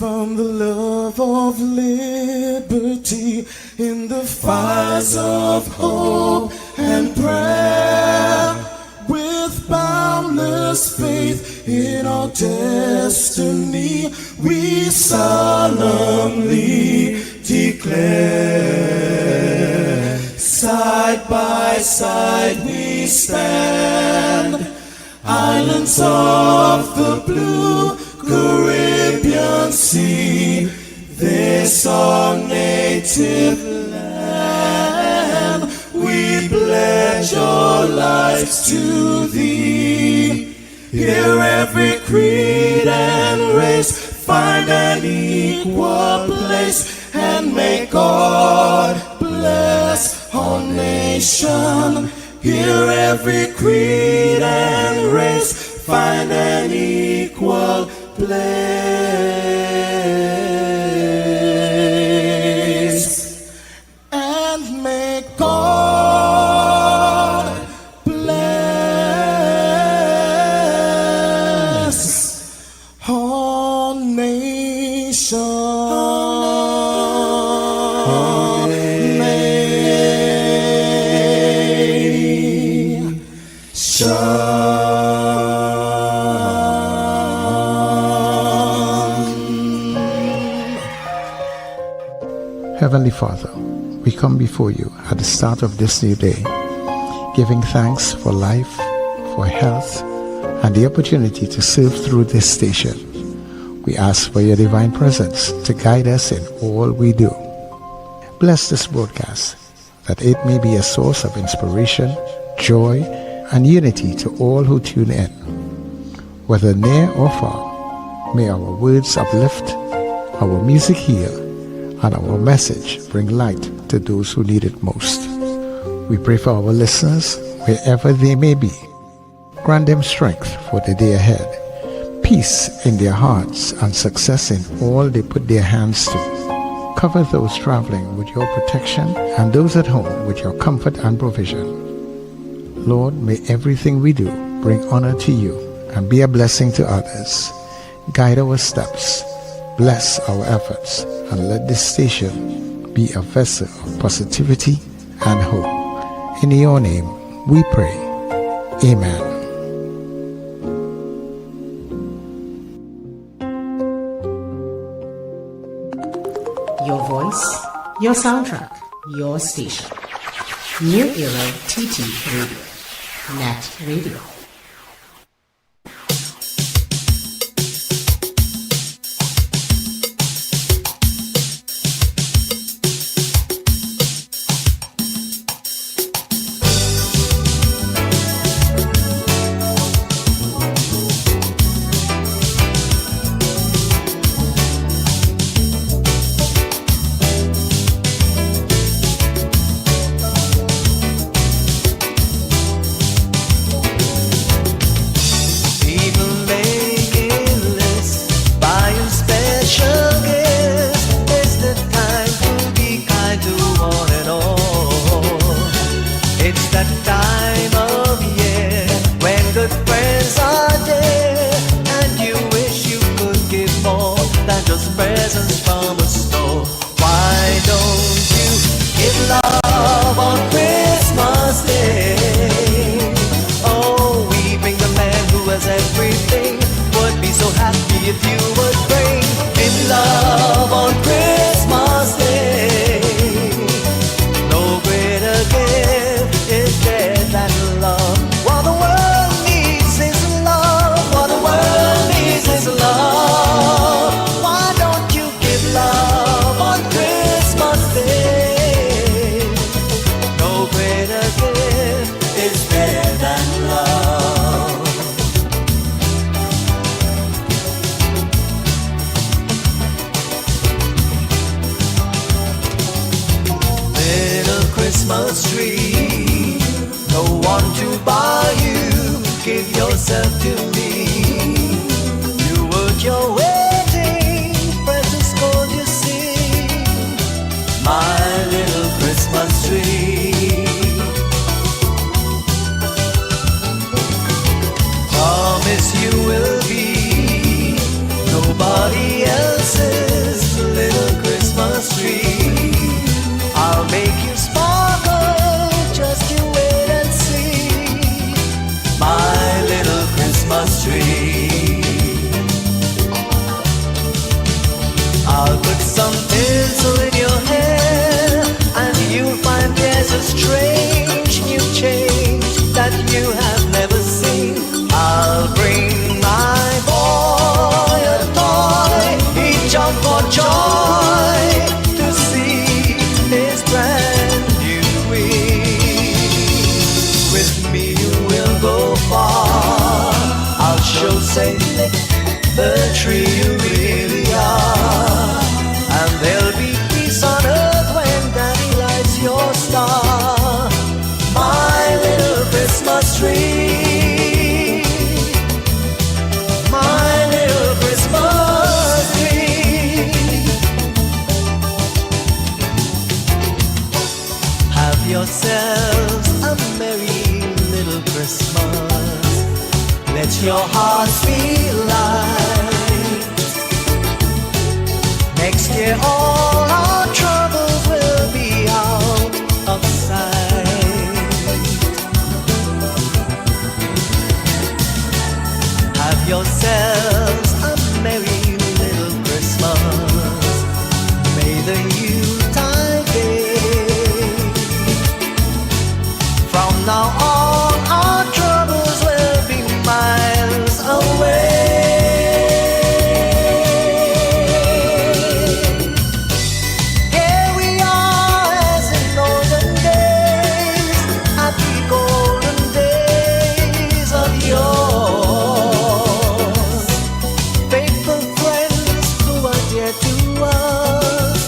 found the love of liberty in the fires of hope and prayer. With boundless faith in our destiny, we solemnly declare. Side by side we stand, islands of the blue Caribbean Sea, this our native land. We pledge our lives to thee. Here every creed and race find an equal place, and may God bless our nation. Here every creed and race find an equal place, and may God bless our nation. Heavenly Father, we come before you at the start of this new day, giving thanks for life, for health, and the opportunity to serve through this station. We ask for your divine presence to guide us in all we do. Bless this broadcast, that it may be a source of inspiration, joy, and unity to all who tune in. Whether near or far, may our words uplift, our music heal, and our message bring light to those who need it most. We pray for our listeners wherever they may be. Grant them strength for the day ahead, peace in their hearts, and success in all they put their hands to. Cover those traveling with your protection and those at home with your comfort and provision. Lord, may everything we do bring honor to you and be a blessing to others. Guide our steps, bless our efforts, and let this station be a vessel of positivity and hope. In your name we pray. Amen. Your voice, your soundtrack, your station. New Era TT Radio. Net Radio. Promise you will be nobody else's. say the tree you really are. And there'll be peace on earth when Daddy lights your star. My little Christmas tree, my little Christmas tree. Have yourselves a merry little Christmas. Let your hearts feel light. Next year all our troubles will be out of sight. Have yourselves a merry little Christmas. May the Yuletide fade. From now on our troubles will be miles away. Here we are as in olden days, happy golden days of yours. Faithful friends who are dear to us,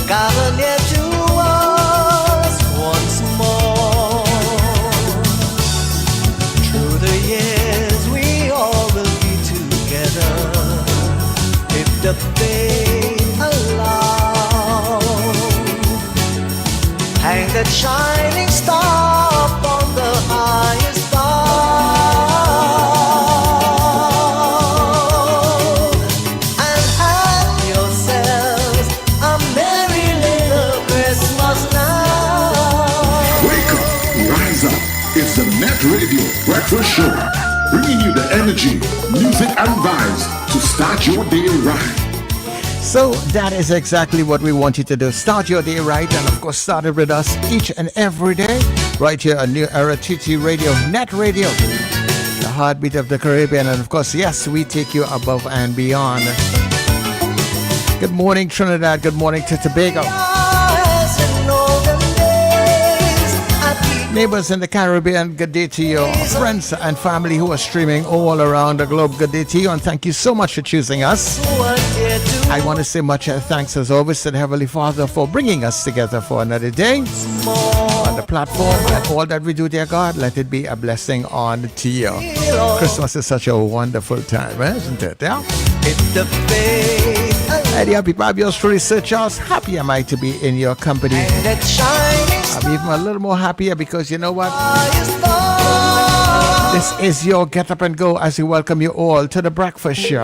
gather near to us once more. Through the years we all will be together, if the fate allow. Hang that shining star upon the highest bough, and have yourselves a merry little Christmas now. Wake up, rise up. It's the Net Radio Breakfast Show, bringing you the energy, music, and vibes to start your day right. So that is exactly what we want you to do. Start your day right, and of course start it with us each and every day right here on New Era TT Radio, Net Radio, the heartbeat of the Caribbean. And of course, yes, we take you above and beyond. Good morning, Trinidad. Good morning to Tobago. As in olden days, happy Neighbors in the Caribbean, good day to you. Friends and family who are streaming all around the globe, good day to you. And thank you so much for choosing us. who are dear to I want to say much thanks as always to the Heavenly Father for bringing us together for another day on the platform. And all that we do, dear God, let it be a blessing on to you. Christmas is such a wonderful time, isn't it? Yeah? if the fate Hey, dear people, I'm yours truly, Sir Charles. Happy am I to be in your company. and that shining I'm even a little more happier because you know what? star is far. This is your Get Up and Go as we welcome you all to the Breakfast Show.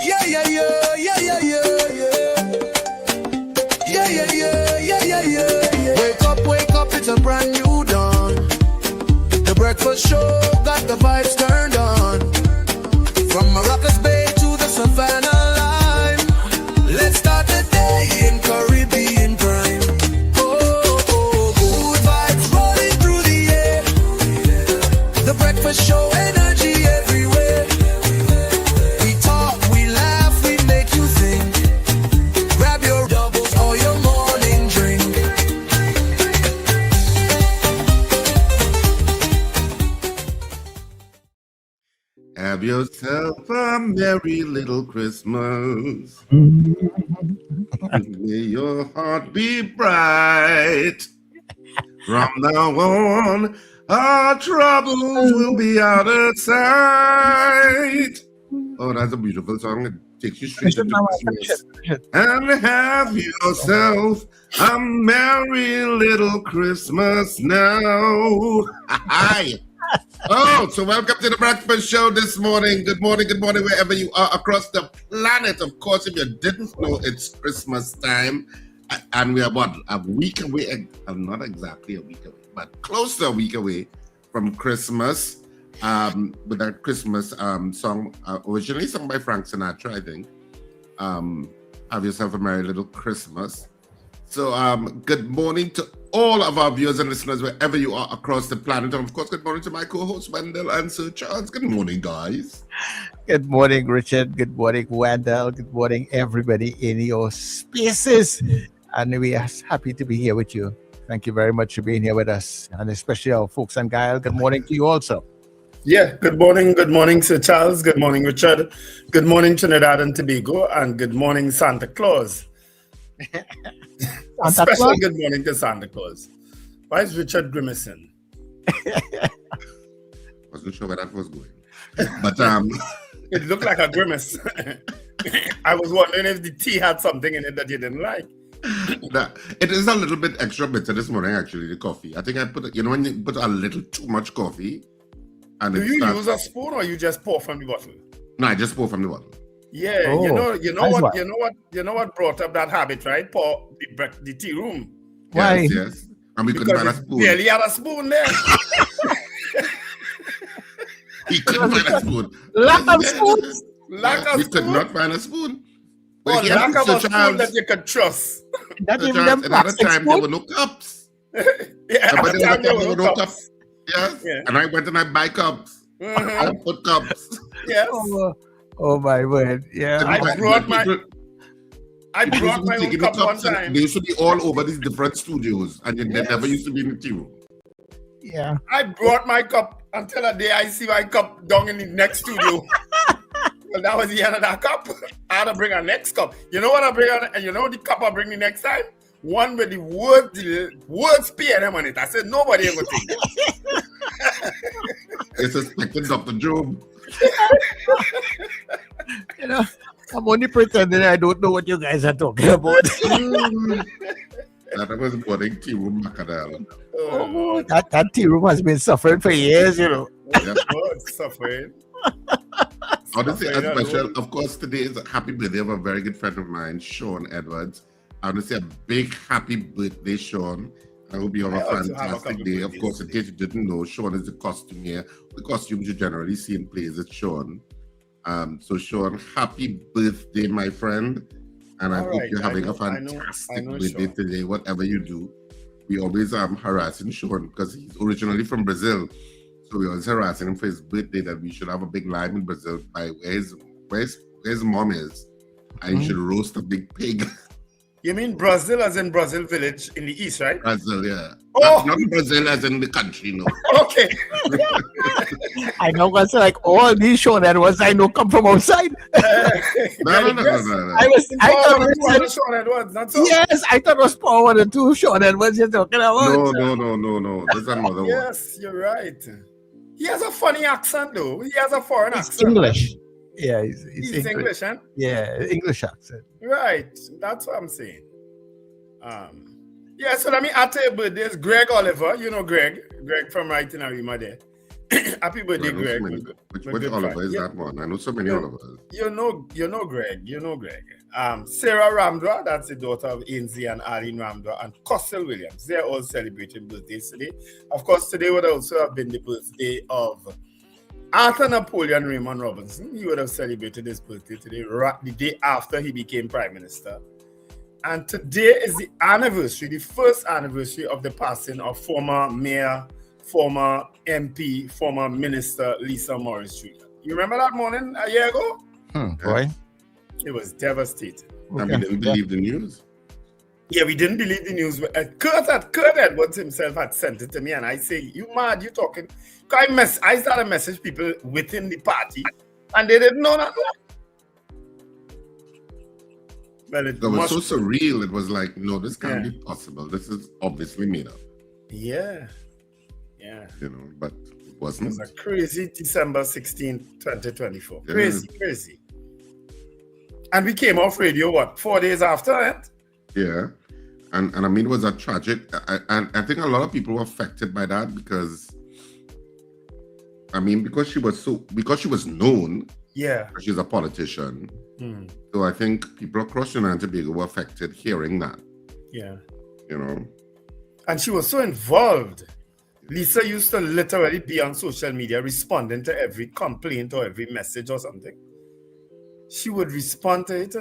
Yeah, yeah, yeah, yeah, yeah, yeah, yeah. Yeah, yeah, yeah, yeah, yeah, yeah, yeah. Wake up, it's a brand new dawn. The breakfast show got the vibes turned on. From Maracas Bay to the Savannah line. Let's start the day in Caribbean prime. Oh, oh, good vibes rolling through the air. The breakfast show energy everywhere. We talk, we laugh, we make you think. Grab your doubles or your morning drink. Have yourself a merry little Christmas. May your heart be bright. From now on, our troubles will be out of sight. Oh, that's a beautiful song. It takes you straight into Christmas. And have yourself a merry little Christmas now. Hi. Oh, so welcome to the Breakfast Show this morning. Good morning, wherever you are across the planet. Of course, if you didn't know, it's Christmas time. And we are, what, a week away? Not exactly a week away, but close to a week away from Christmas. With that Christmas song, originally sung by Frank Sinatra, I think. Have yourself a merry little Christmas. So, good morning to all of our viewers and listeners wherever you are across the planet. And of course, good morning to my co-hosts, Wendell and Sir Charles. Good morning, guys. Good morning, Richard. Good morning, Wendell. Good morning, everybody in your spaces. And we are happy to be here with you. Thank you very much for being here with us. And especially our folks in Gael. Good morning to you also. Yeah, good morning, Sir Charles. Good morning, Richard. Good morning, Trinidad and Tobago, and good morning, Santa Claus. A special good morning to Santa Claus. Why is Richard grimacing? Wasn't sure where that was going. But It looked like a grimace. I was wondering if the tea had something in it that you didn't like. it is a little bit extra bitter this morning, actually, the coffee. I think I put, when you put a little too much coffee. And do you use a spoon or you just pour from the bottle? No, I just pour from the bottle. Yeah, you know what brought up that habit, right? Pour the tea room. Why? Yes. And we couldn't find a spoon. Barely had a spoon there. He couldn't find a spoon. Lack of spoons. We could not find a spoon. Or lack of a spoon that you could trust. Another time there were no cups. Yeah, but there were no cups. Yes. Yeah. And I went and I buy cups. I put cups. Yes. Oh my word. Yeah. I brought my own cup one time. They used to be all over these different studios, and they never used to be in the tea room. Yeah. I brought my cup until a day I see my cup down in the next studio. Well, that was the end of that cup. I had to bring a next cup. You know what I bring on, and you know the cup I bring the next time? One with the words PNM on it. I said nobody ever take it. It's suspected Dr. Job. I'm only pretending I don't know what you guys are talking about. That was boarding tea room Macadal. Oh, that tea room has been suffering for years, Yep. It's suffering. Honestly, a special, of course, today is a happy birthday of a very good friend of mine, Sean Edwards. I want to say a big happy birthday, Sean. I hope you have a fantastic day. Of course, in case you didn't know, Sean is the costumier. The costumes you generally see in plays, it's Sean. So Sean, happy birthday, my friend. And I hope you're having a fantastic birthday today, whatever you do. We always harassing Sean because he's originally from Brazil. So we always harassing him for his birthday that we should have a big live in Brazil by where his mom is. And he should roast a big pig. You mean Brazil as in Brazil village in the east, right? Brazil, yeah. Oh! Not Brazil as in the country, no. Okay. I know what's like all these Sean Edwards I know come from outside. No. I thought Sean Edwards, that's all. Yes, I thought it was Paul 1 and 2 Sean Edwards you're talking about. No. There's another one. Yes, you're right. He has a funny accent though. He has a foreign accent. English. Yeah, he's English, huh? Yeah, English accent. Right, that's what I'm saying. Yeah, so let me add to your birthdays. Greg Oliver, you know Greg from right in Arima there. Happy birthday, Greg. Which Oliver is that one? I know so many Olivers. You know Greg. Sarah Ramdra, that's the daughter of Ainsley and Arlene Ramdra, and Costel Williams. They're all celebrating birthdays today. Of course, today would also have been the birthday of Arthur Napoleon Raymond Robinson. He would have celebrated his birthday today, the day after he became Prime Minister. And today is the anniversary, the first anniversary of the passing of former mayor, former MP, former minister Lisa Morris Jr. You remember that morning a year ago? Boy. It was devastating. And we didn't believe the news. Yeah, we didn't believe the news. Kurt Edwards himself had sent it to me, and I say, "You mad? You talking?" I started message people within the party, and they didn't know that. Well, it was so surreal. It was like, no, this can't be possible. This is obviously made up. Yeah. But it wasn't. It was a crazy December 16th, 2024. Crazy. And we came off radio, 4 days after it? Yeah. And I mean, it was a tragic, I think a lot of people were affected by that because she was known. Yeah. She's a politician. So I think people across Trinidad and Tobago were affected hearing that. Yeah. And she was so involved. Lisa used to literally be on social media responding to every complaint or every message or something. She would respond to it,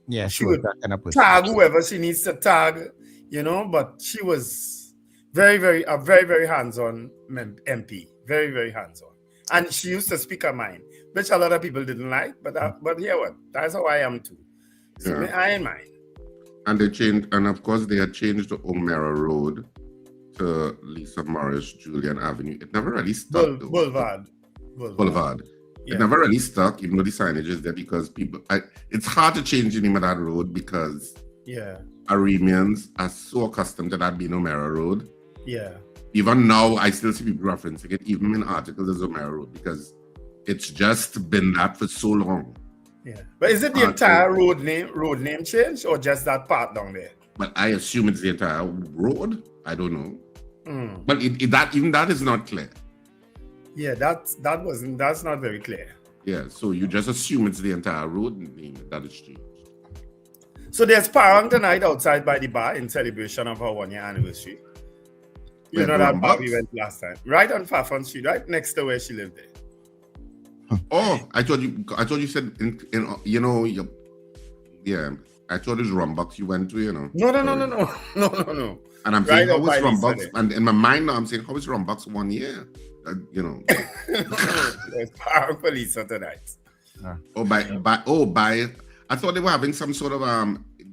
Yeah, she would tag whoever she needs to tag, but she was very, very hands-on MP. Very, very hands-on. And she used to speak her mind, which a lot of people didn't like, but yeah, that's how I am too. So I ain't mind. And they changed, and of course they had changed the O'Mara Road to Lisa Morris, Julian Avenue. It never really stuck. Boulevard. It Yeah. never really stuck, even though the signage is there, because it's hard to change the name of that road because Yeah. Armenians are so accustomed to that being O'Mara Road. Yeah. Even now, I still see people referencing it, even in articles as O'Mara Road, because it's just been that for so long. Yeah. But is it the entire road name change or just that part down there? But I assume it's the entire road. I don't know. But even that is not clear. Yeah, that's not very clear. Yeah, so you just assume it's the entire road name that is changed. So there's parang tonight outside by the bar in celebration of our 1-year anniversary. You know that bar we went last time, right on Fafon Street, right next to where she lived there. Oh, I thought you said I thought it was Rumbucks you went to, you know. No. And I'm saying, how is Rumbucks? And in my mind now, I'm saying, how is Rumbucks 1 year? You know. There's parang for Lisa tonight. By I thought they were having some sort of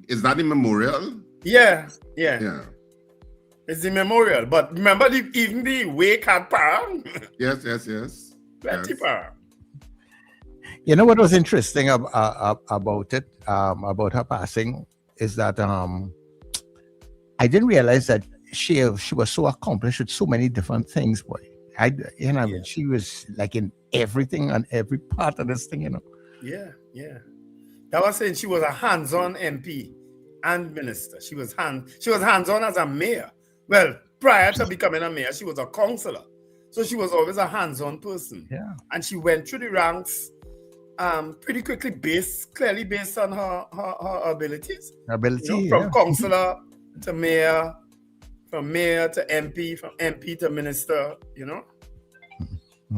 is that a memorial? Yeah. Yeah. It's the memorial, but remember even the wake had parang. Yes. Plenty parang. You know what was interesting about it, about her passing, is that I didn't realize that she was so accomplished with so many different things, boy. She was like in everything and every part of this thing, you know. Yeah. That was saying she was a hands-on MP and minister. She was hands-on as a mayor. Well, prior to becoming a mayor, she was a councillor. So she was always a hands-on person. Yeah. And she went through the ranks pretty quickly, clearly based on her abilities. From councillor to mayor, from mayor to MP, from MP to minister, you know.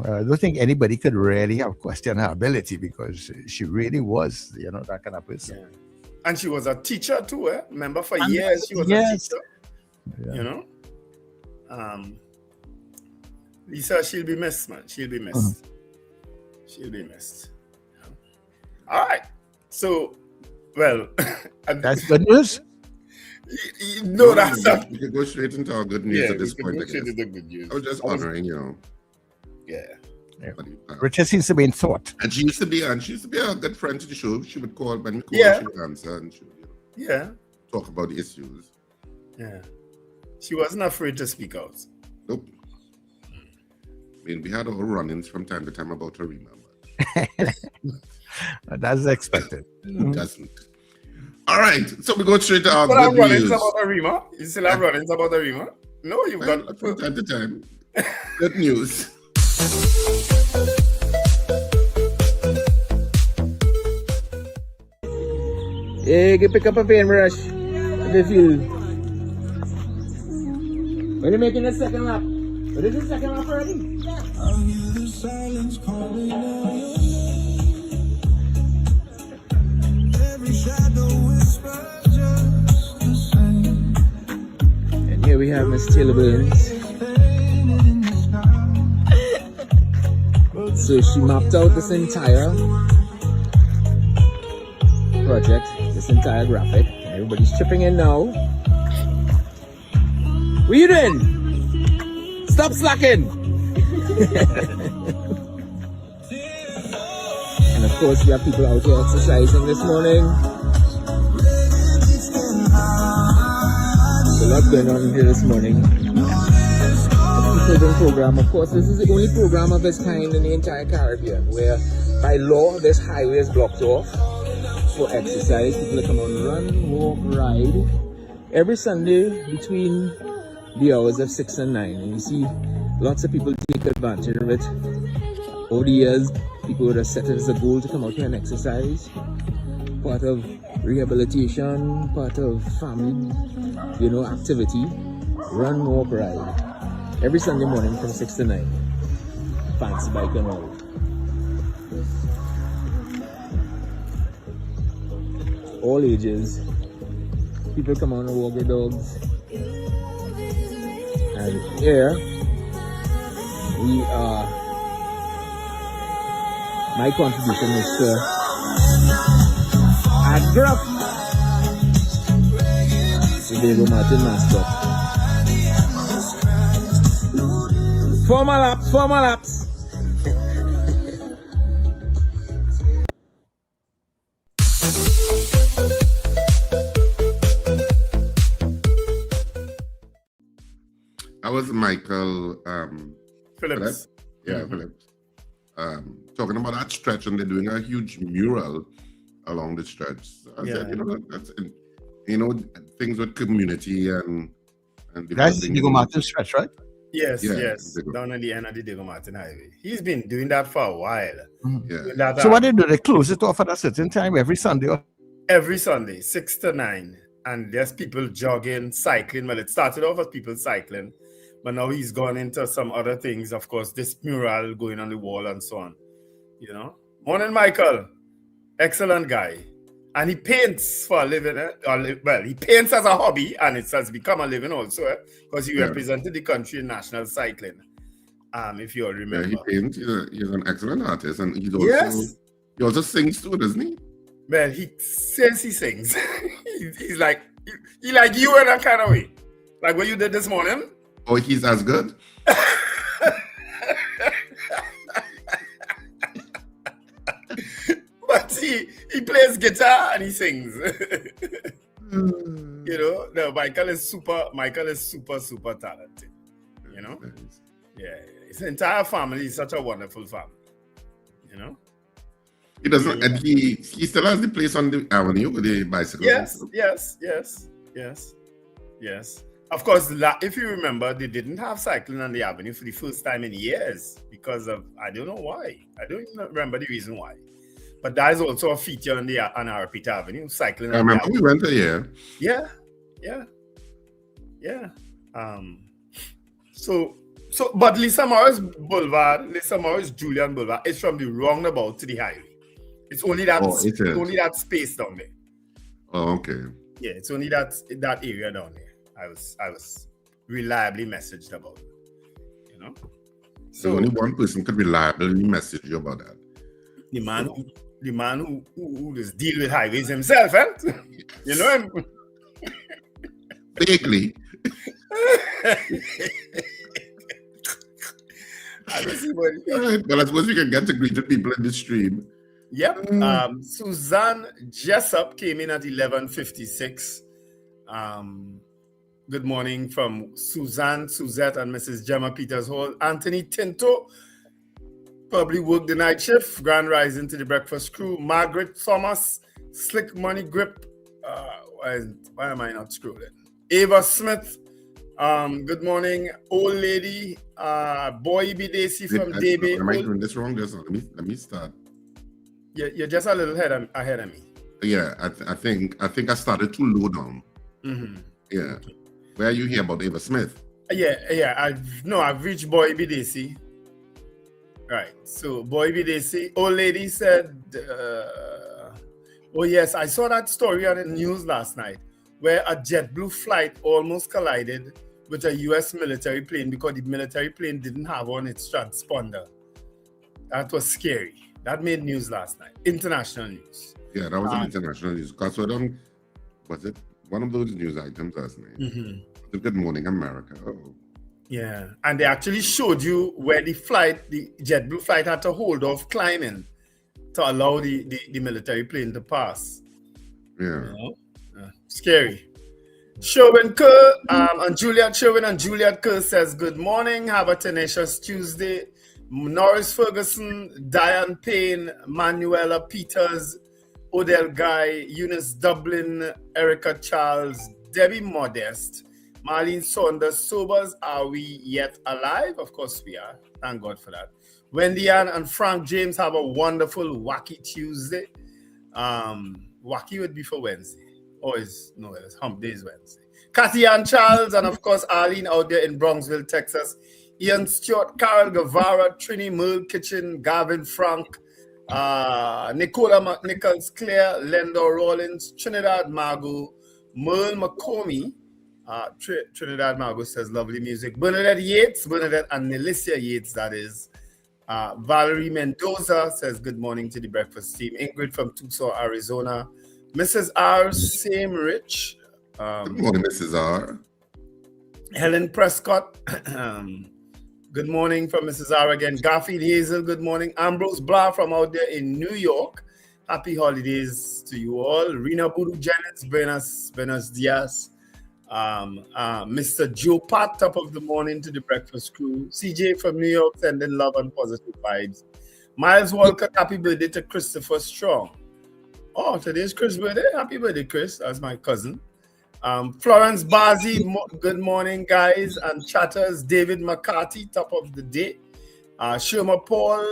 I don't think anybody could really have questioned her ability because she really was, you know, that kind of person. Yeah. And she was a teacher too, eh? Remember, for years she was a teacher. Yeah. You know? Lisa, she'll be missed, man. She'll be missed. She'll be missed. All right. So, well, that's good news. No, that's not. We could go straight into our good news at this point. The good news. I was just honoring, you know. Yeah. Richard seems to be in thought. And she used to be a good friend to the show. She would call when we call Yeah. she would answer and she would, talk about the issues. Yeah. She wasn't afraid to speak out. Nope. I mean, we had our run-ins from time to time about Arima. That's expected. Who doesn't? All right, so we go straight to our But good I'm running news. about Arima. You still have run-ins about Arima? No, you've got from time to time. Good news. Yeah, you pick up a pain rush. If you feel. When you're making the second lap. But this is the second lap already. I hear the silence calling out your name. Every shadow whispers just the same. And here we have Miss Taylor Burns. So she mapped out this entire project, this entire graphic. Everybody's chipping in now. What you doing? Stop slacking! And of course we have people out here exercising this morning. There's a lot going on here this morning. Program. Of course, this is the only program of its kind in the entire Caribbean where by law this highway is blocked off for exercise. People come on, run, walk, ride every Sunday between the hours of 6 and 9. And you see lots of people take advantage of it. Over the years, people would have set it as a goal to come out here and exercise. Part of rehabilitation, part of family, activity. Run, walk, ride. Every Sunday morning from 6 to 9. Fancy bike and all. All ages. People come on and walk their dogs. And here we are. My contribution is to add graph. Tobago Martin mascot. 4 more laps. I was Michael Phillips. Phillips. Talking about that stretch, and they're doing a huge mural along the stretch. So I said, that's things with community and That's Diego Martin stretch, right? Yes, Yeah, yes. Down at the end of the Diego Martin Highway. He's been doing that for a while. Yeah. So what they do, they close it off at a certain time every Sunday? Every Sunday, 6 to 9. And there's people jogging, cycling. Well, it started off as people cycling, but now he's gone into some other things. Of course, this mural going on the wall and so on. Morning, Michael. Excellent guy. And he paints for a living. Well, he paints as a hobby, and it has become a living also, because he represented the country in national cycling. If you all remember. Yeah, he paints. He's an excellent artist, and he also sings too, doesn't he? Well, he says he sings. He's like he like you in that kind of way, like what you did this morning. Oh, he's as good. But he plays guitar and he sings. No, Michael is super talented. Yeah, his entire family is such a wonderful family. He doesn't, and he still has the place on the avenue with the bicycle. Yes. Of course, if you remember, they didn't have cycling on the avenue for the first time in years because of, I don't know why. I don't even remember the reason why. But that is also a feature on SRP Avenue, cycling. I remember we went there. Yeah. But Lisa Morris Julian Boulevard is from the roundabout to the highway. It's only that that space down there. Oh, okay. Yeah, it's only that area down there. I was reliably messaged about it. So only one person could reliably message you about that. The man who just deal with highways himself, You know him. Vaguely. Well, I suppose we can get to greet the people in the stream. Yep. Suzanne Jessup came in at 11:56. Good morning from Suzanne, Suzette, and Mrs. Gemma Peters Hall. Anthony Tinto probably worked the night shift. Grand rising to the breakfast crew. Margaret Thomas, Slick Money Grip. Why am I not scrolling? Ava Smith. Good morning, old lady. Boy Bidesi from DB. Am I doing this wrong? Let me start. You're just a little ahead of me. Yeah, I think I started too low down. Mm-hmm. Yeah. Where are you here about Ava Smith? Yeah. I've reached Boy Bidesi. Right. So Boy Bidesi, old lady said, oh yes, I saw that story on the news last night where a JetBlue flight almost collided with a US military plane because the military plane didn't have on its transponder. That was scary. That made news last night. International news. Yeah, that was an international news. Because was it one of those news items last night? Mm-hmm. Good Morning America. Oh. Yeah, and they actually showed you where the JetBlue flight had to hold off climbing to allow the military plane to pass. Yeah. Scary. Sherwin Kerr and Juliet Kerr says, good morning, have a tenacious Tuesday. Norris Ferguson, Diane Payne, Manuela Peters, Odell Guy, Eunice Dublin, Erica Charles, Debbie Modest, Marlene Saunders, Sobers, are we yet alive? Of course we are. Thank God for that. Wendy Ann and Frank James have a wonderful wacky Tuesday. Wacky would be for Wednesday. It's hump day is Wednesday. Kathy Ann Charles and of course Arlene out there in Bronxville, Texas. Ian Stewart, Carol Guevara, Trini Merle Kitchen, Gavin Frank, Nicola McNichols, Claire, Lendor Rollins, Trinidad Margot, Merle McCormy. Trinidad Margot says lovely music. Bernadette and Nelicia Yates, that is. Valerie Mendoza says good morning to the breakfast team. Ingrid from Tucson, Arizona. Mrs. R, same rich. Good morning, Mrs. R. Helen Prescott. Good morning from Mrs. R again. Garfield Hazel, good morning. Ambrose Blah from out there in New York. Happy holidays to you all. Rena Buru Jennings, buenos dias. Mr. Joe Pat, top of the morning to the breakfast crew. CJ from New York, sending love and positive vibes. Miles Walker, happy birthday to Christopher Strong. Oh, today's Chris' birthday. Happy birthday, Chris. That's my cousin. Florence Bazi, good morning, guys. And chatters, David McCarthy, top of the day. Sherma Paul,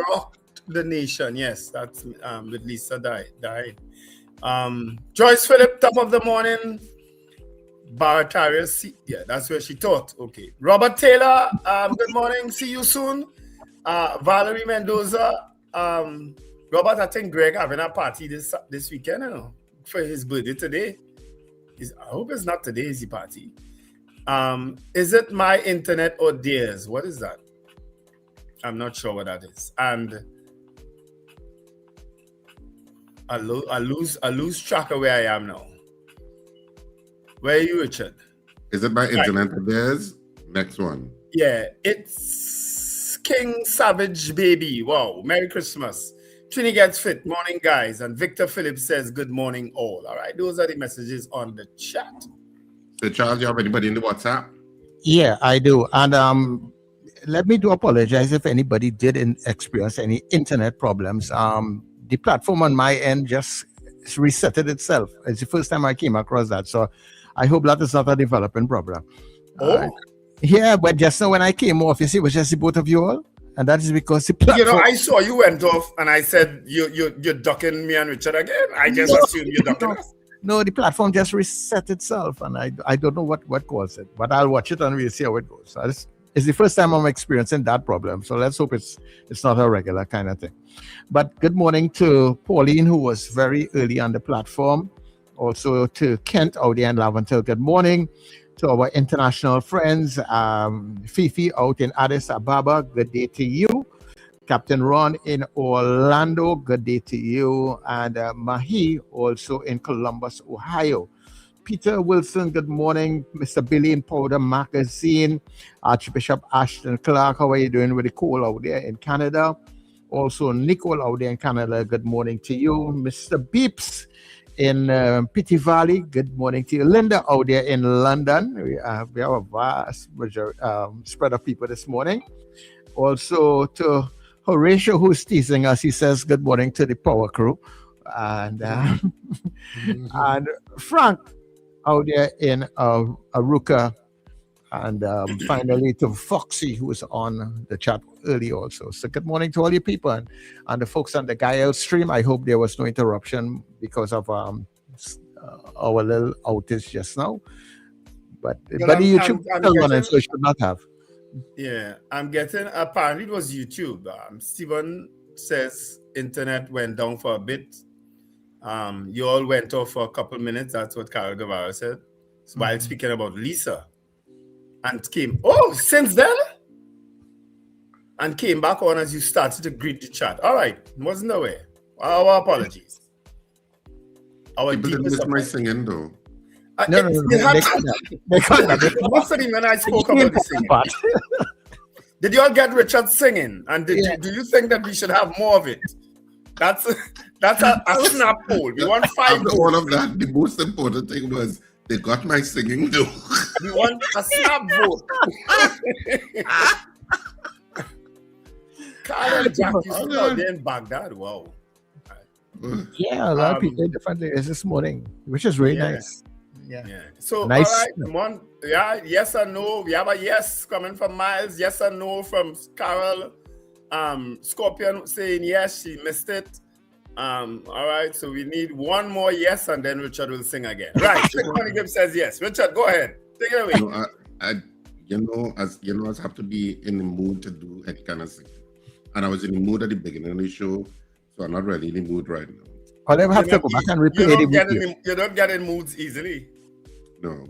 rocked the nation. Yes, that's with Lisa died. Joyce Phillip, top of the morning. Baratarius, yeah, that's where she taught. Okay. Robert Taylor, good morning. See you soon. Valerie Mendoza, Robert, I think Greg having a party this weekend, you know, for his birthday today. I hope it's not today's party. Is it my internet or theirs? What is that? I'm not sure what that is. And I lose track of where I am now. Where are you, Richard? Is it my internet or theirs? Next one. Yeah, it's King Savage Baby. Wow, Merry Christmas. Trini gets fit. Morning, guys. And Victor Phillips says, good morning, all. All right, those are the messages on the chat. So, Charles, you have anybody in the WhatsApp? Yeah, I do. And let me apologize if anybody did experience any internet problems. The platform on my end just resetted itself. It's the first time I came across that. So I hope that is not a developing problem. Yeah, but just now when I came off, you see, it was just the both of you all. And that is because the platform... You know, I saw you went off and I said, you're ducking me and Richard again. I just assumed you're ducking us. No, the platform just reset itself. And I don't know what caused it. But I'll watch it and we'll see how it goes. So it's the first time I'm experiencing that problem. So let's hope it's not a regular kind of thing. But good morning to Pauline, who was very early on the platform. Also to Kent out there in Laventel, good morning. To our international friends, Fifi out in Addis Ababa, good day to you. Captain Ron in Orlando, good day to you. And Mahi also in Columbus, Ohio. Peter Wilson, good morning. Mr. Billy in Powder Magazine. Archbishop Ashton Clark, how are you doing with the cold out there in Canada? Also, Nicole out there in Canada, good morning to you. Mr. Beeps in Pity Valley, good morning to you. Linda out there in London. We have a vast spread of people this morning. Also to Horatio, who's teasing us, he says good morning to the power crew. And and Frank out there in Aruka. And finally to Foxy, who was on the chat early also. So good morning to all you people and the folks on the Gael stream. I hope there was no interruption because of our little outage just now. But the YouTube still running, so it should not have. Yeah, I'm getting, apparently it was YouTube. Stephen says internet went down for a bit. You all went off for a couple minutes. That's what Carol Guevara said. While speaking about Lisa. And came, since then? And came back on as you started to greet the chat. All right, wasn't the way. Our apologies. Our people didn't miss my singing, though. No. They can't. When I spoke about the singing. Did you all get Richard singing? And do you think that we should have more of it? That's a snap poll. We want 5 After all of that, the most important thing was they got my singing though. We want a snap vote. Carl and Jackie out there in Baghdad. Wow. Yeah, a lot of people different areas this morning, which is really nice. Yeah. So nice. All right, yes or no. We have a yes coming from Miles. Yes or no from Carol. Scorpion saying yes, she missed it. All right, so we need one more yes, and then Richard will sing again. Right, Money Gibbs says yes. Richard, go ahead. Take it away. I have to be in the mood to do any kind of singing. And I was in the mood at the beginning of the show, so I'm not really in the mood right now. I'll never have to go back and replay the You don't get in moods easily. No.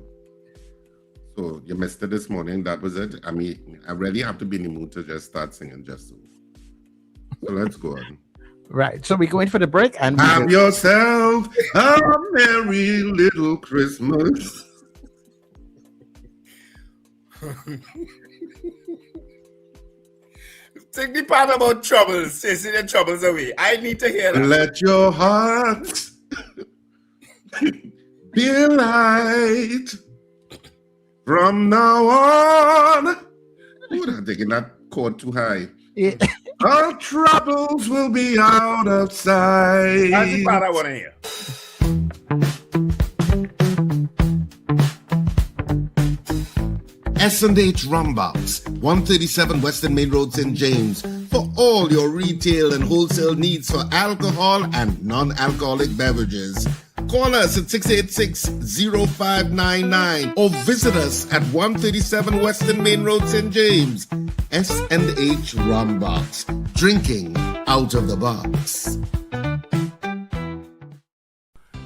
So you missed it this morning. That was it. I mean, I really have to be in the mood to just start singing just so. So let's go on. Right. So we're going for the break and have yourself a merry little Christmas. Sing the part about troubles, chasing the troubles away. I need to hear that. Let your heart be a light from now on. Ooh, I'm taking that chord too high. Yeah. Our troubles will be out of sight. That's the part I want to hear. S&H Rumbox, 137 Western Main Road, St. James, for all your retail and wholesale needs for alcohol and non-alcoholic beverages. Call us at 686-0599 or visit us at 137 Western Main Road, St. James. S&H Rumbox, drinking out of the box.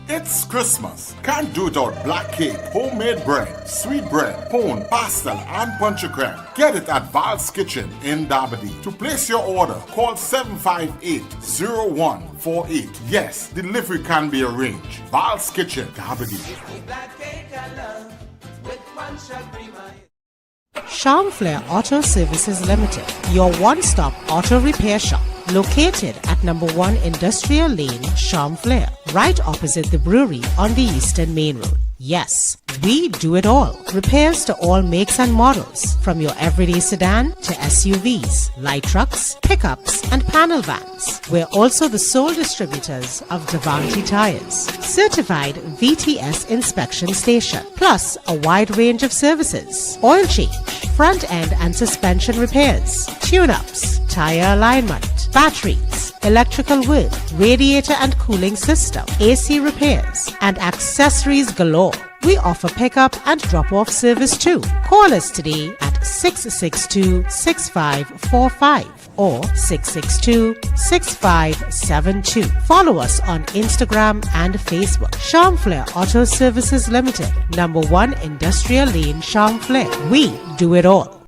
It's Christmas. Can't do it without black cake, homemade bread, sweet bread, pone, pastel, and punch creme. Get it at Val's Kitchen in Dabadi. To place your order, call 758-0148. Yes, delivery can be arranged. Val's Kitchen, Dabadi. Charmflair Auto Services Limited, your one-stop auto repair shop. Located at number 1 Industrial Lane, Charmflair, right opposite the brewery on the Eastern Main Road. Yes, we do it all. Repairs to all makes and models, from your everyday sedan to SUVs, light trucks, pickups, and panel vans. We're also the sole distributors of Davanti tires, certified VTS inspection station, plus a wide range of services: oil change, front end and suspension repairs, tune-ups, tire alignment, batteries, electrical work, radiator and cooling system, AC repairs, and accessories galore. We offer pickup and drop-off service too. Call us today at 662-6545 or 662-6572. Follow us on Instagram and Facebook. Charmflair Auto Services Limited, number 1 Industrial Lane, Charmflair. We do it all.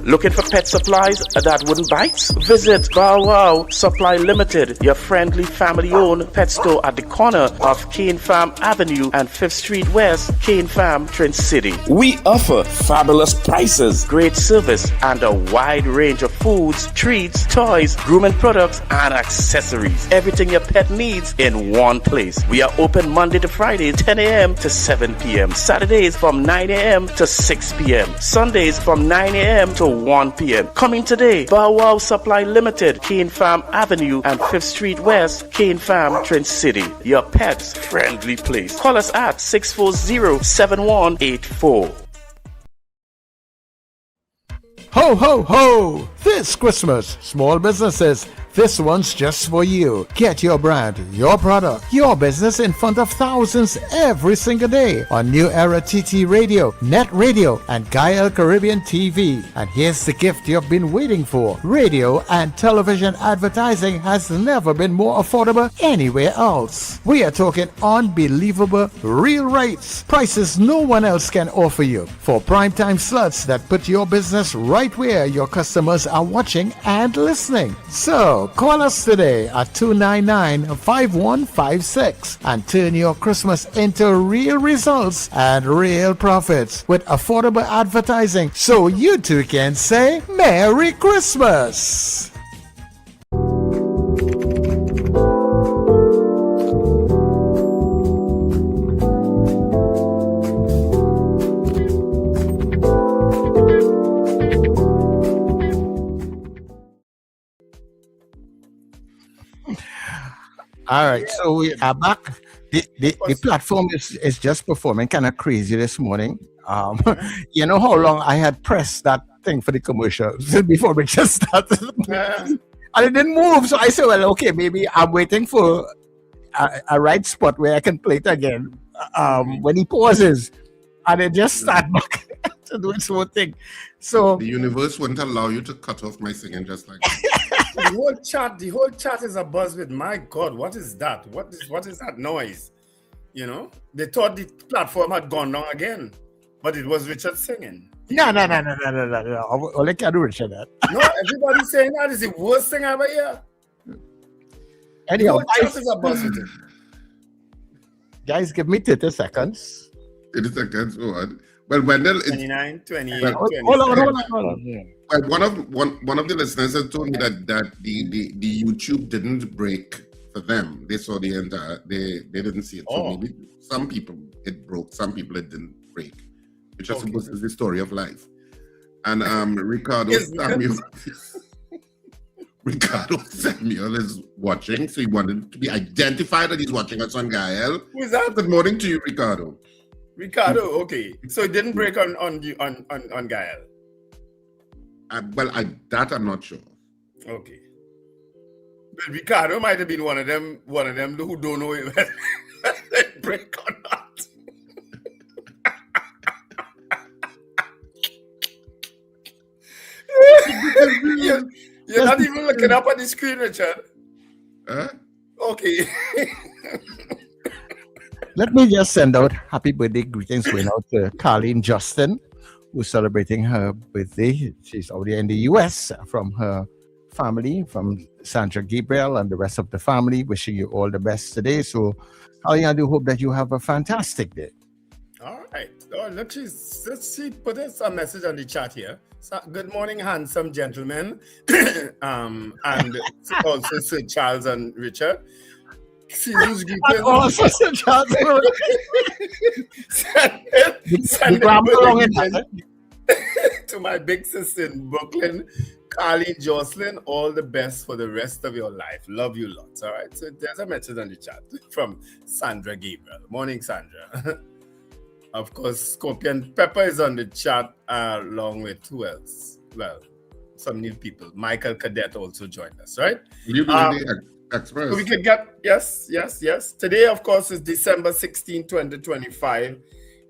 Looking for pet supplies that wouldn't bite? Visit Bow Wow Supply Limited, your friendly family-owned pet store at the corner of Cane Farm Avenue and 5th Street West, Cane Farm, Trin City. We offer fabulous prices, great service, and a wide range of foods, treats, toys, grooming products, and accessories. Everything your pet needs in one place. We are open Monday to Friday, 10 a.m. to 7 p.m. Saturdays from 9 a.m. to 6 p.m. Sundays from 9 a.m. to 1 p.m. Coming today, Bow Wow Supply Limited, Cane Farm Avenue and 5th Street West, Cane Farm, Trin City. Your pet's friendly place. Call us at 640-7184. Ho, ho, ho! This Christmas, small businesses, this one's just for you. Get your brand, your product, your business in front of thousands every single day on New Era TT Radio, Net Radio, and Gaia Caribbean TV. And here's the gift you've been waiting for. Radio and television advertising has never been more affordable anywhere else. We are talking unbelievable real rates. Prices no one else can offer you for primetime slots that put your business right where your customers are watching and listening. So, call us today at 299-5156 and turn your Christmas into real results and real profits with affordable advertising so you too can say Merry Christmas! All right, so we are back. The platform is just performing kind of crazy this morning. You know how long I had pressed that thing for the commercial before we just started, and it didn't move. So I said, well, okay, maybe I'm waiting for a right spot where I can play it again. When he pauses, and it just start back to do its own thing. So the universe wouldn't allow you to cut off my singing just like that. The whole chat is abuzz with, my God, what is that? What is that noise? You know, they thought the platform had gone down again, but it was Richard singing. No. Only can do Richard that. No, everybody's saying that is the worst thing ever here. Anyhow, the chat is abuzz with it. Guys, give me 30 seconds. 30 seconds, oh, well, Wendell, 29, 28, well, 27. hold on. Yeah. one of the listeners has told me that the YouTube didn't break for them. They saw the entire. They didn't see it. So maybe some people it broke, some people it didn't break, which I suppose is the story of life. And Ricardo Samuel is watching, so he wanted to be identified that he's watching us on Gael. Who is that? Good morning to you, Ricardo. Ricardo, okay. So it didn't break on Gael. That I'm not sure. Okay. But Ricardo might have been one of them who don't know if it break or not. You're not even looking up at the screen, Richard. Huh? Okay. Let me just send out happy birthday greetings going out to Carleen Justin, who's celebrating her birthday. She's already in the US from her family, from Sandra Gabriel and the rest of the family. Wishing you all the best today. So, Carleen, I do hope that you have a fantastic day. All right. Oh, let's see. Put a message on the chat here. So, good morning, handsome gentlemen, and also Sir Charles and Richard. Season's greetings. Also, Sir Charles. Send to my big sister in Brooklyn, Carly Jocelyn. All the best for the rest of your life. Love you lots. All right. So there's a message on the chat from Sandra Gabriel. Morning, Sandra. Of course, Scorpion Pepper is on the chat along with who else? Well, some new people. Michael Cadet also joined us, right? You Express. So we can get, yes. Today, of course, is December 16, 2025.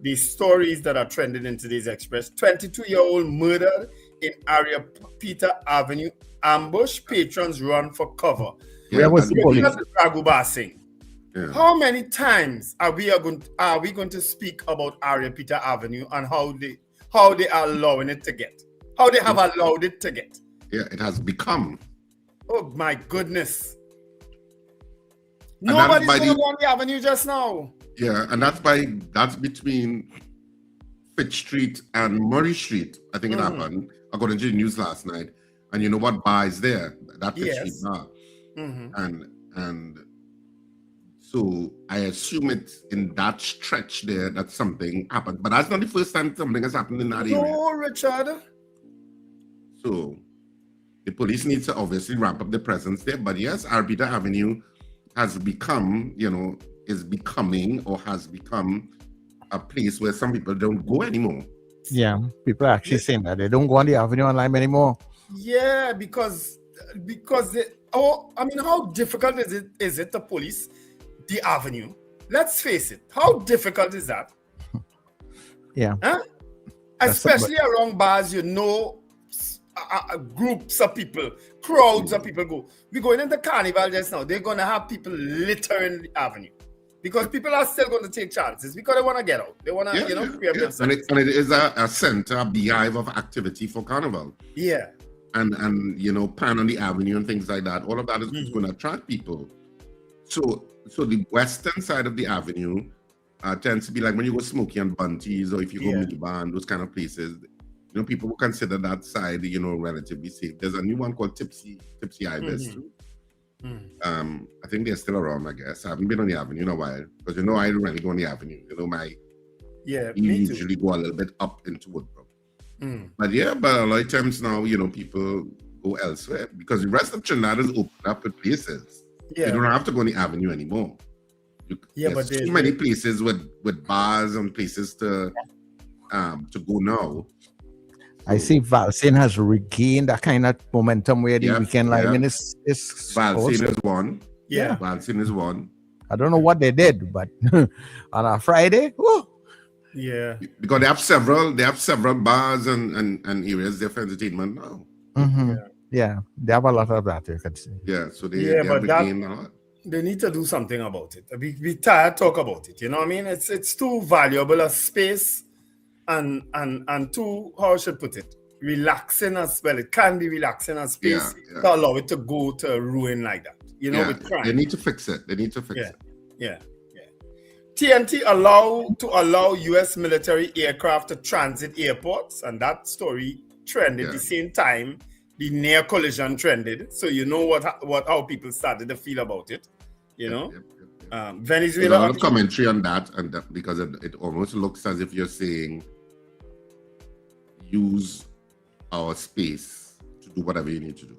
The stories that are trending in today's Express. 22-year-old murdered in area Peter Avenue. Ambush, patrons run for cover. Where was the police? Yeah. How many times are we going to speak about area Peter Avenue and how they are allowing it to get? How they have allowed it to get? Yeah, it has become. Oh my goodness. Nobody's going to go on the avenue just now. Yeah, and that's between Fitch Street and Murray Street. I think it happened, according to the news last night. And you know what bar is there? That Fitch Street bar. And so I assume it's in that stretch there that something happened. But that's not the first time something has happened in that area. No, Richard. So the police needs to obviously ramp up the presence there. But yes, Arbiter Avenue has become, has become a place where some people don't go anymore. Yeah, people are actually saying that they don't go on the avenue on Lime anymore. Yeah, because how difficult is it to police the avenue? Let's face it. How difficult is that? Yeah. Huh? Especially around bars, groups of people, crowds of people go. We're going into Carnival just now. They're going to have people littering the avenue because people are still going to take chances because they want to get out. They want to, create themselves. And it is a center, a beehive of activity for Carnival. Yeah. And Pan on the Avenue and things like that. All of that is going to attract people. So the western side of the avenue tends to be like when you go Smokey and Bunty's, or if you go Minibar and those kind of places. People will consider that side, relatively safe. There's a new one called Tipsy Ibis too. I think they're still around, I guess. I haven't been on the avenue in a while because I don't really go on the avenue. You usually go a little bit up into Woodbrook. But a lot of times now, people go elsewhere because the rest of Trinidad is opened up with places. Yeah. You don't have to go on the avenue anymore. There's too many places with bars and places to go now. I see Valsin has regained that kind of momentum where the weekend lineman is Valsin is one. Yeah. Valsin is one. I don't know what they did, but on a Friday, whoo. Yeah. Because they have several bars and areas there for entertainment now. Yeah. They have a lot of that, you could say. Yeah, so they have regained a lot. They need to do something about it. We tired talk about it. You know what I mean? It's too valuable a space. And two, how I should put it, relaxing as well. It can be relaxing as space to allow it to go to ruin like that. With crime. They need to fix it. Yeah. TNT allow U.S. military aircraft to transit airports, and that story trended the same time the near collision trended. So you know how people started to feel about it. You know, Venezuela. A lot of commentary on that, and because it almost looks as if you're saying, use our space to do whatever you need to do.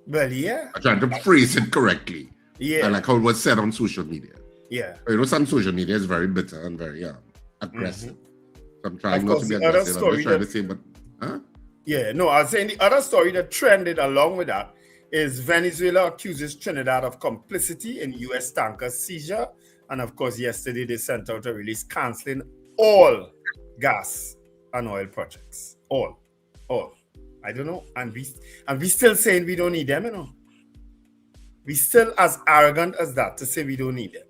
Well, yeah. I'm trying to phrase it correctly. Yeah. I like how it was said on social media. Yeah. You know, some social media is very bitter and very aggressive. So I'm trying not to be aggressive. I'm just trying to say, but, Yeah, no, I was saying the other story that trended along with that is Venezuela accuses Trinidad of complicity in U.S. tanker seizure. And of course, yesterday they sent out a release canceling all gas and oil projects. All. I don't know. And we still saying we don't need them, you know. We still as arrogant as that to say we don't need them.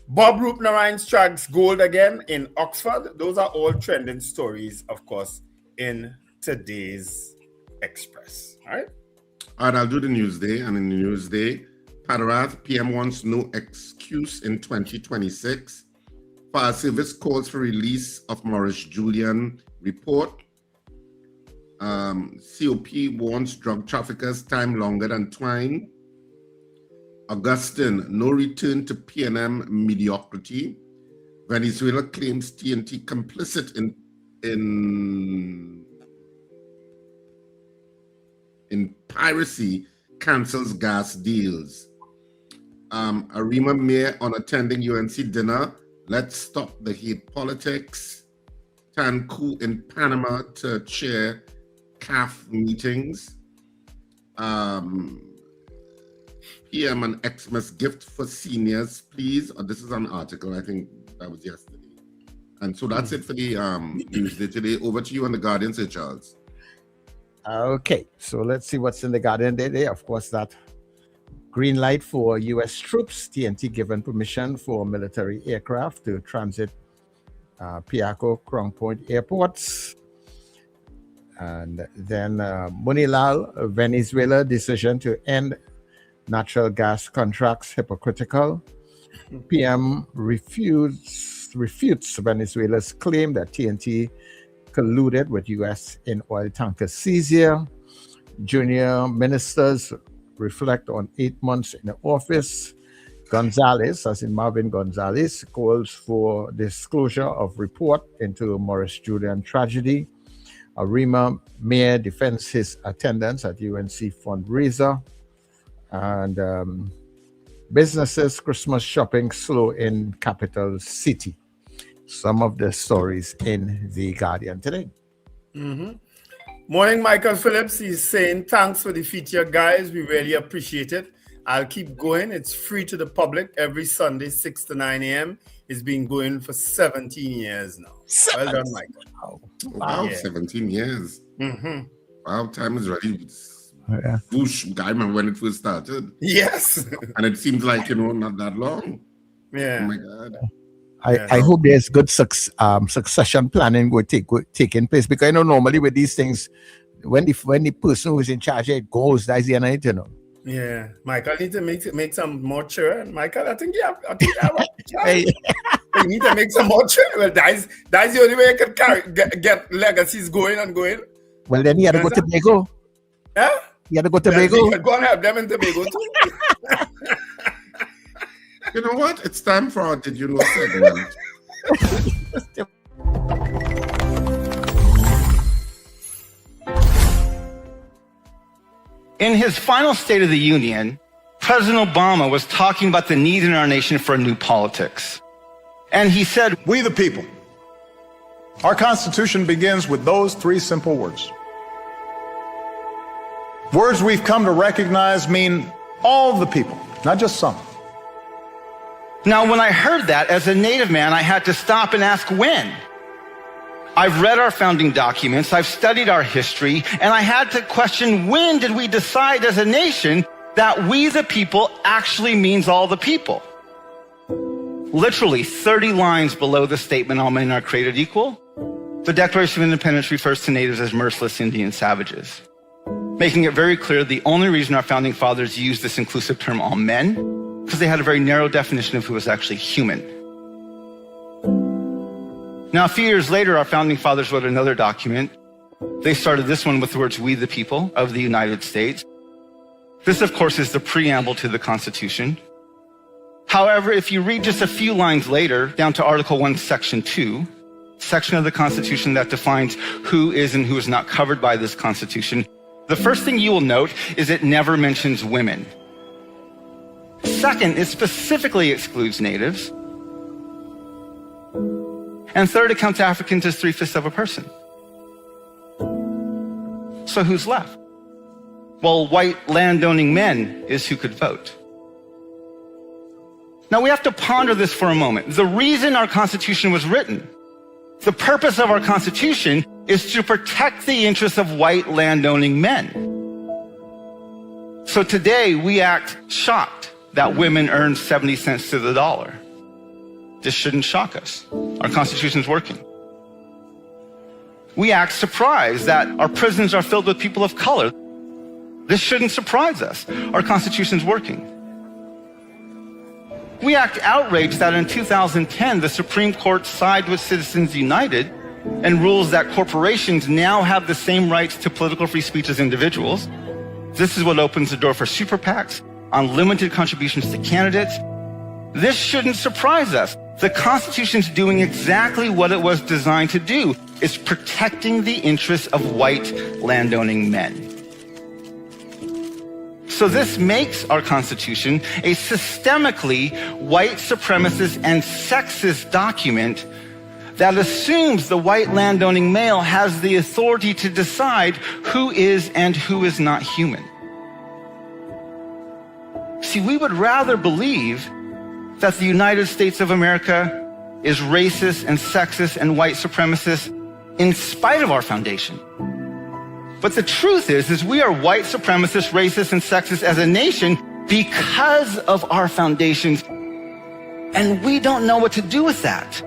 Bob Rupnarayan strikes gold again in Oxford. Those are all trending stories, of course, in today's Express. All right? All right, I'll do the Newsday. And in the Newsday, Padarath, PM wants no excuse in 2026. Fire Service calls for release of Morris Julian report. COP warns drug traffickers time longer than twine. Augustine, no return to PNM mediocrity. Venezuela claims TNT complicit in piracy, cancels gas deals. Arima Mayor on attending UNC dinner. Let's stop the hate politics. Tanku in Panama to chair CAF meetings. PM and Xmas gift for seniors, please. This is an article, I think that was yesterday. And so that's it for the Newsday today. Over to you on the Guardian, Sir Charles. Okay, so let's see what's in the Guardian today. Of course, that green light for U.S. troops. TNT given permission for military aircraft to transit Piaco, Crown Point airports. And then Munilal, Venezuela decision to end natural gas contracts hypocritical. PM refutes Venezuela's claim that TNT colluded with U.S. in oil tanker seizure. Junior ministers reflect on 8 months in the office. Gonzalez, as in Marvin Gonzalez, calls for disclosure of report into Morris Julian tragedy. Arima Mayor defends his attendance at UNC fundraiser. And businesses Christmas shopping slow in capital city. Some of the stories in the Guardian today. Morning, Michael Phillips. He's saying thanks for the feature, guys. We really appreciate it. I'll keep going. It's free to the public every Sunday, 6 to 9 a.m. It's been going for 17 years now. Well done, Michael. Wow, yeah. 17 years. Wow, time is really whoosh. I remember when it first started. Yes. And it seems like, not that long. Yeah. Oh, my God. I hope there's good succession planning taking place, because normally with these things, when the person who's in charge it goes, that's the end, Yeah, Michael need to make some more children. Michael, I think you have you need to make some more children. Well, that's the only way you can get legacies going and going. Well, then he had to go to Tobago. Yeah? He had to go to Tobago. Go and help them in Tobago too. You know what? It's time for our Did You Know segment. In his final State of the Union, President Obama was talking about the need in our nation for new politics. And he said, "We the people. Our Constitution begins with those 3 simple words. Words we've come to recognize mean all the people, not just some." Now, when I heard that, as a Native man, I had to stop and ask when. I've read our founding documents, I've studied our history, and I had to question, when did we decide as a nation that we the people actually means all the people? Literally 30 lines below the statement, all men are created equal, the Declaration of Independence refers to natives as merciless Indian savages, making it very clear the only reason our founding fathers used this inclusive term, all men, because they had a very narrow definition of who was actually human. Now, a few years later, our founding fathers wrote another document They started this one with the words, "We the people of the United States." This, of course, is the preamble to the Constitution. However, if you read just a few lines later, down to Article 1, Section 2, section of the Constitution that defines who is and who is not covered by this Constitution, the first thing you will note is it never mentions women. Second, it specifically excludes natives. And third, it counts Africans as 3/5 of a person. So who's left? Well, white landowning men is who could vote. Now we have to ponder this for a moment. The reason our Constitution was written, the purpose of our Constitution, is to protect the interests of white landowning men. So today we act shocked that women earn 70 cents to the dollar. This shouldn't shock us. Our Constitution's working. We act surprised that our prisons are filled with people of color. This shouldn't surprise us. Our Constitution's working. We act outraged that in 2010, the Supreme Court sided with Citizens United and rules that corporations now have the same rights to political free speech as individuals. This is what opens the door for super PACs, unlimited contributions to candidates. This shouldn't surprise us. The Constitution's doing exactly what it was designed to do. It's protecting the interests of white landowning men. So this makes our Constitution a systemically white supremacist and sexist document that assumes the white landowning male has the authority to decide who is and who is not human. See, we would rather believe that the United States of America is racist and sexist and white supremacist in spite of our foundation. But the truth is we are white supremacist, racist, and sexist as a nation because of our foundations, and we don't know what to do with that.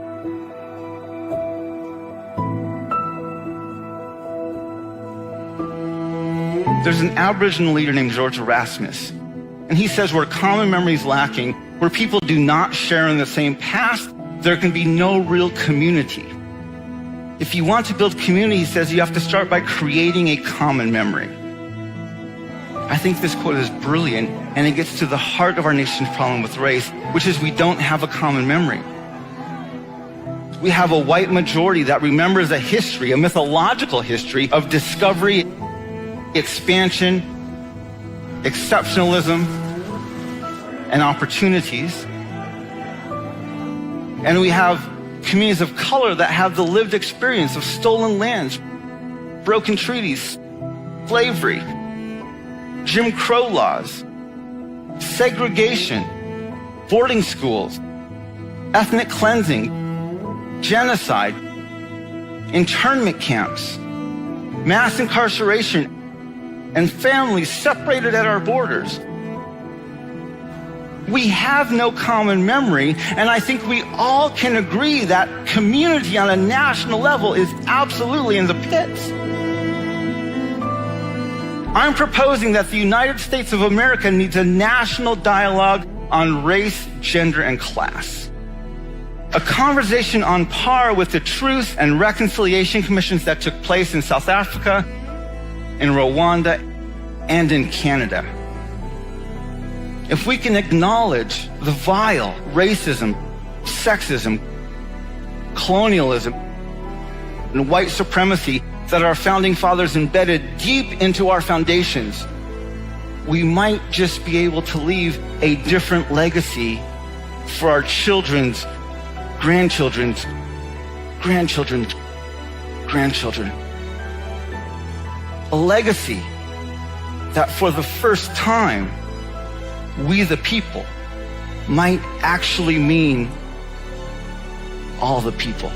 There's an Aboriginal leader named George Erasmus, and he says where common memory is lacking, where people do not share in the same past, there can be no real community. If you want to build community, he says, you have to start by creating a common memory. I think this quote is brilliant, and it gets to the heart of our nation's problem with race, which is we don't have a common memory. We have a white majority that remembers a history, a mythological history of discovery, expansion, exceptionalism, and opportunities. And we have communities of color that have the lived experience of stolen lands, broken treaties, slavery, Jim Crow laws, segregation, boarding schools, ethnic cleansing, genocide, internment camps, mass incarceration, and families separated at our borders. We have no common memory, and I think we all can agree that community on a national level is absolutely in the pits. I'm proposing that the United States of America needs a national dialogue on race, gender, and class. A conversation on par with the Truth and Reconciliation Commissions that took place in South Africa, in Rwanda, and in Canada. If we can acknowledge the vile racism, sexism, colonialism, and white supremacy that our founding fathers embedded deep into our foundations, we might just be able to leave a different legacy for our children's grandchildren's grandchildren's grandchildren. A legacy that for the first time, we the people might actually mean all the people.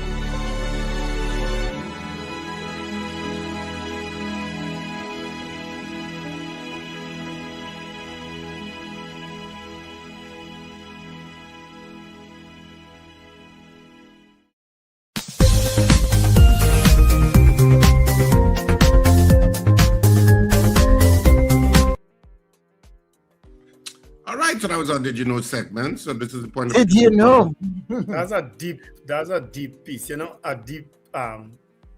So that was our Did You Know segment. So this is the point. Did you know? That's a deep piece, you know, a deep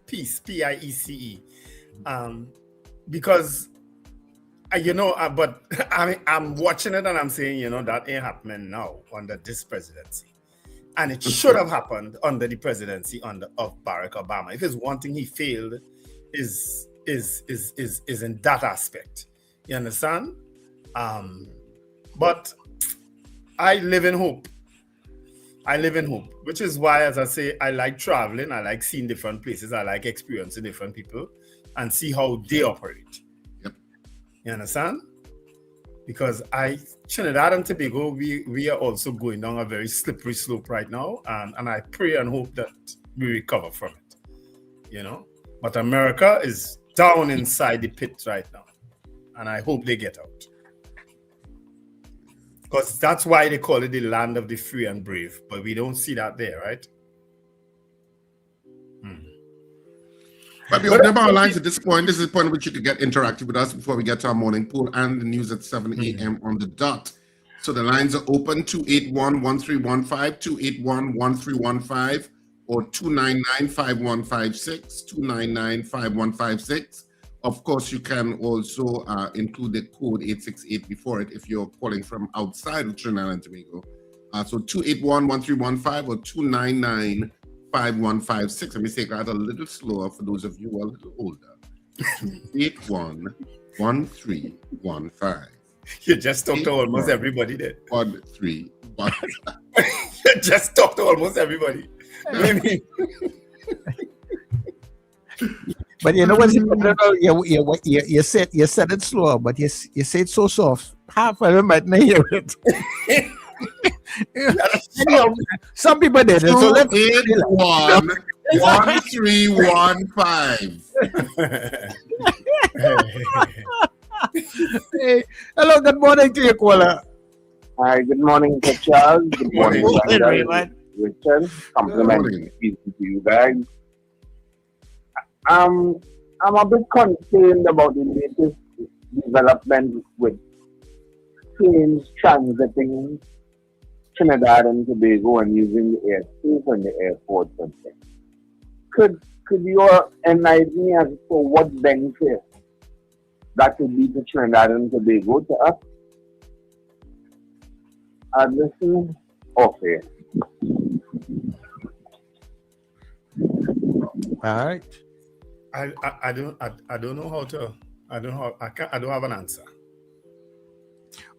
piece, PIECE. Because but I'm watching it and I'm saying, that ain't happening now under this presidency, and it should have happened under the presidency of Barack Obama. If there's one thing he failed, is in that aspect. You understand? But I live in hope. Which is why, as I say, I like traveling. I like seeing different places. I like experiencing different people and see how they operate. Yep. You understand? Because Trinidad and Tobago, we are also going down a very slippery slope right now. And I pray and hope that we recover from it. But America is down inside the pit right now. And I hope they get out. Because that's why they call it the land of the free and brave. But we don't see that there, right? But we open up our lines at this point. This is the point at which you can get interactive with us before we get to our morning poll and the news at 7 a.m. on the dot. So the lines are open, 281-1315, 281-1315, or 299-5156, 299-5156. Of course, you can also include the code 868 before it if you're calling from outside of Trinidad and Tobago. So 281-1315 or 299-5156. Let me take that a little slower for those of you who are a little older. 281-1315. You just talked to almost everybody there. 1315. You just talked to almost everybody. But you know what? You said it slow, but you say it so soft. Half of them might not hear it. Some people did it. So let's 281-1315. Hey, hello, good morning to you, caller. Hi, good morning, Charles. Good morning, everyone. Richard. Complimentary speaking to you guys. I'm a bit concerned about the latest development with planes transiting Trinidad and Tobago and using the airspace and the airports and things. Could you enlighten me as to what benefit that would be to Trinidad and Tobago to us? I'd listen off here. All right. I don't know how to. I don't have an answer.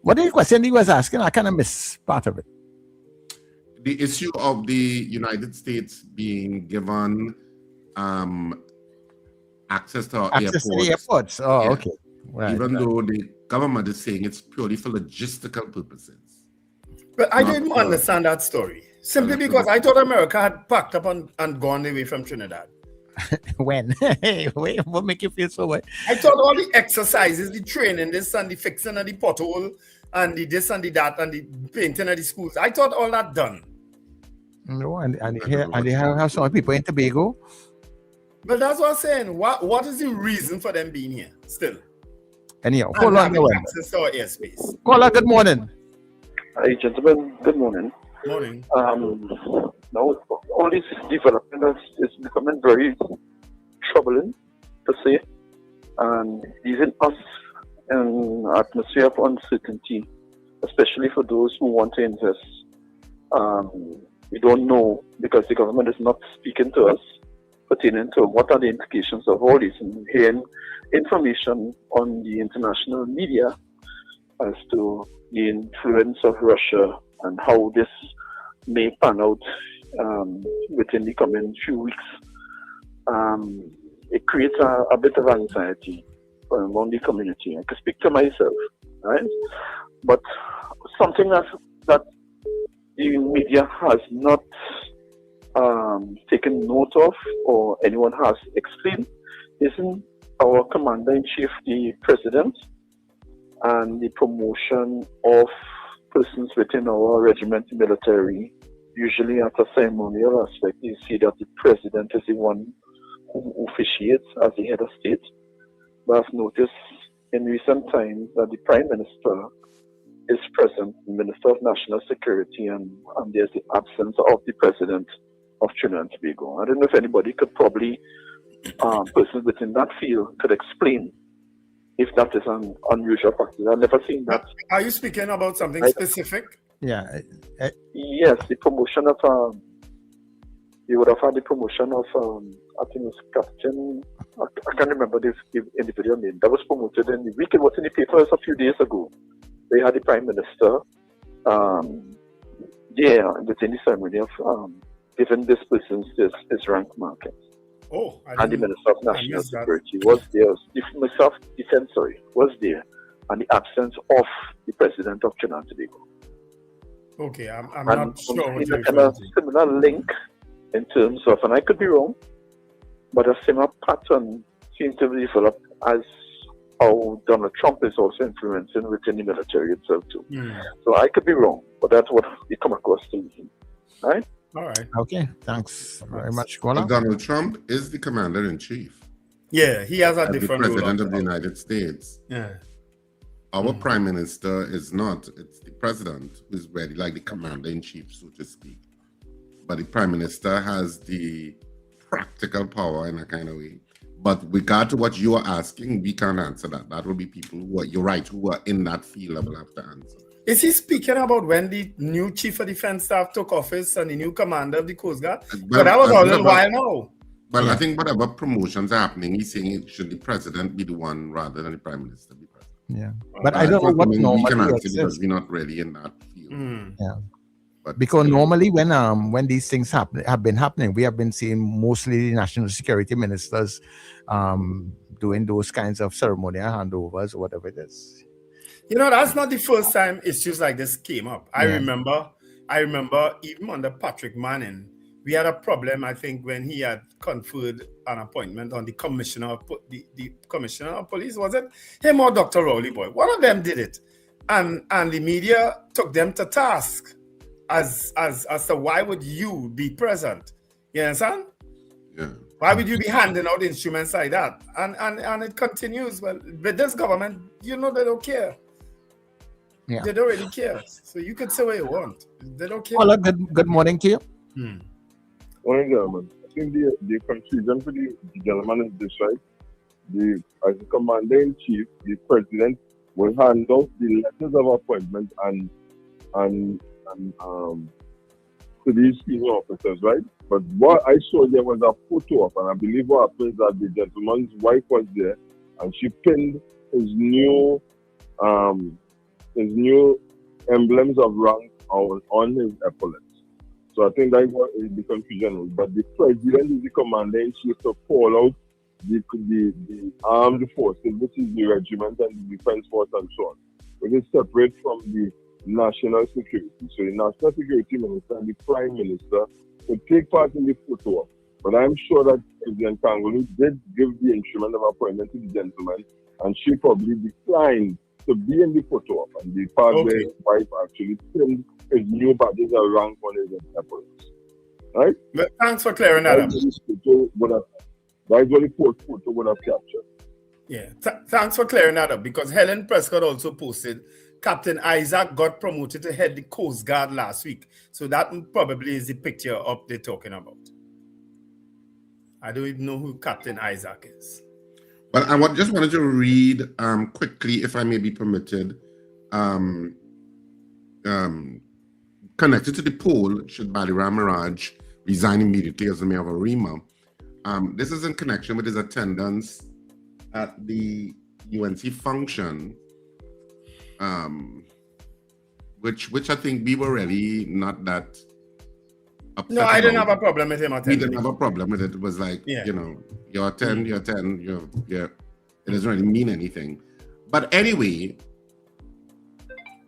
What is the question he was asking? I kind of missed part of it. The issue of the United States being given access to our airports. To the airports. Oh, yeah. Okay. Right, even though the government is saying it's purely for logistical purposes. But I didn't understand that story. Simply because I thought America had packed up and gone away from Trinidad. When? Wait, what make you feel so way? I thought all the exercises, the training, this and the fixing of the pothole, and the this and the that, and the painting of the schools, I thought all that done. No, and they have some people in Tobago. But that's what I'm saying. What is the reason for them being here still? Anyhow, hold on. Access to our airspace. Caller, good morning. Hi, gentlemen. Good morning. Morning. Now, all this development is becoming very troubling, to say, and leaving us in an atmosphere of uncertainty, especially for those who want to invest. We don't know because the government is not speaking to us pertaining to what are the implications of all this, and hearing information on the international media as to the influence of Russia and how this may pan out within the coming few weeks. It creates a bit of anxiety among the community. I can speak to myself, right? But something that the media has not taken note of or anyone has explained isn't our commander-in-chief, the president, and the promotion of persons within our regiment military. Usually at a ceremonial aspect, you see that the president is the one who officiates as the head of state. But I've noticed in recent times that the prime minister is present, the Minister of National Security, and there's the absence of the president of Trinidad and Tobago. I don't know if anybody could probably persons within that field could explain if that is an unusual practice. I've never seen that. Are you speaking about something specific? Yeah. Yes, the promotion of you would have had the promotion of I think it's Captain. I can't remember the individual name that was promoted in the week. It was in the papers a few days ago. They had the Prime Minister, within the ceremony of giving this person his rank market. Oh, and the Minister of National Security was there. The Minister of Defense, was there, and the absence of the President of Trinidad and Tobago. Okay, I'm not sure what you're referring to. A similar link in terms of, and I could be wrong, but a similar pattern seems to be developed as how Donald Trump is also influencing within the military itself too. So I could be wrong, but that's what we come across to me. Right? All right. Okay. Thanks very much, Well, Kola. Donald Trump is the commander-in-chief. Yeah, he has a the different President role of the United States. Yeah. Our Prime Minister is not. It's the President who is really like the commander-in-chief, so to speak. But the Prime Minister has the practical power in a kind of way. But with regard to what you are asking, we can't answer that. That will be people who are, you're right, who are in that field that will have to answer. Is he speaking about when the new Chief of Defense Staff took office and the new commander of the Coast Guard? But that was a little while now. Well, I think whatever promotions are happening, he's saying it should the President be the one rather than the Prime Minister be President. Yeah. But I don't know what normally we can answer exists. because we're not really in that field. Yeah. But because normally when these things have been happening, we have been seeing mostly national security ministers doing those kinds of ceremonial handovers or whatever it is. You know, that's not the first time issues like this came up. I remember even under Patrick Manning, we had a problem, I think, when he had conferred an appointment on the commissioner of the commissioner of police. Was it him or Dr. Rowley Boy? One of them did it. And the media took them to task as to why would you be present? You understand? Yeah. Why would you be handing out instruments like that? And it continues. Well, with this government, you know, they don't care. Yeah. They don't really care. So you could say what you want. They don't care. Well, good morning to you. Morning, gentlemen. I think the confusion for the gentleman is this, right? As the commander-in-chief, the president will hand out the letters of appointment and to these senior officers, right? But what I saw there was a photo of, and I believe what happened is that the gentleman's wife was there, and she pinned his new emblems of rank on his epaulets. So I think that's what the confusion was. But the president is the commander-in-chief to call out the armed forces, which is the regiment and the defense force and so on. But it's separate from the national security. So the national security minister and the prime minister would take part in the photo op. But I'm sure that President Kangolu did give the instrument of appointment to the gentleman, and she probably declined to be in the photo op. And the part where his wife actually pinned his new badges of rank on his epaulets. Right? But thanks for clearing that up. That's what the photo would have captured. Yeah, thanks for clearing that up, because Helen Prescott also posted Captain Isaac got promoted to head the Coast Guard last week. So that probably is the picture up they're talking about. I don't even know who Captain Isaac is. Well, I just wanted to read quickly, if I may be permitted, connected to the poll, should Baliram Mirage resign immediately as the mayor of Arima. This is in connection with his attendance at the UNC function, which I think we were really not that upset. No, I didn't have a problem with him attending. We didn't have a problem with it. It was like, you know, you attend, it doesn't really mean anything. But anyway,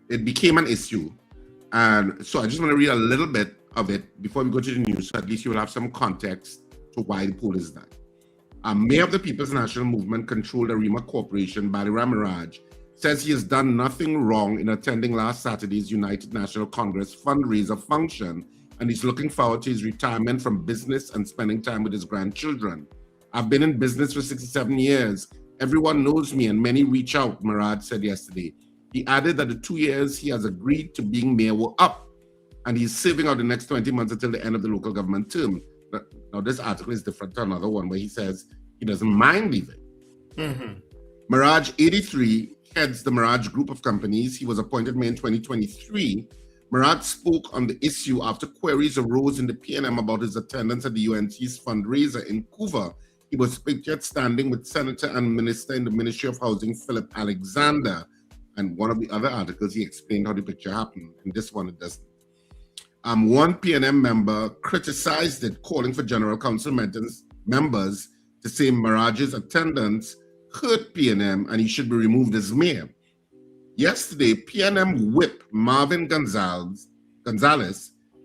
it became an issue. And so I just want to read a little bit of it before we go to the news, so at least you will have some context to why the poll is that. Mayor of the People's National Movement controlled Arima Corporation, Baliram Mirage, says he has done nothing wrong in attending last Saturday's United National Congress fundraiser function, and he's looking forward to his retirement from business and spending time with his grandchildren. I've been in business for 67 years. Everyone knows me and many reach out, Mirage said yesterday. He added that the 2 years he has agreed to being mayor were up, and he's saving out the next 20 months until the end of the local government term. Now, this article is different to another one where he says He doesn't mind leaving. Mirage 83 heads the Mirage group of companies. He was appointed mayor in 2023. Mirage spoke on the issue after queries arose in the PNM about his attendance at the UNC's fundraiser in Couva. He was pictured standing with Senator and Minister in the Ministry of Housing, Philip Alexander. And one of the other articles, he explained how the picture happened. In this one, it doesn't. One PNM member criticized it, calling for General Council members to say Mirage's attendance hurt PNM and he should be removed as mayor. Yesterday, PNM whip Marvin Gonzalez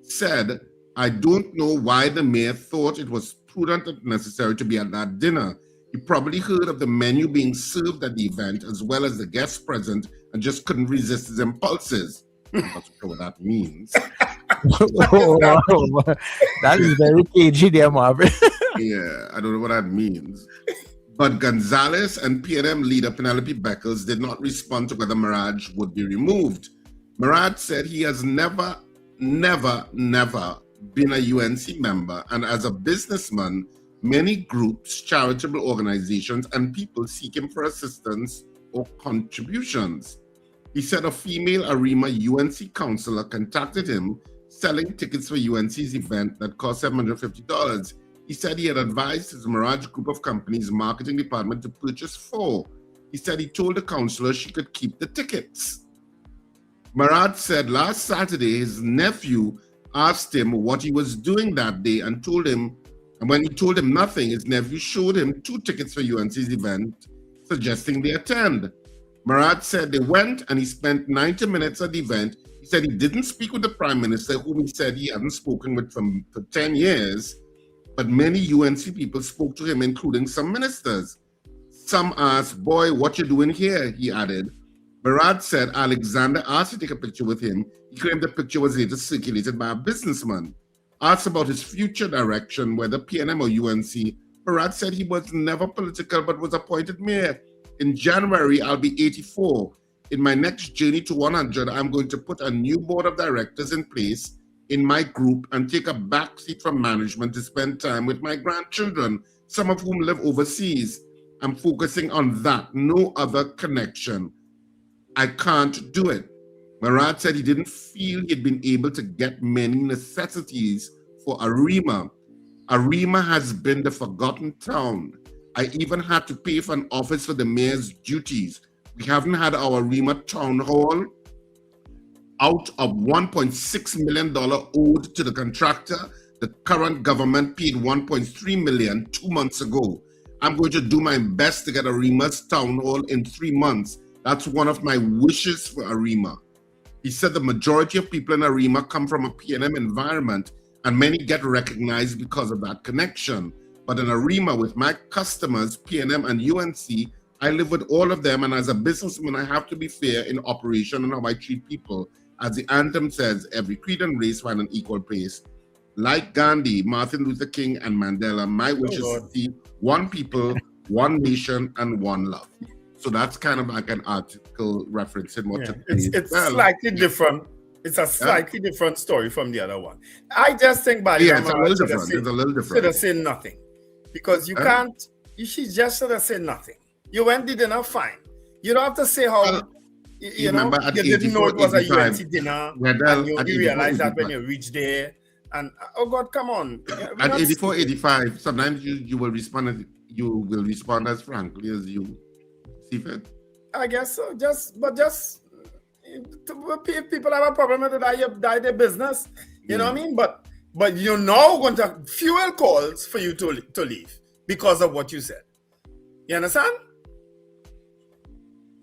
said, "I don't know why the mayor thought it was prudent and necessary to be at that dinner. He probably heard of the menu being served at the event as well as the guests present and just couldn't resist his impulses." I'm not sure what that means. That is very cagey there, Marvin. Yeah, I don't know what that means. But Gonzalez and PNM leader Penelope Beckles did not respond to whether Mirage would be removed. Mirage said he has never been a UNC member, and as a businessman, many groups, charitable organizations, and people seek him for assistance or contributions. He said a female Arima UNC counselor contacted him selling tickets for UNC's event that cost $750. He said he had advised his Mirage group of companies marketing department to purchase 4. He said he told the counselor she could keep the tickets. Mirage said last Saturday his nephew asked him what he was doing that day and when he told him nothing, his nephew showed him 2 tickets for UNC's event, suggesting they attend. Mirage said they went and he spent 90 minutes at the event. He said he didn't speak with the Prime Minister, whom he said he hadn't spoken with for 10 years, but many UNC people spoke to him, including some ministers. Some asked, "Boy, what you doing here?" he added. Mirage said Alexander asked to take a picture with him. He claimed the picture was later circulated by a businessman. Asked about his future direction, whether PNM or UNC, Mirage said he was never political but was appointed mayor. In January, I'll be 84. In my next journey to 100, I'm going to put a new board of directors in place in my group and take a backseat from management to spend time with my grandchildren, some of whom live overseas. I'm focusing on that, no other connection. I can't do it. Mirage said he didn't feel he'd been able to get many necessities for Arima. Arima has been the forgotten town. I even had to pay for an office for the mayor's duties. We haven't had our Arima town hall. Out of $1.6 million owed to the contractor, the current government paid $1.3 million 2 months ago. I'm going to do my best to get Arima's town hall in 3 months. That's one of my wishes for Arima. He said the majority of people in Arima come from a PNM environment and many get recognized because of that connection. But in Arima, with my customers, PNM and UNC, I live with all of them, and as a businessman, I have to be fair in operation and how I treat people. As the anthem says, every creed and race find an equal place. Like Gandhi, Martin Luther King, and Mandela, my wish is to see one people, one nation, and one love. So that's kind of like an article referencing what it's slightly different. It's a slightly different story from the other one. I just think by it's a little different. It's a little different. Should have said nothing, because you can't. She just should have said nothing. You went to dinner, fine. You don't have to say how. You know, you didn't know it was a UNC dinner, and you realize that when you reach there. And oh God, come on! At 84, 85, sometimes you will respond. You will respond as frankly as you see fit. I guess so. If people have a problem with it, you die their business. You know what I mean? But you're now going to have fuel calls for you to leave because of what you said. You understand?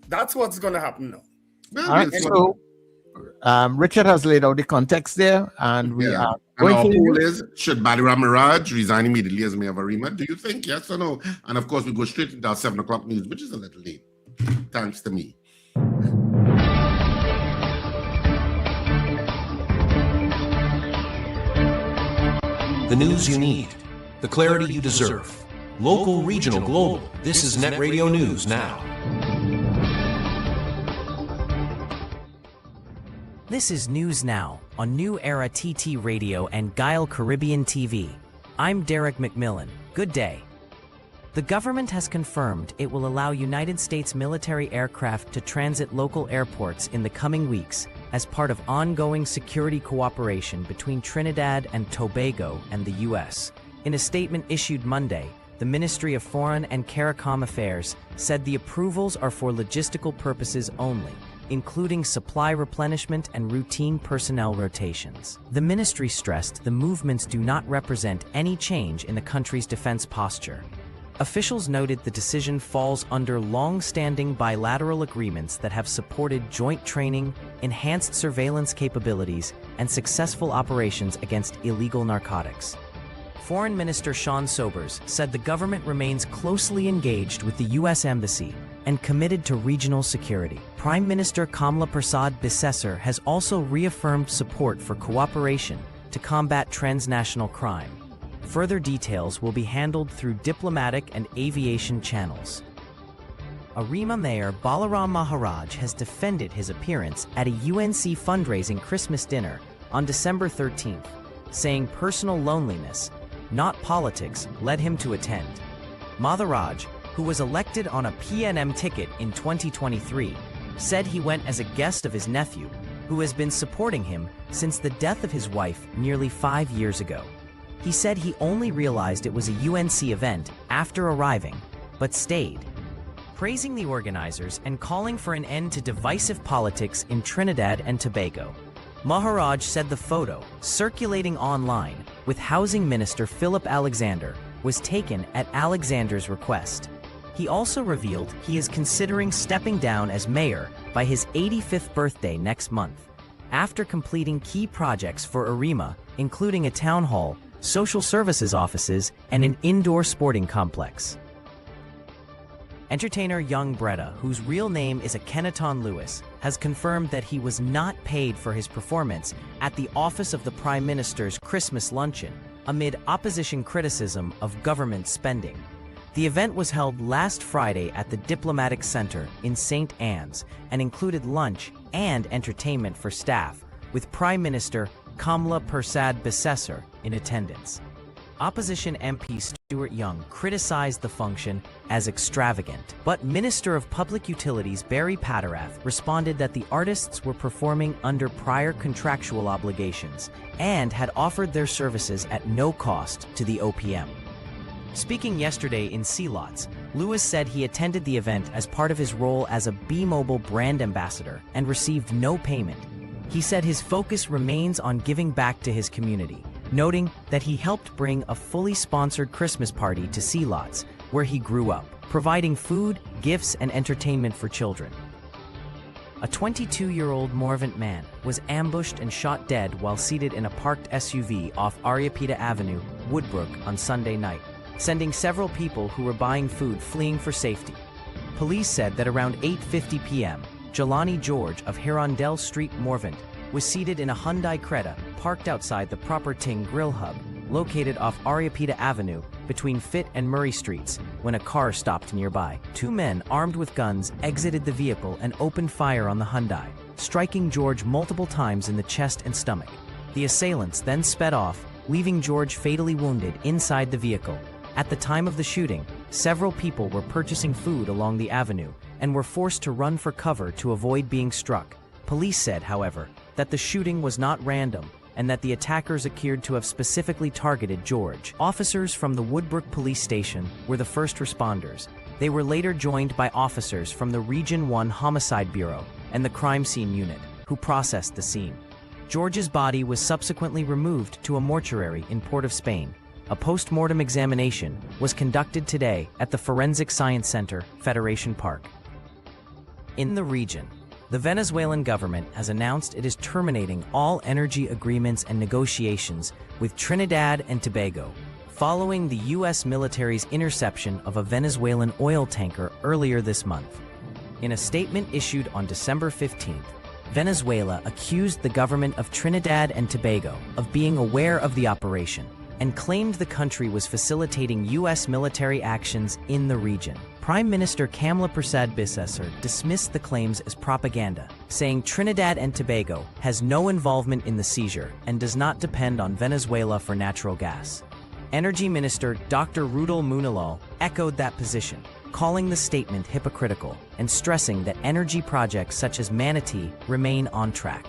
That's what's going to happen now. All right, so Richard has laid out the context there, and we are going our to poll is, should Baliram Mirage resign immediately as mayor of Arima? Do you think yes or no? And of course, we go straight into our 7 o'clock news, which is a little late, thanks to me. The news you need, the clarity you deserve. Local, regional, global. This is Net Radio News Now. This is News Now on New Era TT Radio and Guile Caribbean TV. I'm Derek McMillan. Good day. The government has confirmed it will allow United States military aircraft to transit local airports in the coming weeks as part of ongoing security cooperation between Trinidad and Tobago and the U.S. In a statement issued Monday, the Ministry of Foreign and CARICOM Affairs said the approvals are for logistical purposes only, including supply replenishment and routine personnel rotations. The ministry stressed the movements do not represent any change in the country's defense posture. Officials noted the decision falls under long-standing bilateral agreements that have supported joint training, enhanced surveillance capabilities, and successful operations against illegal narcotics. Foreign Minister Sean Sobers said the government remains closely engaged with the U.S. Embassy and committed to regional security. Prime Minister Kamla Persad Bissessar has also reaffirmed support for cooperation to combat transnational crime. Further details will be handled through diplomatic and aviation channels. Arima Mayor Balaram Maharaj has defended his appearance at a UNC fundraising Christmas dinner on December 13th, saying personal loneliness, not politics, led him to attend. Maharaj, who was elected on a PNM ticket in 2023, said he went as a guest of his nephew, who has been supporting him since the death of his wife nearly 5 years ago. He said he only realized it was a UNC event after arriving, but stayed. Praising the organizers and calling for an end to divisive politics in Trinidad and Tobago, Maharaj said the photo, circulating online, with Housing Minister Philip Alexander, was taken at Alexander's request. He also revealed he is considering stepping down as mayor by his 85th birthday next month, after completing key projects for Arima, including a town hall, social services offices, and an indoor sporting complex. Entertainer Young Bretta, whose real name is Akhenaton Lewis, has confirmed that he was not paid for his performance at the Office of the Prime Minister's Christmas luncheon, amid opposition criticism of government spending. The event was held last Friday at the Diplomatic Center in St. Anne's and included lunch and entertainment for staff, with Prime Minister Kamla Persad Bissessar in attendance. Opposition MP Stuart Young criticized the function as extravagant, but Minister of Public Utilities Barry Patterath responded that the artists were performing under prior contractual obligations and had offered their services at no cost to the OPM. Speaking yesterday in Sealots, Lewis said he attended the event as part of his role as a B-Mobile brand ambassador and received no payment. He said his focus remains on giving back to his community, noting that he helped bring a fully sponsored Christmas party to Sealots, where he grew up, providing food, gifts, and entertainment for children. A 22-year-old Morvant man was ambushed and shot dead while seated in a parked SUV off Ariapita Avenue, Woodbrook, on Sunday night, sending several people who were buying food fleeing for safety. Police said that around 8:50 p.m., Jelani George of Hirondelle Street, Morvant, was seated in a Hyundai Creta parked outside the Proper Ting Grill Hub, located off Ariapita Avenue between Fitt and Murray Streets, when a car stopped nearby. Two men armed with guns exited the vehicle and opened fire on the Hyundai, striking George multiple times in the chest and stomach. The assailants then sped off, leaving George fatally wounded inside the vehicle. At the time of the shooting, several people were purchasing food along the avenue and were forced to run for cover to avoid being struck. Police said, however, that the shooting was not random and that the attackers appeared to have specifically targeted George. Officers from the Woodbrook Police Station were the first responders. They were later joined by officers from the Region 1 Homicide Bureau and the Crime Scene Unit, who processed the scene. George's body was subsequently removed to a mortuary in Port of Spain. A post-mortem examination was conducted today at the Forensic Science Center, Federation Park. In the region, the Venezuelan government has announced it is terminating all energy agreements and negotiations with Trinidad and Tobago, following the U.S. military's interception of a Venezuelan oil tanker earlier this month. In a statement issued on December 15th, Venezuela accused the government of Trinidad and Tobago of being aware of the operation and claimed the country was facilitating U.S. military actions in the region. Prime Minister Kamla Persad Bissessar dismissed the claims as propaganda, saying Trinidad and Tobago has no involvement in the seizure and does not depend on Venezuela for natural gas. Energy Minister Dr. Rudol Munalal echoed that position, calling the statement hypocritical and stressing that energy projects such as Manatee remain on track.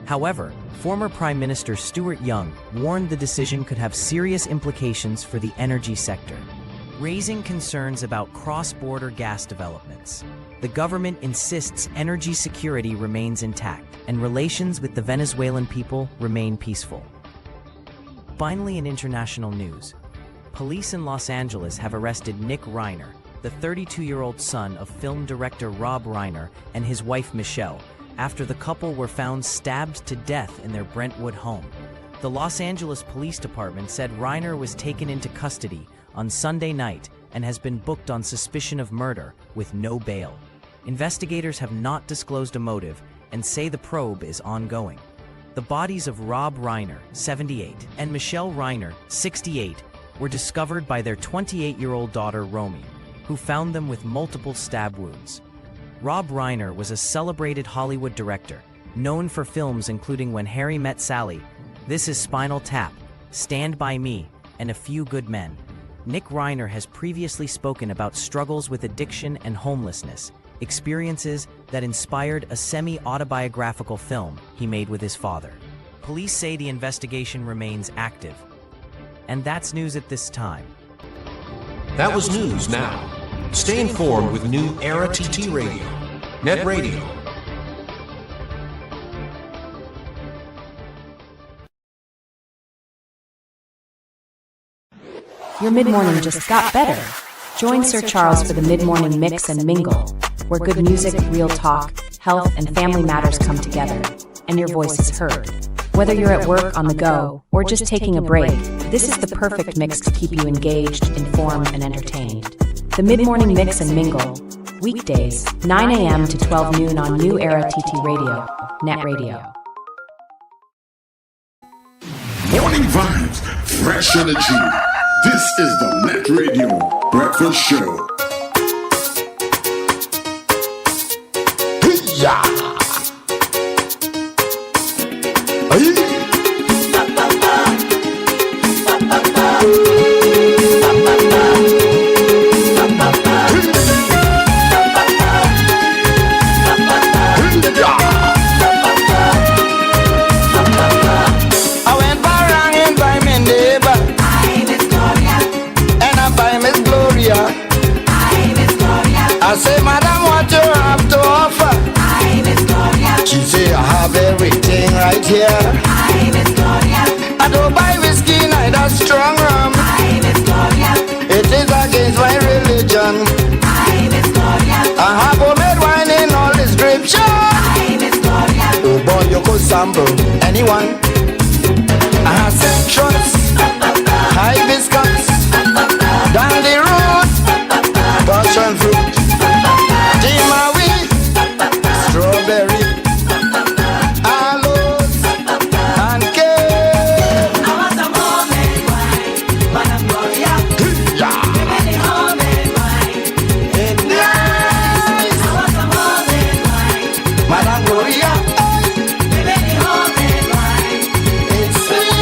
However, former Prime Minister Stuart Young warned the decision could have serious implications for the energy sector, raising concerns about cross-border gas developments. The government insists energy security remains intact and relations with the Venezuelan people remain peaceful. Finally, in international news, police in Los Angeles have arrested Nick Reiner, the 32-year-old son of film director Rob Reiner and his wife Michelle, after the couple were found stabbed to death in their Brentwood home. The Los Angeles Police Department said Reiner was taken into custody on Sunday night and has been booked on suspicion of murder with no bail. Investigators have not disclosed a motive and say the probe is ongoing. The bodies of Rob Reiner, 78, and Michelle Reiner, 68, were discovered by their 28-year-old daughter Romy, who found them with multiple stab wounds. Rob Reiner was a celebrated Hollywood director, known for films including When Harry Met Sally, This Is Spinal Tap, Stand By Me, and A Few Good Men. Nick Reiner has previously spoken about struggles with addiction and homelessness, experiences that inspired a semi-autobiographical film he made with his father. Police say the investigation remains active. And that's news at this time. That was news now. Stay informed with new Era TT Radio, Net Radio. Your mid-morning just got better. Join Sir Charles for the mid-morning mix and mingle, where good music, real talk, health, and family matters come together, and your voice is heard. Whether you're at work, on the go, or just taking a break, this is the perfect mix to keep you engaged, informed, and entertained. The mid-morning mix and mingle, weekdays, 9 a.m. to 12 noon on New Era TT Radio, Net Radio. Morning vibes, fresh energy. This is the Net Radio Breakfast Show. Yeah. I say, madam, what you have to offer? She say, I have everything right here. I don't buy whiskey, neither strong rum. It is against my religion. I have homemade wine in all description. Oh boy, you could sample anyone. I have citrus, hibiscus, dandy root, passion fruit, Jimawi, strawberry, aloes, and cake. I want some homemade wine, Madam Gloria. Give me the homemade wine. It's nice. I want some homemade wine, Madam Gloria. Give me the homemade wine. It's sweet.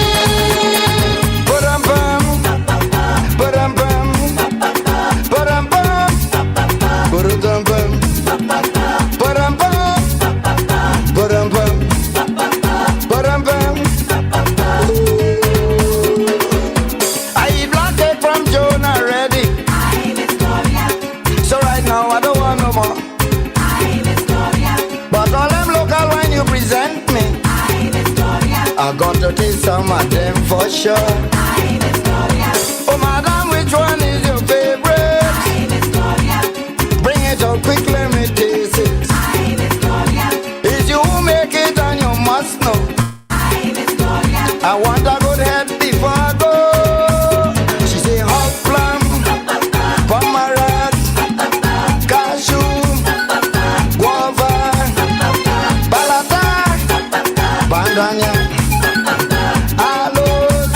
Ba-dum-bum, ba-dum-bum, ba-dum-bum, ba-dum-bum, ba-dum-bum, ba-dum-bum. I eat black cake from Joan already. So right now I don't want no more. But all them local wine you present me, I got to taste some of them for sure. Oh madam, which one is your favorite? Bring it out quick, let me taste it. It's you who make it and you must know. I want a good head before I go. She say hot plum, pomegranate, cashew, guava, balata, bandanya, aloes,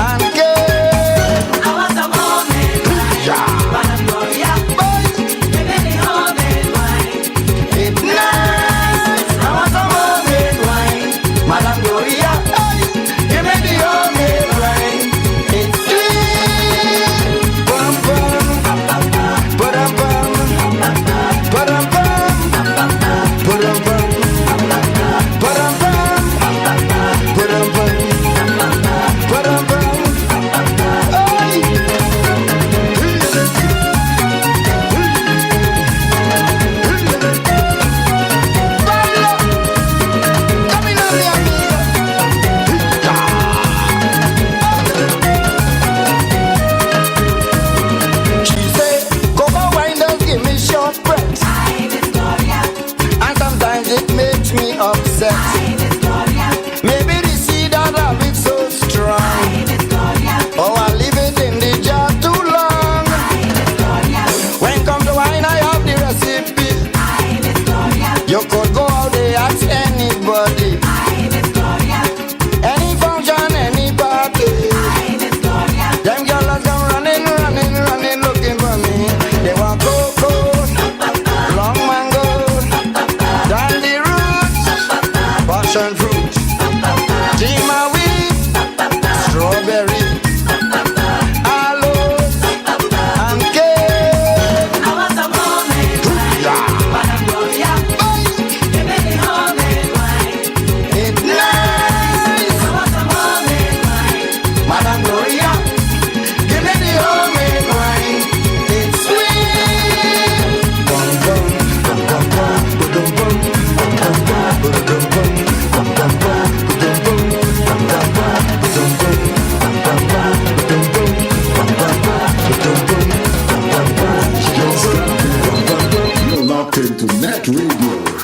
and cake. I want some homemade wine. Yeah. Madam Gloria. Give me the homemade wine. It's nice. I want some homemade wine. Madam Gloria. Give me the homemade wine. It's sweet.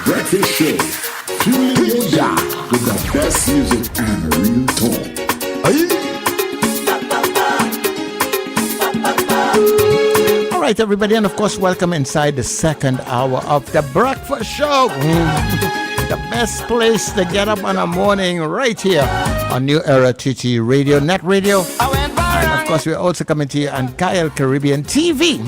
Breakfast Show. Fueling your day with the best music and real talk. All right, everybody, and of course, welcome inside the second hour of the Breakfast Show. The best place to get up in the morning, right here on New Era TT Radio, Net Radio. And of course, we're also coming to you on Gael Caribbean TV.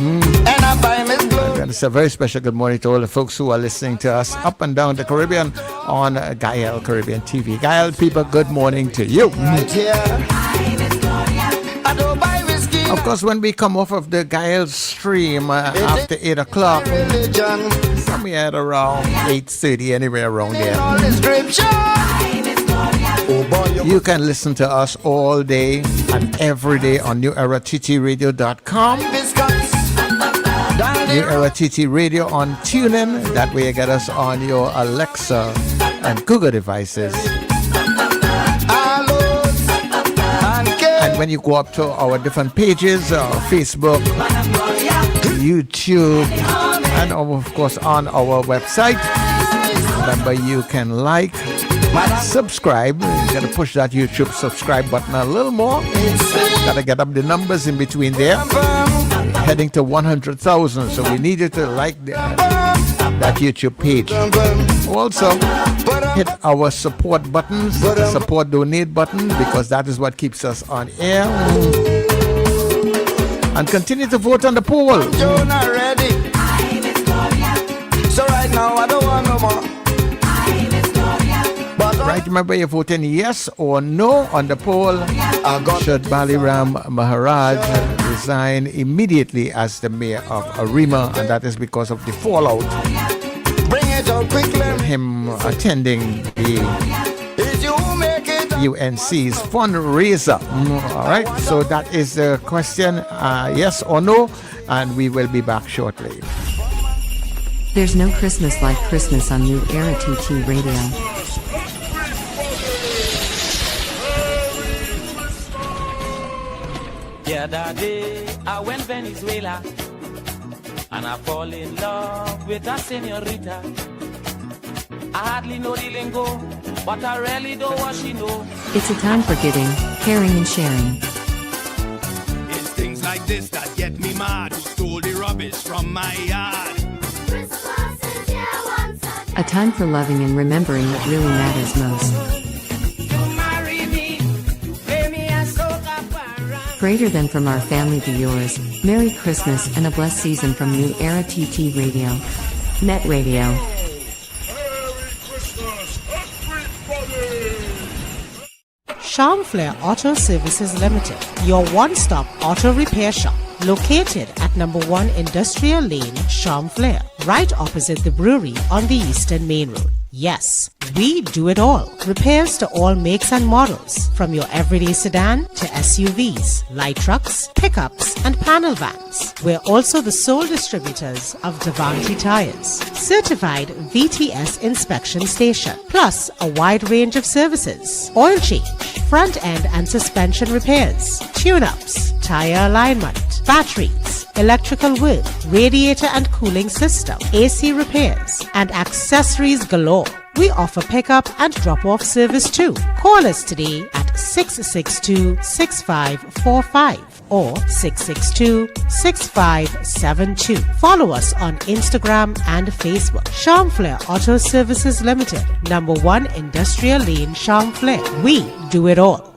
And it's a very special good morning to all the folks who are listening to us up and down the Caribbean on Gael Caribbean TV. Gael people, good morning to you. Of course, when we come off of the Gael stream after 8 o'clock, somewhere at around 8:30, anywhere around there, you can listen to us all day and every day on NewEraTTRadio.com. New Era TT Radio on TuneIn. That way you get us on your Alexa and Google devices. And when you go up to our different pages, Facebook, YouTube, and of course on our website, remember you can like, subscribe. You gotta push that YouTube subscribe button a little more. Gotta get up the numbers in between there. Heading to 100,000, so we need you to like that YouTube page. Also, hit our support buttons, support donate button, because that is what keeps us on air. And continue to vote on the poll. You're not ready. So right now I don't want no more. Right, remember you're voting yes or no on the poll. Should Baliram Maharaj resign immediately as the mayor of Arima, and that is because of the fallout from him attending the UNC's fundraiser. All right, so that is the question, yes or no, and we will be back shortly. There's no Christmas like Christmas on New Era TT Radio. The other day I went Venezuela and I fall in love with a señorita. I hardly know the lingo, but I really know what she know. It's a time for giving, caring, and sharing. It's things like this that get me mad. Who stole the rubbish from my yard? A time for loving and remembering what really matters most. Greater than from our family to yours. Merry Christmas and a blessed season from New Era TT Radio. Net Radio. Charm Flair Auto Services Limited, your one-stop auto repair shop, located at number 1 Industrial Lane, Charm Flair, right opposite the brewery on the Eastern Main Road. Yes, we do it all. Repairs to all makes and models, from your everyday sedan to SUVs, light trucks, pickups, and panel vans. We're also the sole distributors of Davanti tires, certified VTS inspection station, plus a wide range of services: oil change, front end and suspension repairs, tune-ups, tire alignment, batteries, electrical work, radiator and cooling system, AC repairs, and accessories galore. We offer pickup and drop-off service too. Call us today at 662-6545 or 662-6572. Follow us on Instagram and Facebook. Charm Flair Auto Services Limited, number 1 Industrial Lane, Charm Flair. We do it all.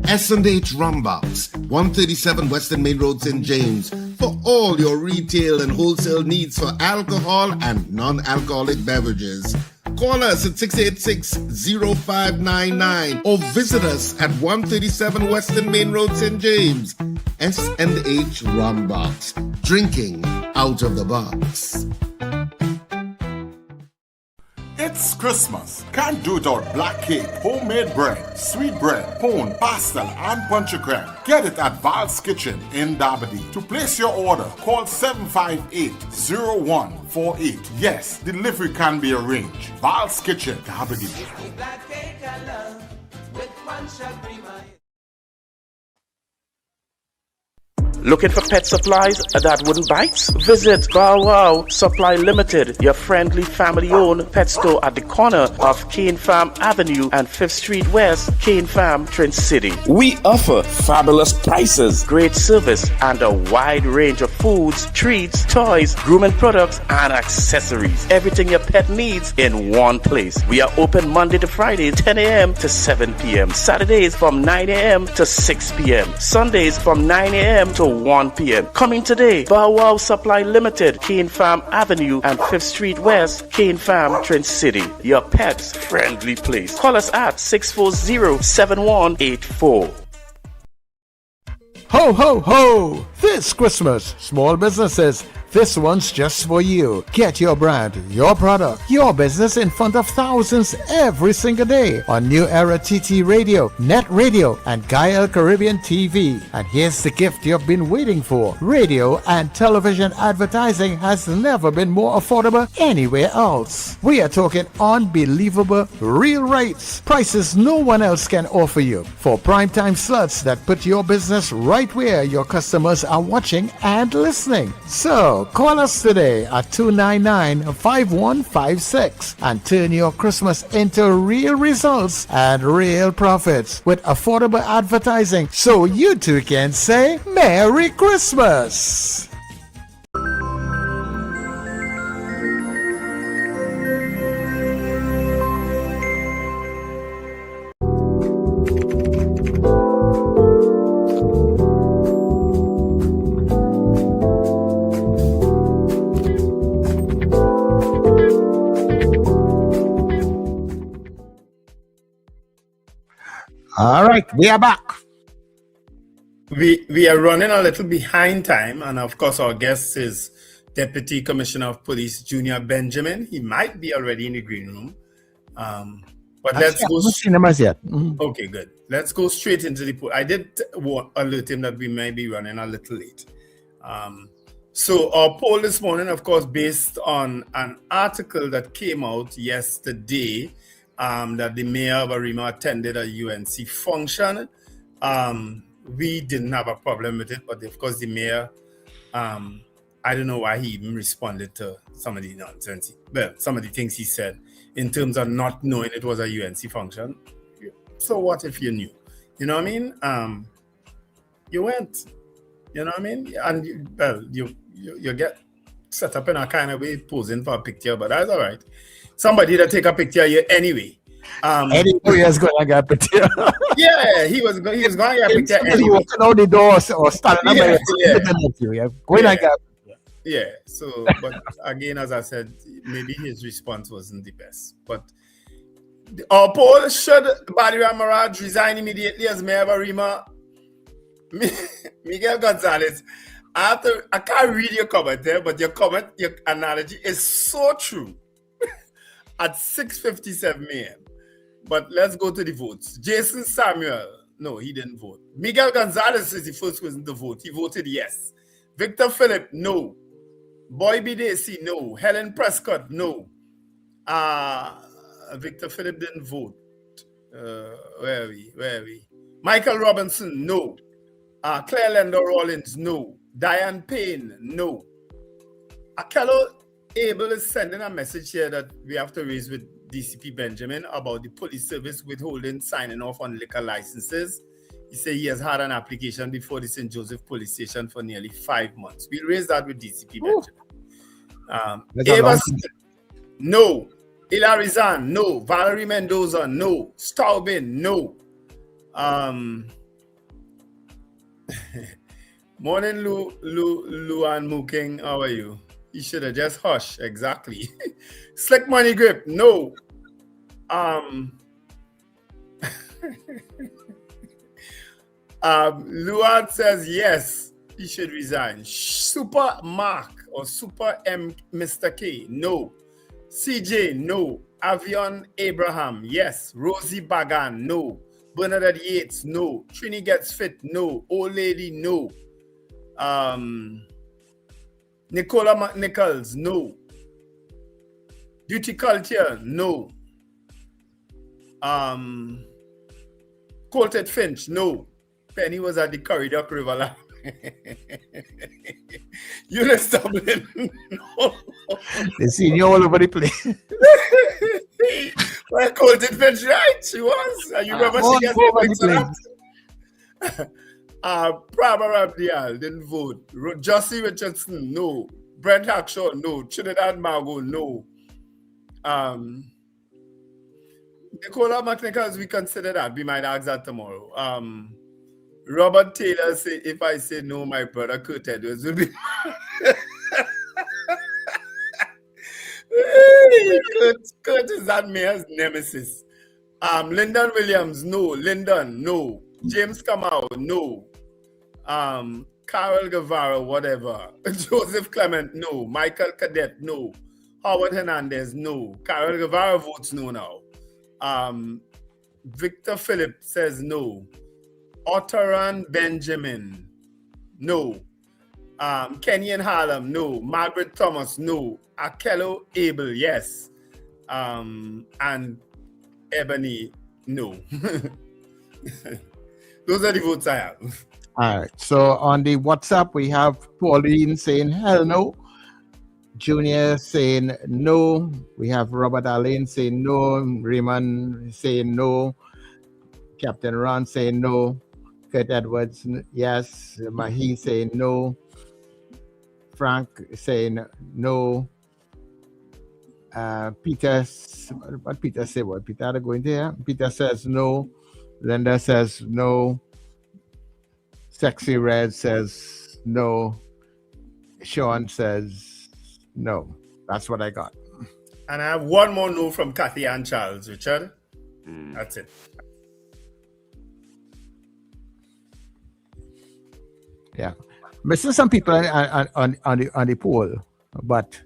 S&H Rumbox, 137 Western Main Road, St. James, for all your retail and wholesale needs for alcohol and non-alcoholic beverages. Call us at 686-0599 or visit us at 137 Western Main Road, St. James. S&H Rumbox, drinking out of the box. It's Christmas. Can't do it without black cake, homemade bread, sweet bread, pone, pastel, and punch creme. Get it at Val's Kitchen in Dabadi. To place your order, call 758-0148. Yes, delivery can be arranged. Val's Kitchen, Dabadi. Looking for pet supplies that wouldn't bite? Visit Bow Wow Supply Limited, your friendly family-owned pet store at the corner of Cane Farm Avenue and 5th Street West, Cane Farm, Trinidad City. We offer fabulous prices, great service, and a wide range of foods, treats, toys, grooming products, and accessories. Everything your pet needs in one place. We are open Monday to Friday, 10 a.m. to 7 p.m. Saturdays from 9 a.m. to 6 p.m. Sundays from 9 a.m. to 1 p.m. Coming today, Bow Wow Supply Limited, Cane Farm Avenue and 5th Street West, Cane Farm, Trinidad City. Your pet's friendly place. Call us at 640-7184. Ho, ho, ho! This Christmas, small businesses, this one's just for you. Get your brand, your product, your business in front of thousands every single day on New Era TT Radio, Net Radio, and Gaia Caribbean TV. And here's the gift you've been waiting for. Radio and television advertising has never been more affordable anywhere else. We are talking unbelievable, real rates. Prices no one else can offer you for primetime slots that put your business right where your customers are watching and listening. So, call us today at 299-5156 and turn your Christmas into real results and real profits with affordable advertising so you too can say Merry Christmas. All right, we are back. We are running a little behind time, and of course our guest is Deputy Commissioner of Police Junior Benjamin. He might be already in the green room, but let's go. Seen him as yet. Okay, good. Let's go straight into the poll. I did alert him that we may be running a little late. So our poll this morning, of course, based on an article that came out yesterday, that the mayor of Arima attended a UNC function. We didn't have a problem with it, but of course the mayor, I don't know why he even responded to some of the nonsense, some of the things he said in terms of not knowing it was a UNC function. So what if you knew? You know what I mean? You went, you know what I mean? And you get set up in a kind of way posing for a picture, but that's all right. Somebody that take a picture here anyway. Anyway, he was going to get a picture. Yeah, he was going to get a picture anyway. He walking out the door or standing up going to get a picture. Yeah, so, but again, as I said, maybe his response wasn't the best. But our poll, should Badira Maraj resign immediately as mayor of Arima? Miguel Gonzalez, I can't read your comment there, but your analogy is so true. At 6:57 a.m. But let's go to the votes. Jason Samuel, no, he didn't vote. Miguel Gonzalez is the first person to vote. He voted yes. Victor Phillip, no. Boy B. Dacey, no. Helen Prescott, no. Victor Phillip didn't vote. Where are we? Michael Robinson, no. Claire Lender Rollins, no. Diane Payne, no. Akello Abel is sending a message here that we have to raise with DCP Benjamin about the police service withholding signing off on liquor licenses. He said he has had an application before the St. Joseph Police Station for nearly 5 months. We'll raise that with DCP Benjamin. Ava Smith, no. Ilarizan, no. Valerie Mendoza, no. Staubin, no. Morning, Luan Mooking, how are you? You should have just hush. Exactly. Slick Money Grip. No. Luan says yes. He should resign. Super Mark or Super M Mr. K. No. CJ. No. Avion Abraham. Yes. Rosie Bagan. No. Bernadette Yates. No. Trini Gets Fit. No. Old Lady. No. Nicola McNichols, no. Beauty Culture, no. Colted Finch, no. Penny was at the Corridor River Eunice Dublin. No. They see you all over the place. Well, Colton Finch, right? She was. And you remember she gets Prabha Abdial didn't vote. Josie Richardson, no. Brent Hackshaw, no. Trinidad Margot, no. Nicola McNichols, we consider that. We might ask that tomorrow. Robert Taylor said, if I say no, my brother Kurt Edwards will be. Kurt is that mayor's nemesis. Lyndon Williams, no. Lyndon, no. James Kamau, no. Carol Guevara, whatever. Joseph Clement, no. Michael Cadet, no. Howard Hernandez, no. Carol Guevara votes no now. Victor Phillip says no. Otteran Benjamin, no. Kenny and Harlem, no. Margaret Thomas, no. Akello Abel, yes. And Ebony, no. Those are the votes I have. All right. So on the WhatsApp, we have Pauline saying hell no. Junior saying no. We have Robert Alain saying no. Raymond saying no. Captain Ron saying no. Kurt Edwards, yes. Mahi saying no. Frank saying no. Peter, what Peter say? What Peter are going there? Peter says no. Linda says no. Sexy Red says no. Sean says no. That's what I got. And I have one more no from Kathy Ann Charles, Richard. That's it. Yeah, missing some people on the poll, but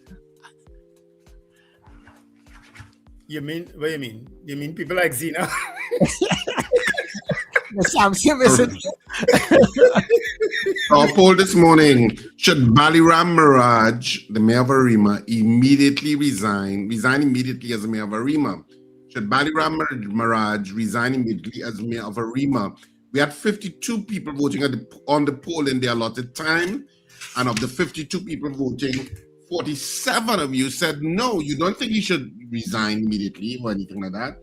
you mean what do you mean? You mean people like Zena? Our poll this morning: should Baliram Mirage, the mayor of Arima, immediately resign immediately as the mayor of Arima? Should Baliram Mirage resign immediately as mayor of Arima? We had 52 people voting on the poll in the allotted time. And of the 52 people voting, 47 of you said no, you don't think he should resign immediately or anything like that.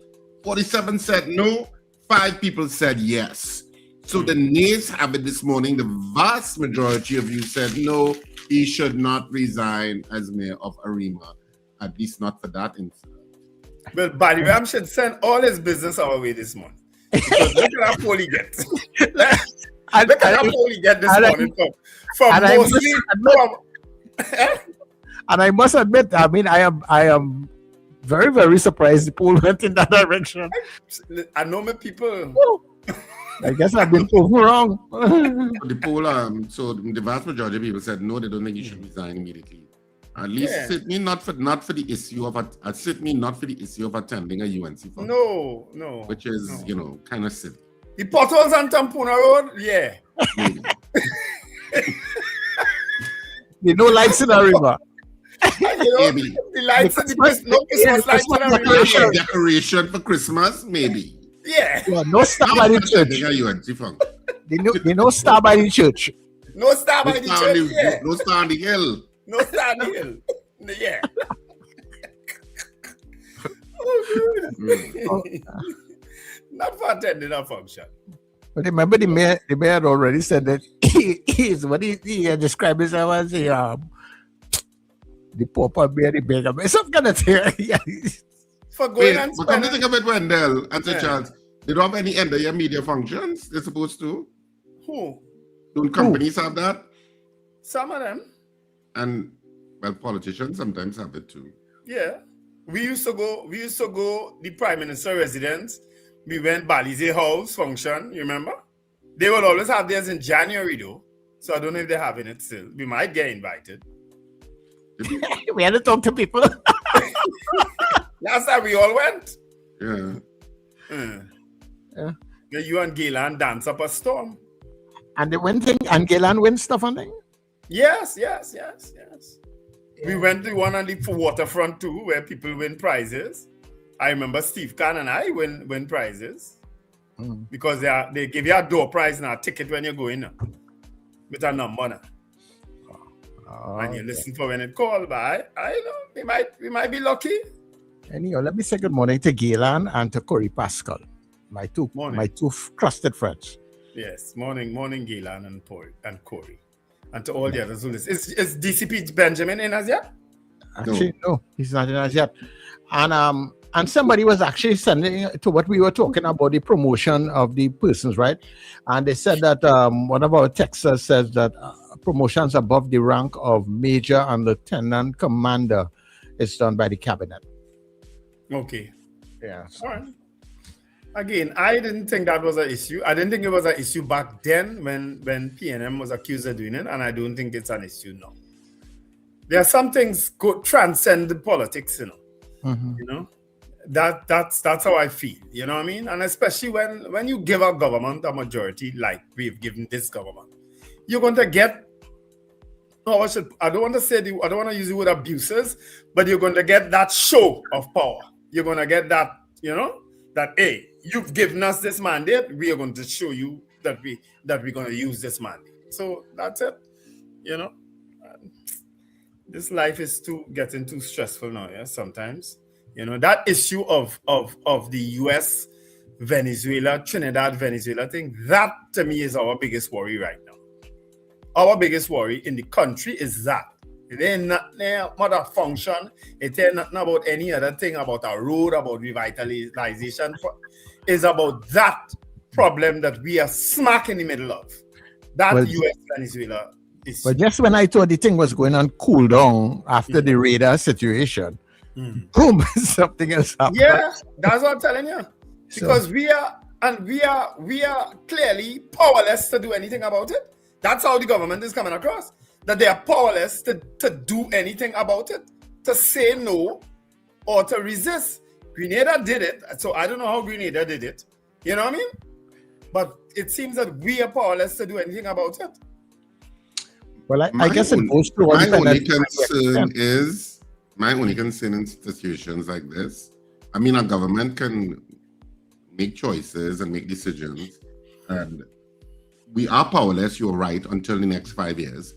47 said no, 5 people said yes. So the nays have it this morning. The vast majority of you said no, he should not resign as mayor of Arima, at least not for that incident. Well, Baliram should send all his business our way this morning. Because look at how poll he gets. Look at how poll he get this morning from mostly. And I must admit, I mean, I am very, very surprised the poll went in that direction. I know my people. I guess I've been proven wrong. The poll, so the vast majority of people said no, they don't think you should resign immediately. At least certainly not for the issue of attending a UNC function. No. Which is, kind of silly. The potholes on Tampuna Road, yeah. There no lights in the river. Maybe. The lights in the Christmas lights in the river. Decoration for Christmas, maybe. Yeah. No star by the church. They no star by the church. No star by the church, yeah. No star on the hill. No star on the hill. Yeah. Not for attending a function. But remember, the mayor had already said that he's what he described himself as the pauper bear, the beggar, some kind of thing. For going and but come to think of it, Wendell and Sir Charles, they don't have any end of your media functions. They're supposed to. Who? Don't companies have that? Some of them. And politicians sometimes have it too. Yeah. We used to go the Prime Minister residence. We went Balize House function, you remember? They will always have theirs in January though. So I don't know if they're having it still. We might get invited. We had to talk to people. Last time we all went. Yeah. You and Gaylan dance up a storm. And they win thing, and Gaylan win stuff on thing? Yes. Yeah. We went to one on the waterfront too, where people win prizes. I remember Steve Khan and I win prizes because they give you a door prize and a ticket when you're going. with a number now. And you listen for when it call by. I know we might be lucky. Anyhow, let me say good morning to Galen and to Corey Pascal, my two trusted friends. Yes, morning, Galen and Corey, and to all the others who listen. Is DCP Benjamin in as yet? Actually, no, he's not in as yet. And somebody was actually sending to what we were talking about, the promotion of the persons, right? And they said that one of our texters says that promotions above the rank of major and lieutenant commander is done by the cabinet. Okay. Yeah. All right. Again, I didn't think that was an issue. I didn't think it was an issue back then when PNM was accused of doing it, and I don't think it's an issue now. There are some things could transcend the politics, you know. Mm-hmm. You know, that's how I feel. You know what I mean? And especially when you give a government a majority, like we've given this government, you're going to get. I don't want to use the word abuses, but you're going to get that show of power. You're going to get that, you know, that hey, you've given us this mandate. We are going to show you that we're going to use this mandate. So that's it. You know, this life is getting too stressful now. Yeah, sometimes. You know, that issue of the U.S., Venezuela, Trinidad, Venezuela thing. That to me is our biggest worry right now. Our biggest worry in the country is that it ain't nothing about a function. It ain't nothing about any other thing, about a road, about revitalization. It's about that problem that we are smack in the middle of. That U.S.-Venezuela issue. But just when I thought the thing was going on cool down after the radar situation, boom, something else happened. Yeah, that's what I'm telling you. Because we are clearly powerless to do anything about it. That's how the government is coming across. That they are powerless to do anything about it, to say no or to resist. Grenada did it, so I don't know how Grenada did it. You know what I mean? But it seems that we are powerless to do anything about it. Well, I guess it goes to my only concern in situations like this. I mean, a government can make choices and make decisions, and we are powerless, you're right, until the next 5 years.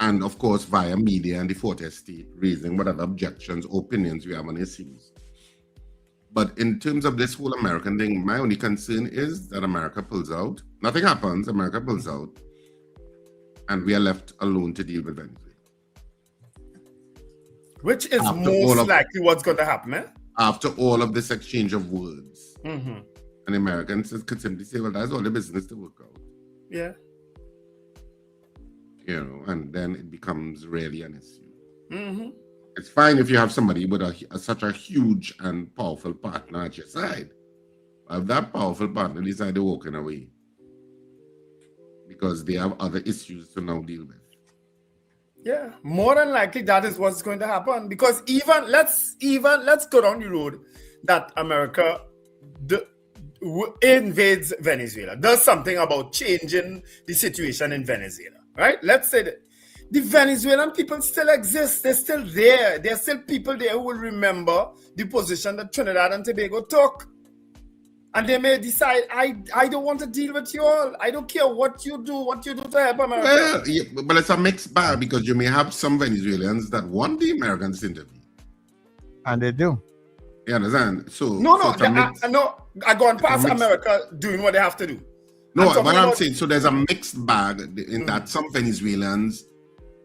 And of course, via media and the fourth estate, raising whatever objections, opinions we have on issues. But in terms of this whole American thing, my only concern is that America pulls out. Nothing happens, America pulls out, and we are left alone to deal with Venezuela. Which is most likely what's going to happen, eh? After all of this exchange of words. Mm-hmm. And Americans could simply say, well, that's all the business to work out. Yeah. You know, and then it becomes really an issue. Mm-hmm. It's fine if you have somebody with such a huge and powerful partner at your side. If that powerful partner decides they're walking away because they have other issues to now deal with. Yeah, more than likely that is what's going to happen. Because let's go down the road that America invades Venezuela, does something about changing the situation in Venezuela, right? Let's say that the Venezuelan people still exist. They're still there. There are still people there who will remember the position that Trinidad and Tobago took. And they may decide, I don't want to deal with you all. I don't care what you do to help America. Well, yeah, but it's a mixed bag because you may have some Venezuelans that want the Americans to intervene. And they do. You understand? So I go on past America doing what they have to do. No, but I'm saying, so there's a mixed bag in that some Venezuelans,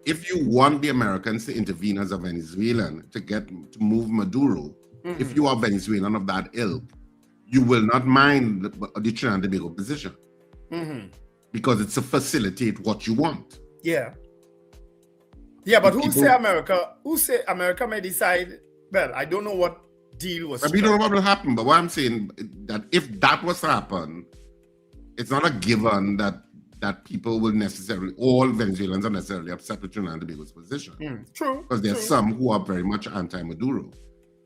if you want the Americans to intervene as a Venezuelan to move Maduro, if you are Venezuelan of that ilk, you will not mind the Trinidad and Tobago position because it's to facilitate what you want. Yeah. Yeah, but who say America may decide, well, I don't know what deal was. We don't know what will happen, but what I'm saying that if that was to happen, it's not a given that people will necessarily, all Venezuelans are necessarily upset with Trinidad and Tobago's position. True. Because there's some who are very much anti-Maduro.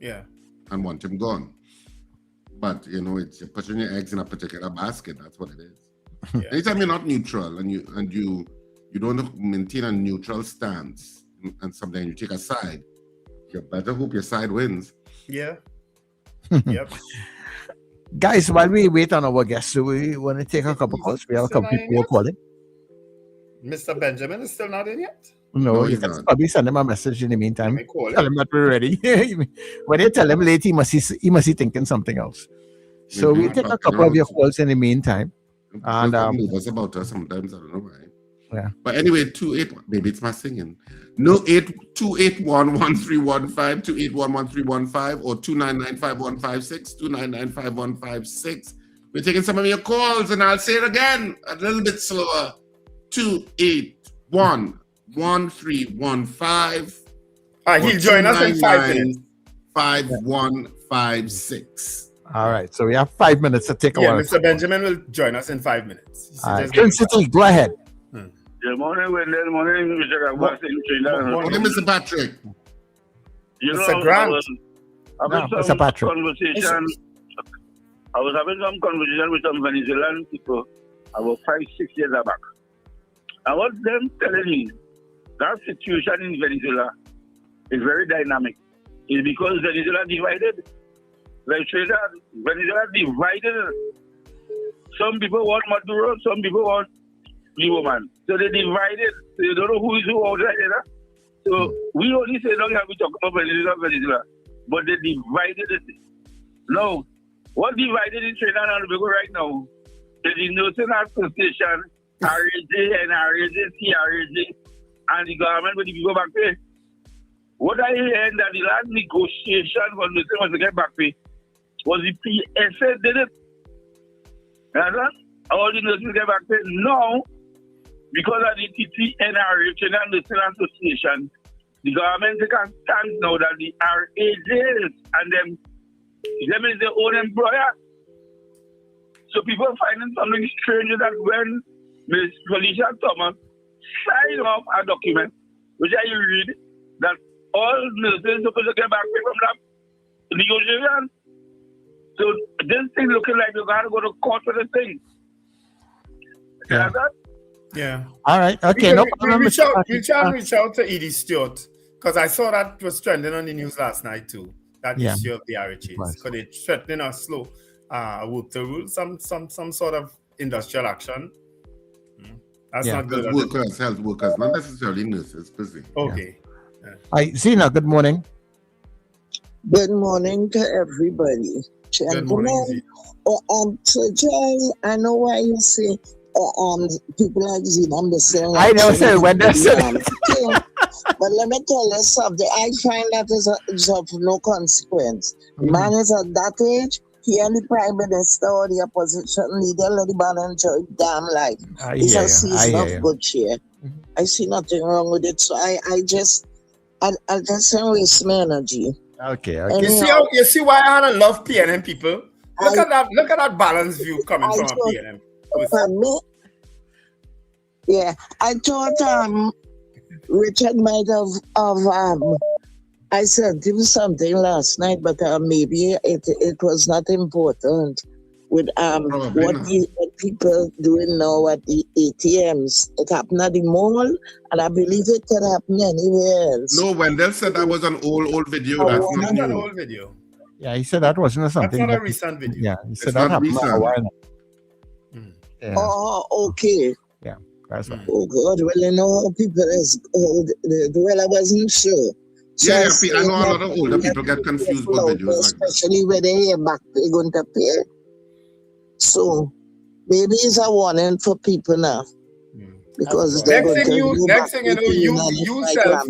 Yeah. And want him gone. But, you know, it's you're putting your eggs in a particular basket. That's what it is. Yeah. Anytime you're not neutral and you don't maintain a neutral stance and something you take a side, you better hope your side wins. Yeah. Yep. Guys, while we wait on our guests, do we want to take a couple calls? We have a couple people calling. Mr. Benjamin is still not in yet? No, you he's can not. probably send him a message in the meantime. Let me call Tell him. him that we're ready. When you tell him late, he must be thinking something else. So Maybe we'll he's take a talking couple of about your it. calls in the meantime. And nervous about us sometimes. I don't know why. yeah. But anyway, 281. Maybe it's my singing. No, 281-1315, 281-1315, or 299-5156, 299-5156. We're taking some of your calls, and I'll say it again a little bit slower. 281-1315. He'll join us in 5 minutes. 5156. All right. So we have 5 minutes to take a while. Mr. Benjamin will join us in 5 minutes. All right. Twin City, go ahead. Good morning, Wendell. Morning, Mr. Morning, Mr. Patrick. You know, Mr. Grant. I was Mr. Patrick. conversation. I was having some conversation with some Venezuelan people about 5-6 years back. I was them telling me that situation in Venezuela is very dynamic. It's because Venezuela divided. Like Trinidad, Venezuela divided. Some people want Maduro, some people want the woman. So they divided. So you don't know who is who outside there. So we only say don't have to talk about Venezuela. But they divided it. Now, what divided in Trinidad and Tobago right now is the Nursing Association, RAJ and RAJC, RAJ, and the government when the people back pay. What I heard that the last negotiation for nursing was to get back pay was the PSA did it. All the nurses get back pay. No, because of the TTNRA, Trinidad Nursing Association, the government can stand now that the RAJs and them is their own employer. So people are finding something strange that when Ms. Felicia Thomas signed off a document, which I read, that all nurses supposed to get back pay from that negotiation. So this thing looking like you're going to go to court for the thing. Yeah. Yeah. All right. Okay. No problem. Reach out to Edie Stewart, because I saw that was trending on the news last night too. That issue of the RHAs, because they're threatening a slow work to rule some sort of industrial action. That's not good. Workers, health workers, not necessarily nurses. Okay. Yeah. Hi, Zena. Good morning. Good morning to everybody. Good morning. So Charles, I know why you say people like Zena. I'm the same. I know, sir. When they say. But let me tell you something. I find that is of no consequence. The man is at that age. He and the Prime Minister or the opposition leader let the man enjoy damn life. It's a season of good cheer. I see nothing wrong with it. So I just waste my energy. Okay. You see why I love PNM people? Look at that balanced view coming from PNM. For me, yeah, I thought Richard might have I sent him something last night, but maybe it was not important with what people doing now at the ATMs. It happened at the mall, and I believe it could happen anywhere else. No, Wendell said that was an old video. That's not an old video. Yeah, he said that wasn't something. That's not a recent video. Yeah, he said that happened a while now. Yeah. Oh, okay. Yeah, that's right. Oh God, well, you know how people is old. Well, I wasn't sure. So I know a lot of older people get confused with videos, especially when they hear back they're going to pay. So maybe it's a warning for people now. Because next thing you know, you self.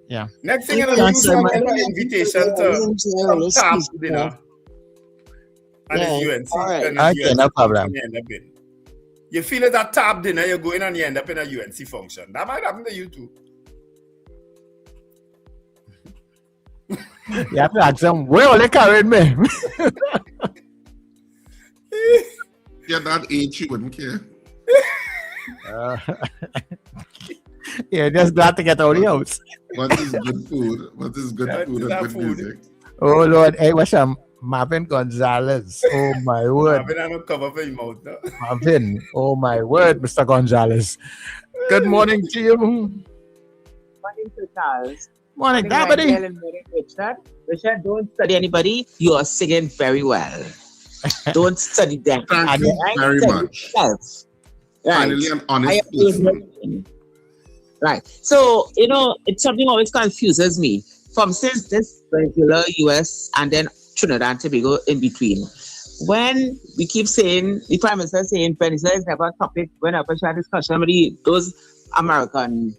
Yeah. Next thing you know, you self get an invitation to some TAP dinner. And it's UNC. Okay, no problem. You feel it at TAP dinner, you go in and you end up in a UNC function. That might happen to you too. You have to ask them, where are they carrying me? Yeah, that age, you wouldn't care. Yeah, just glad to get out of the house. What is good food? What is good food and good music? Oh, Lord. Hey, what's up? Marvin Gonzalez. Oh, my word. Marvin, I don't cover for your mouth, no? Marvin. Oh, my word, Mr. Gonzalez. Good morning to you. Morning to Charles. Morning, Dabby. Richard, don't study anybody. You are singing very well. Don't study them. Thank you very much. Finally, an honest person. Right. So, it's something always confuses me. Since this regular US and then Trinidad and Tobago in between. When we keep saying, the Prime Minister saying Venezuela is never a topic, whenever she had discussion with those American,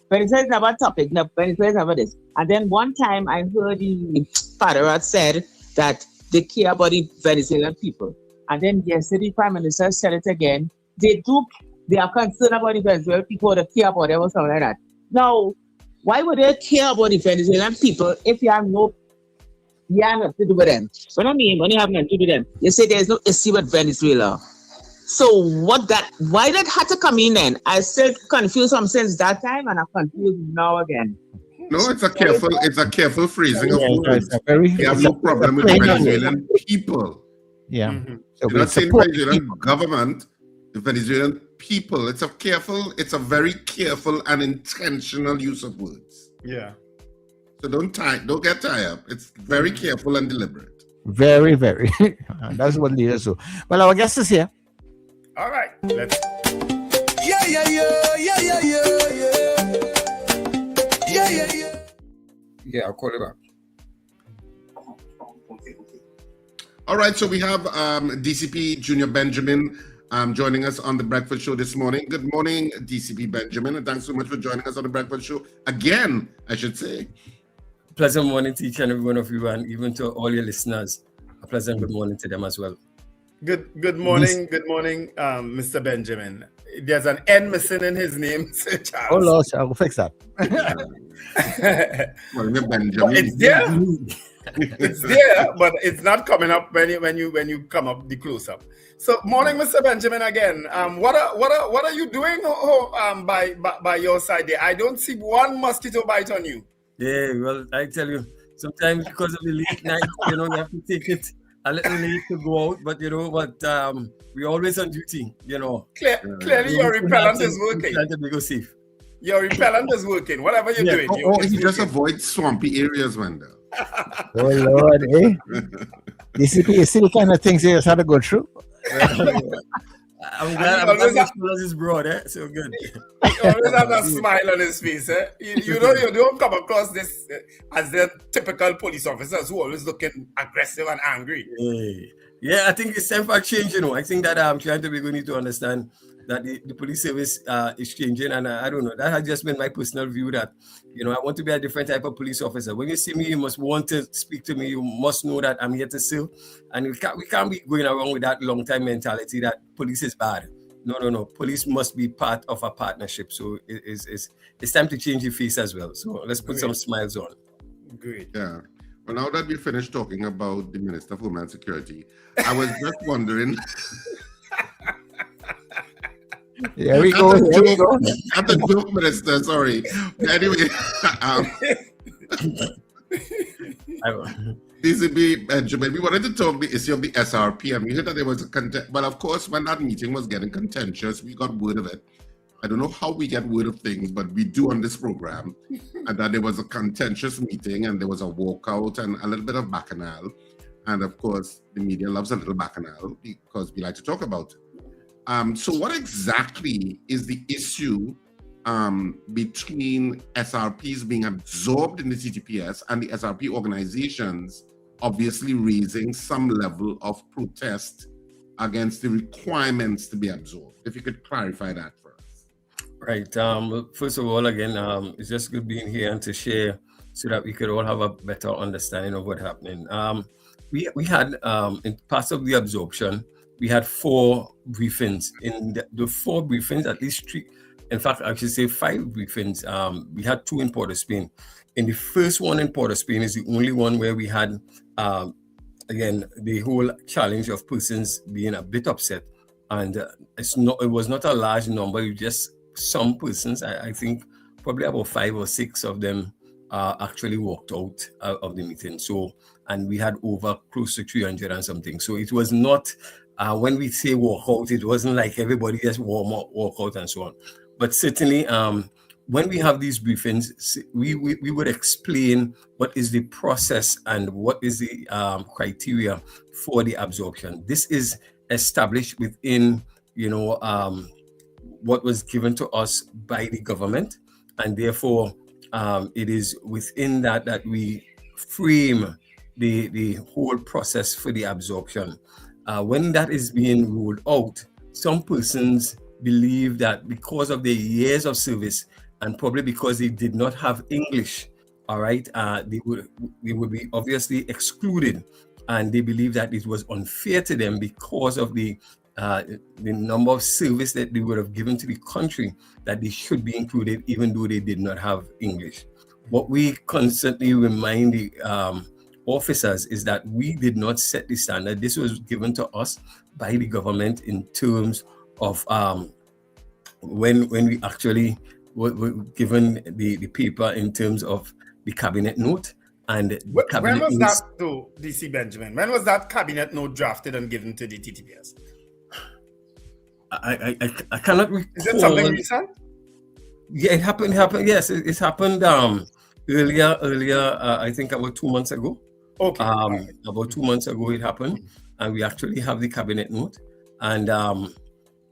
Venezuela is never a topic, no, Venezuela is never this. And then one time I heard the father said that they care about the Venezuelan people. And then yesterday, the Prime Minister said it again. They are concerned about the Venezuelan people, they care about them or something like that. Now, why would they care about the Venezuelan people if you have nothing to do with them? When you have nothing to do with them, you say there's no issue with Venezuela. So why that had to come in then? I still confused since that time and I'm confused now again. No, it's a careful phrasing of words. You have no problem with the Venezuelan people. Yeah. Mm-hmm. So you're not saying the Venezuelan government, the Venezuelan people. It's a very careful and intentional use of words. Yeah. So don't get tied up. It's very careful and deliberate. Very, very. That's what leaders do. Well, our guest is here. All right. Let's. Yeah, I'll call it back. All right, so we have DCP Junior Benjamin joining us on the Breakfast Show this morning. Good morning, DCP Benjamin, and thanks so much for joining us on the Breakfast Show again, I should say. Pleasant morning to each and every one of you, and even to all your listeners. A pleasant good morning to them as well. Good morning, Mr. Benjamin. There's an N missing in his name, Sir Charles. Oh, Lord, I'll fix that. It's there. It's there, but it's not coming up when you come up the close up. So, morning, Mr. Benjamin. Again, what are you doing by your side there? I don't see one mosquito bite on you. Yeah, well, I tell you, sometimes because of the late night, you have to take it a little late to go out. But we're always on duty. Clearly, your repellent is working. Trying to be safe. Your repellent is working. Whatever you're doing. He just avoids swampy areas, Wendell. Oh, Lord, eh? DCP, you see the kind of things you just had to go through? I'm glad his is broad, so good. He always has a smile on his face, You don't come across this as the typical police officers who always looking aggressive and angry. Yeah, I think it's time for a change, I think that I'm trying to be going to understand that the police service is changing, and I don't know. That has just been my personal view that, I want to be a different type of police officer. When you see me, you must want to speak to me. You must know that I'm here to serve, and we can't be going around with that long time mentality that police is bad. No. Police must be part of a partnership. So it's time to change the face as well. So let's put some smiles on. Great. Yeah. Well, now that we finished talking about the Minister of Homeland Security, I was just wondering. Here we go. Not the joke, Minister. Sorry. Anyway, DCP Benjamin, we wanted to talk the issue of the SRP, and we heard that there was well, of course, when that meeting was getting contentious, we got word of it. I don't know how we get word of things, but we do on this program, and that there was a contentious meeting, and there was a walkout and a little bit of bacchanal, and of course, the media loves a little bacchanal because we like to talk about it. So what exactly is the issue between SRPs being absorbed in the TTPS and the SRP organizations obviously raising some level of protest against the requirements to be absorbed? If you could clarify that for us. Right. First of all, again, it's just good being here and to share so that we could all have a better understanding of what's happening. We had, in parts of the absorption, we had 4 briefings. In the 4 briefings, at least 3, in fact, I should say 5 briefings. We had 2 in Port of Spain. In the first one in Port of Spain is the only one where we had, again, the whole challenge of persons being a bit upset. And it was not a large number, it was just some persons. I think probably about 5 or 6 of them actually walked out of the meeting. So, and we had over close to 300 and something. So it was not, when we say walk out, it wasn't like everybody just walk out and so on. But certainly, when we have these briefings, we would explain what is the process and what is the criteria for the absorption. This is established within, what was given to us by the government, and therefore it is within that we frame the whole process for the absorption. When that is being ruled out, some persons believe that because of their years of service and probably because they did not have English, all right, they would be obviously excluded, and they believe that it was unfair to them because of the number of service that they would have given to the country, that they should be included even though they did not have English. What we constantly remind the officers is that we did not set the standard. This was given to us by the government in terms of when we actually were given the paper in terms of the cabinet note. And when was that though, DC Benjamin? When was that cabinet note drafted and given to the TTPS? I cannot recall. Is it something recent? Yeah, it happened. Yes, it happened earlier. I think about 2 months ago. Okay. About 2 months ago it happened, and we actually have the cabinet note, and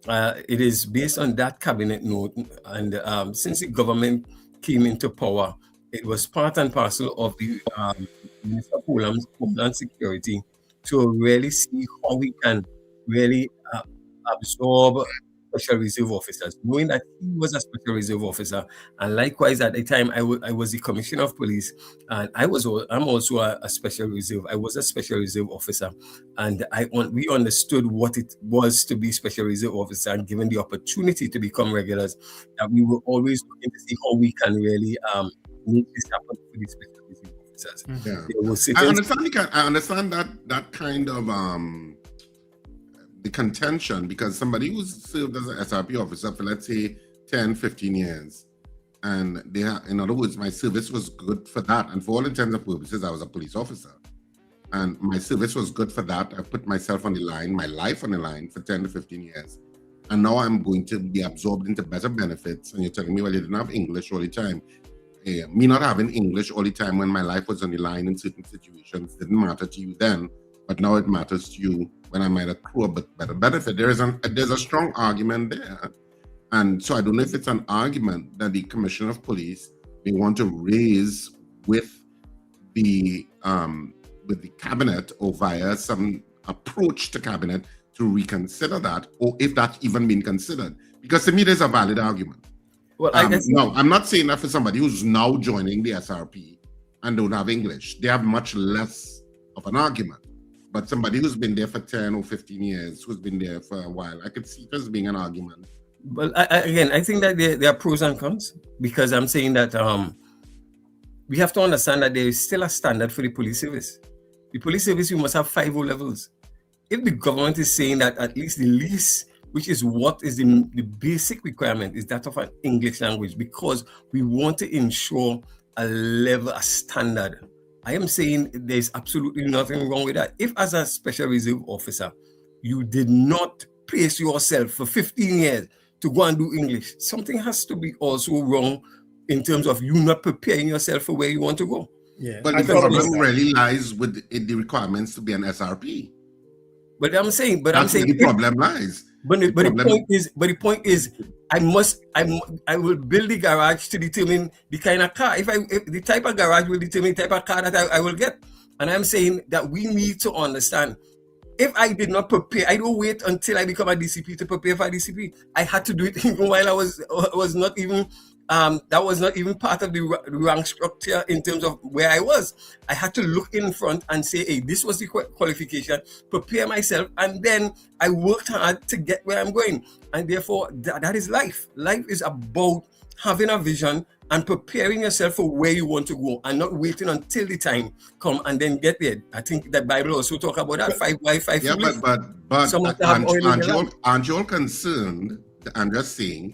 it is based on that cabinet note. And since the government came into power, it was part and parcel of the Minister of Homeland Security to really see how we can really absorb special reserve officers, knowing that he was a special reserve officer, and likewise at the time I was the commissioner of police, and I'm also a special reserve. I was a special reserve officer, and we understood what it was to be special reserve officer, and given the opportunity to become regulars, that we were always looking to see how we can really make this happen for the special reserve officers. Yeah. I understand that kind of the contention, because somebody who's served as an SRP officer for, let's say, 10, 15 years, and in other words, my service was good for that. And for all intents and purposes, I was a police officer. And my service was good for that. I put myself on the line, my life on the line for 10 to 15 years. And now I'm going to be absorbed into better benefits. And you're telling me, well, you didn't have English all the time. Me not having English all the time when my life was on the line in certain situations didn't matter to you then, but now it matters to you when I might accrue a better benefit. There's a strong argument there. And so I don't know if it's an argument that the Commissioner of Police may want to raise with the cabinet, or via some approach to cabinet to reconsider that, or if that's even been considered. Because to me, there's a valid argument. Well, no, I'm not saying that for somebody who's now joining the SRP and don't have English. They have much less of an argument. But somebody who's been there for 10 or 15 years, who's been there for a while, I could see it as being an argument. Well, I think that there are pros and cons, because I'm saying that we have to understand that there is still a standard for the police service. The police service, you must have 5 O-levels. If the government is saying that at least the least, which is what is the basic requirement, is that of an English language, because we want to ensure a standard. I am saying there's absolutely nothing wrong with that. If as a special reserve officer, you did not place yourself for 15 years to go and do English, something has to be also wrong in terms of you not preparing yourself for where you want to go. Yeah. But the problem really lies with the requirements to be an SRP. But I'm saying the problem lies. But the point is, I will build the garage to determine the kind of car. If the type of garage will determine the type of car that I will get. And I'm saying that we need to understand, if I did not prepare, I don't wait until I become a DCP to prepare for a DCP. I had to do it even while I was not even that was not even part of the rank structure in terms of where I was. I had to look in front and say, hey, this was the qualification, prepare myself, and then I worked hard to get where I'm going. And therefore, that is life. Life is about having a vision and preparing yourself for where you want to go, and not waiting until the time come and then get there. I think the Bible also talk about that 5 wives, 5 Yeah, aren't you all concerned? I'm just saying,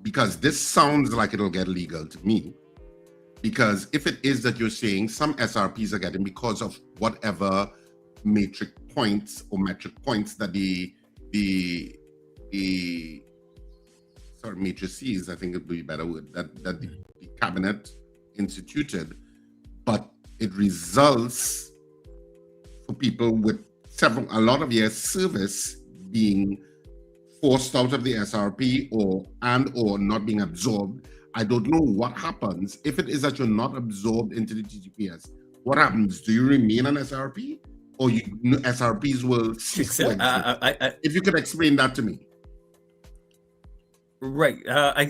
because this sounds like it'll get legal to me. Because if it is that you're saying some SRPs are getting because of whatever metric points that matrices, I think it would be a better word, that the cabinet instituted, but it results for people with a lot of years service being forced out of the SRP or not being absorbed, I don't know what happens if it is that you're not absorbed into the TTPS. What happens? Do you remain an SRP, or SRPs will cease to exist? If you could explain that to me. Right. I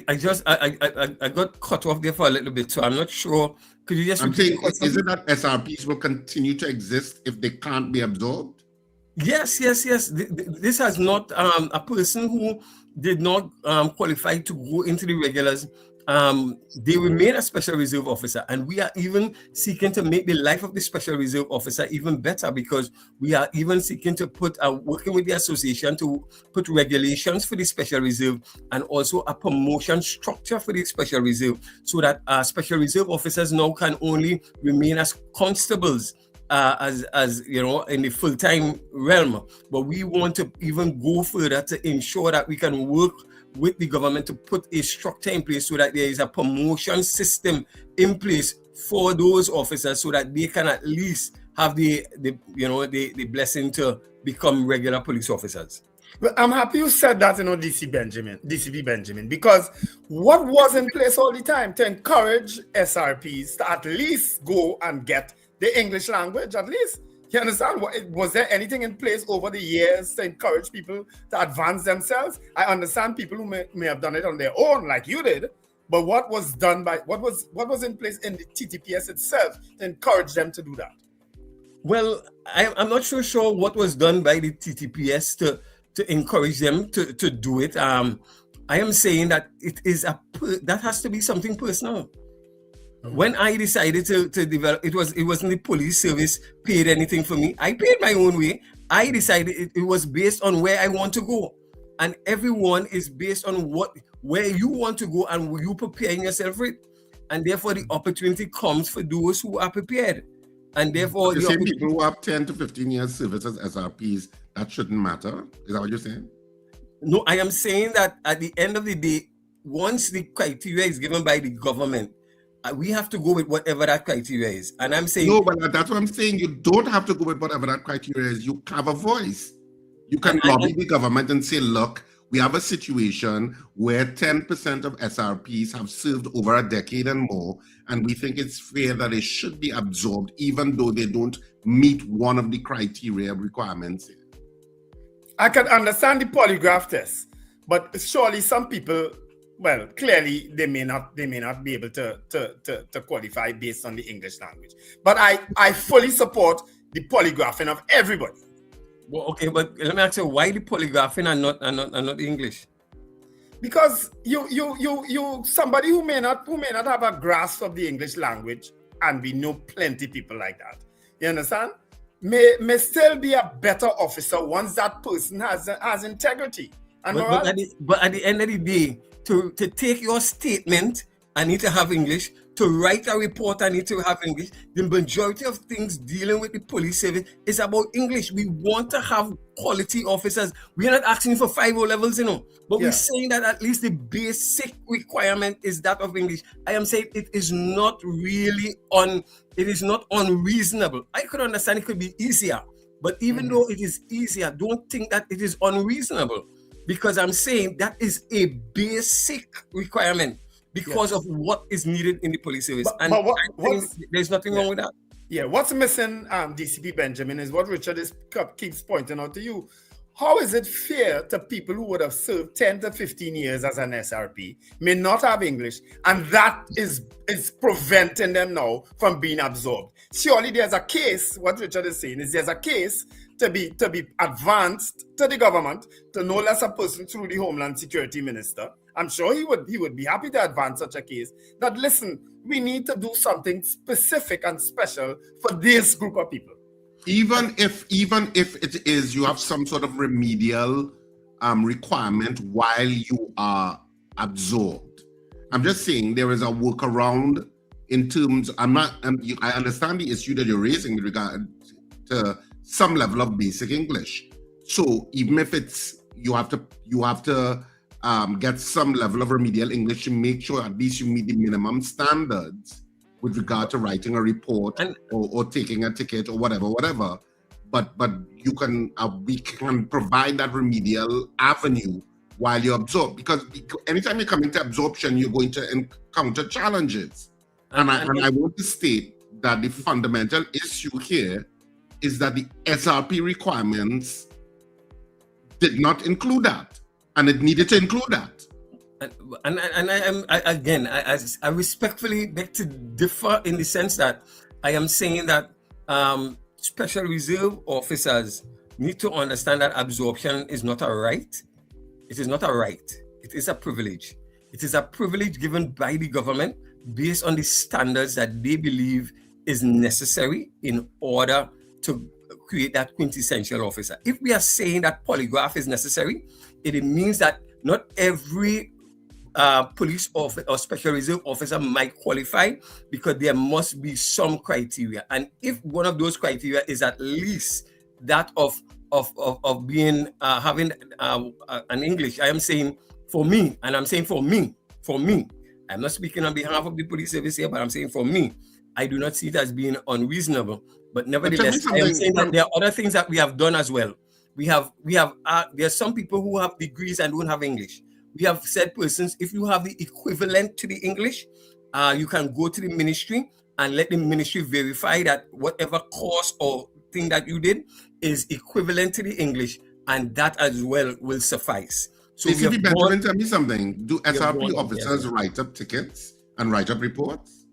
got cut off there for a little bit, so I'm not sure. Could you just? I'm saying, is it that SRPs will continue to exist if they can't be absorbed? Yes. This has not a person who did not qualify to go into the regulars. They remain a special reserve officer, and we are even seeking to make the life of the special reserve officer even better, because we are even seeking to put working with the association to put regulations for the special reserve and also a promotion structure for the special reserve, so that special reserve officers now can only remain as constables, as you know, in the full-time realm. But we want to even go further to ensure that we can work with the government to put a structure in place so that there is a promotion system in place for those officers, so that they can at least have the blessing to become regular police officers. Well, I'm happy you said that, DCP Benjamin, because what was in place all the time to encourage SRPs to at least go and get the English language, at least. You understand? Was there anything in place over the years to encourage people to advance themselves? I understand people who may have done it on their own, like you did, but what was in place in the TTPS itself to encourage them to do that? Well, I'm not so sure what was done by the TTPS to encourage them to do it. I am saying that it is that has to be something personal. When I decided to develop, it wasn't the police service paid anything for me. I paid my own way. I decided it was based on where I want to go, and everyone is based on where you want to go and you preparing yourself for it. And therefore, the opportunity comes for those who are prepared. And therefore, the same people who have 10 to 15 years service as SRPs, that shouldn't matter. Is that what you're saying? No, I am saying that at the end of the day, once the criteria is given by the government, we have to go with whatever that criteria is. And I'm saying... No, but that's what I'm saying. You don't have to go with whatever that criteria is. You have a voice. You can lobby the government and say, look, we have a situation where 10% of SRPs have served over a decade and more, and we think it's fair that they should be absorbed, even though they don't meet one of the criteria requirements. I can understand the polygraph test, but surely some people... Well, clearly they may not be able to qualify based on the English language. But I fully support the polygraphing of everybody. Well, okay, but let me ask you, why the polygraphing and not English? Because you somebody who may not have a grasp of the English language, and we know plenty people like that. You understand? May still be a better officer once that person has integrity. And but at the end of the day, to take your statement, I need to have English. To write a report, I need to have English. The majority of things dealing with the police service is about English. We want to have quality officers. We're not asking for 5 O-levels, but we're saying that at least the basic requirement is that of English. I am saying it is not really unreasonable. I could understand it could be easier, but even though it is easier, don't think that it is unreasonable. Because I'm saying that is a basic requirement because of what is needed in the police service. There's nothing wrong with that. Yeah, what's missing, DCP Benjamin, is what Richard keeps pointing out to you. How is it fair to people who would have served 10 to 15 years as an SRP, may not have English, and that is preventing them now from being absorbed? Surely there's a case, what Richard is saying is there's a case to be advanced to the government, to no less a person through the Homeland Security Minister. I'm sure he would be happy to advance such a case. That listen, we need to do something specific and special for this group of people. Even if it is you have some sort of remedial requirement while you are absorbed. I'm just saying there is a workaround in terms. I understand the issue that you're raising with regard to some level of basic English. So even if it's you have to get some level of remedial English to make sure at least you meet the minimum standards with regard to writing a report or taking a ticket or whatever. But we can provide that remedial avenue while you absorb, because anytime you come into absorption, you're going to encounter challenges. And I want to state that the fundamental issue here is that the SRP requirements did not include that, and it needed to include that. I respectfully beg to differ in the sense that I am saying that special reserve officers need to understand that absorption is not a right. It is not a right. It is a privilege. It is a privilege given by the government based on the standards that they believe is necessary in order to create that quintessential officer. If we are saying that polygraph is necessary, it means that not every police officer or special reserve officer might qualify, because there must be some criteria. And if one of those criteria is at least that of being having an English, I am saying for me, and I'm saying for me, I'm not speaking on behalf of the police service here, but I'm saying for me, I do not see it as being unreasonable. But nevertheless, I am saying that there are other things that we have done as well. There are some people who have degrees and don't have English. We have said persons, if you have the equivalent to the English, you can go to the ministry and let the ministry verify that whatever course or thing that you did is equivalent to the English, and that as well will suffice. So DCP Benjamin, tell me something. Do SRP officers write up tickets and write up reports?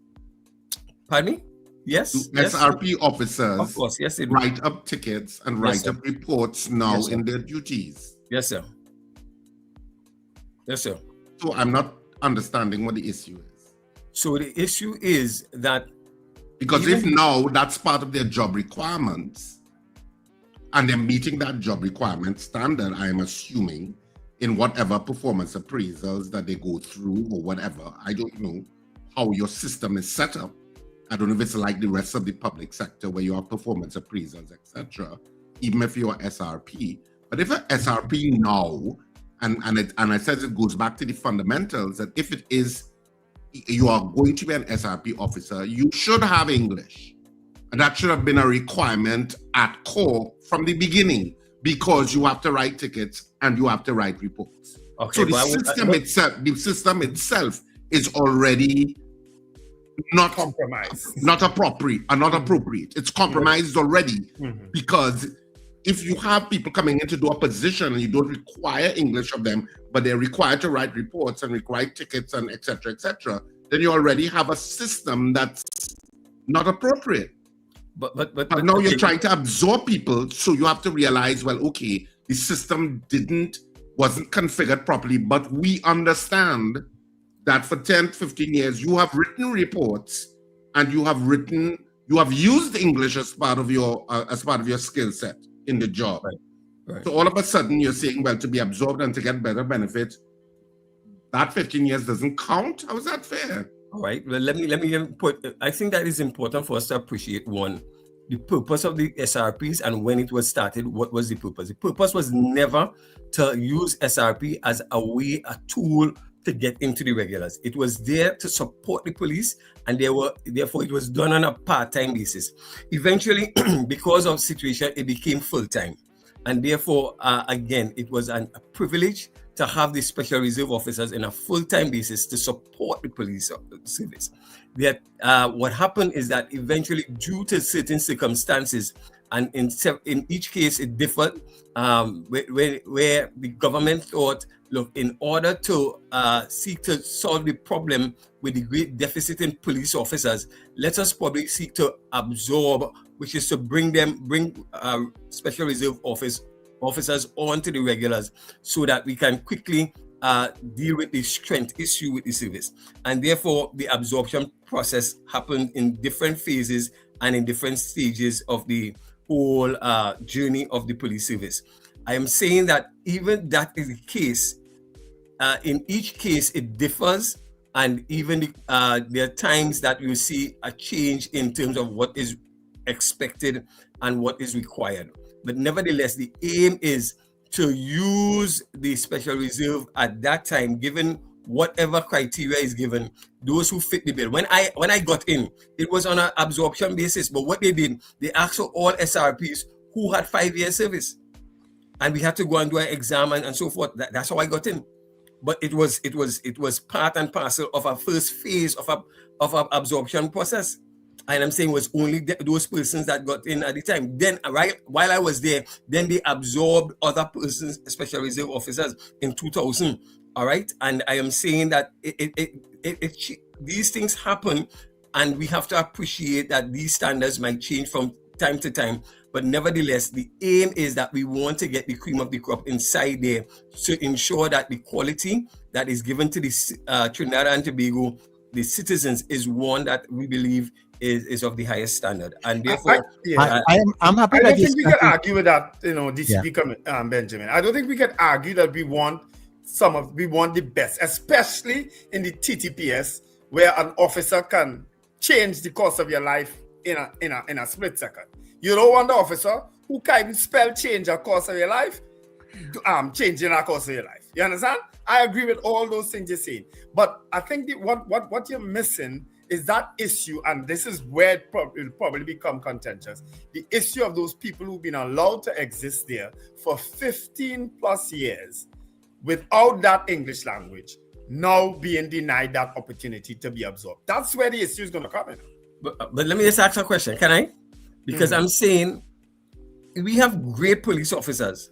Pardon me? Yes. Do SRP officers, of course, yes, they do, write up tickets and write up reports now in their duties? Yes, sir. Yes, sir. So I'm not understanding what the issue is. So the issue is that because if now that's part of their job requirements, and they're meeting that job requirement standard, I am assuming, in whatever performance appraisals that they go through or whatever. I don't know how your system is set up. I don't know if it's like the rest of the public sector where you have performance appraisals, etc. Even if you're SRP, but if an SRP now, and I said it goes back to the fundamentals, that if it is you are going to be an SRP officer, you should have English, and that should have been a requirement at core from the beginning, because you have to write tickets and you have to write reports. Okay, so the system itself is already not compromised, not appropriate. It's compromised already, because if you have people coming in to do a position and you don't require English of them, but they're required to write reports and write tickets and etc., then you already have a system that's not appropriate. But now you're trying to absorb people, so you have to realize, well, okay, the system wasn't configured properly, but we understand that for 10, 15 years, you have written reports and you have used English as part of your skill set in the job. Right. So all of a sudden you're saying, well, to be absorbed and to get better benefits, that 15 years doesn't count? How is that fair? All right. Well, let me put. I think that is important for us to appreciate, one, the purpose of the SRPs and when it was started. What was the purpose? The purpose was never to use SRP as a tool to get into the regulars. It was there to support the police, and therefore it was done on a part-time basis. Eventually, because of situation, it became full-time, and therefore, again, it was a privilege to have the special reserve officers in a full-time basis to support the police service. What happened is that eventually, due to certain circumstances, and in each case it differed, where the government thought, look, in order to seek to solve the problem with the great deficit in police officers, let us probably seek to absorb, which is to bring special reserve officers onto the regulars, so that we can quickly deal with the strength issue with the service. And therefore, the absorption process happened in different phases and in different stages of the whole journey of the police service. I am saying that even that is the case, in each case it differs, and even there are times that you see a change in terms of what is expected and what is required. But nevertheless, the aim is to use the special reserve at that time, given whatever criteria is given, those who fit the bill. When I got in, it was on an absorption basis, but what they did, they asked for all SRPs who had 5 years service. and we had to go and do an exam and so forth. That's how I got in. But it was part and parcel of a first phase of a absorption process. And I'm saying it was only those persons that got in at the time. Then, right while I was there, then they absorbed other persons, special reserve officers, in 2000. All right, and I am saying that these things happen, and we have to appreciate that these standards might change from time to time. But nevertheless, the aim is that we want to get the cream of the crop inside there to ensure that the quality that is given to the Trinidad and Tobago, the citizens, is one that we believe is of the highest standard. And therefore, I'm happy. I don't think we can argue with that, DCP Benjamin. I don't think we can argue that we want the best, especially in the TTPS, where an officer can change the course of your life in a split second. You don't want the officer who can spell change a course of your life, changing a course of your life. You understand? I agree with all those things you're saying. But I think what you're missing is that issue, and this is where it will probably become contentious, the issue of those people who've been allowed to exist there for 15 plus years without that English language, now being denied that opportunity to be absorbed. That's where the issue is going to come in. But let me just ask a question, can I? Because I'm saying we have great police officers,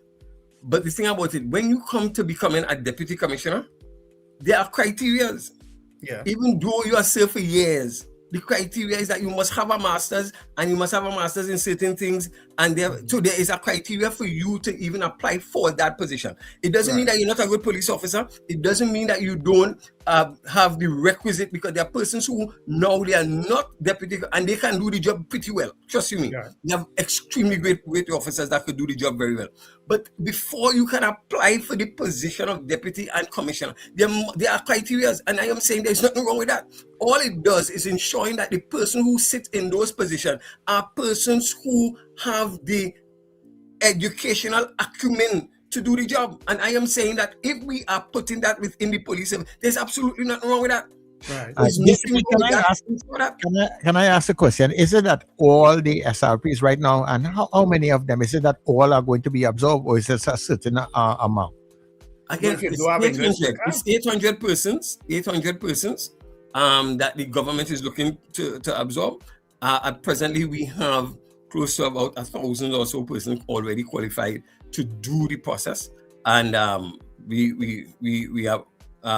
but the thing about it, when you come to becoming a deputy commissioner, there are criteria. Yeah. Even though you are served for years, the criteria is that you must have a master's, and you must have a master's in certain things, and so there is a criteria for you to even apply for that position. It doesn't mean that you're not a good police officer. It doesn't mean that you don't have the requisite, because there are persons who now they are not deputy and they can do the job pretty well. Trust you me. Yeah. You have extremely great officers that could do the job very well. But before you can apply for the position of deputy and commissioner, there are criteria, and I am saying there's nothing wrong with that. All it does is ensuring that the person who sits in those positions are persons who have the educational acumen to do the job. And I am saying that if we are putting that within the police, there's absolutely nothing wrong with that. Right. Can I ask a question? Is it that all the SRPs right now, and how many of them, is it that all are going to be absorbed, or is it a certain amount? Again, it's 800 persons that the government is looking to absorb. Presently, we have close to about 1,000 or so persons already qualified to do the process, and we are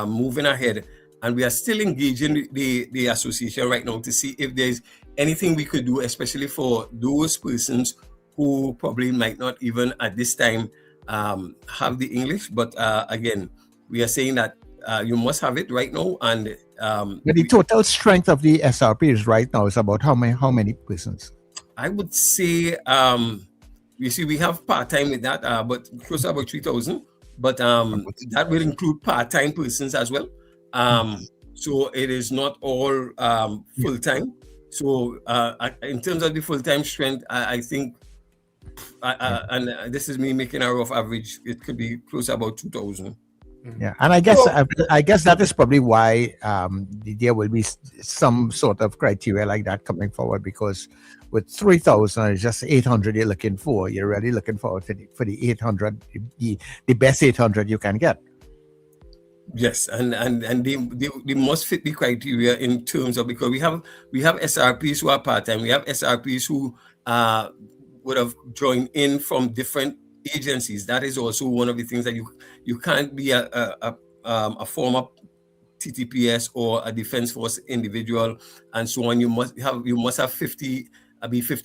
moving ahead, and we are still engaging the association right now to see if there's anything we could do, especially for those persons who probably might not even at this time have the English. But again, we are saying that you must have it right now, and but the total strength of the SRPs right now is about how many persons? I would say, you see, we have part-time with that, but close to about 3,000. But that will include part-time persons as well. So it is not all full-time. So in terms of the full-time strength, I think, and this is me making a rough average, it could be close to about 2,000. Yeah, and I guess that is probably why there will be some sort of criteria like that coming forward, because with 3,000, it's just 800 you're looking for. You're really looking forward for the 800, the best 800 you can get. Yes, and they must fit the criteria in terms of, because we have SRPs who are part-time. We have SRPs who would have joined in from different agencies. That is also one of the things that you can't be a former TTPS or a defense force individual and so on. You must have 50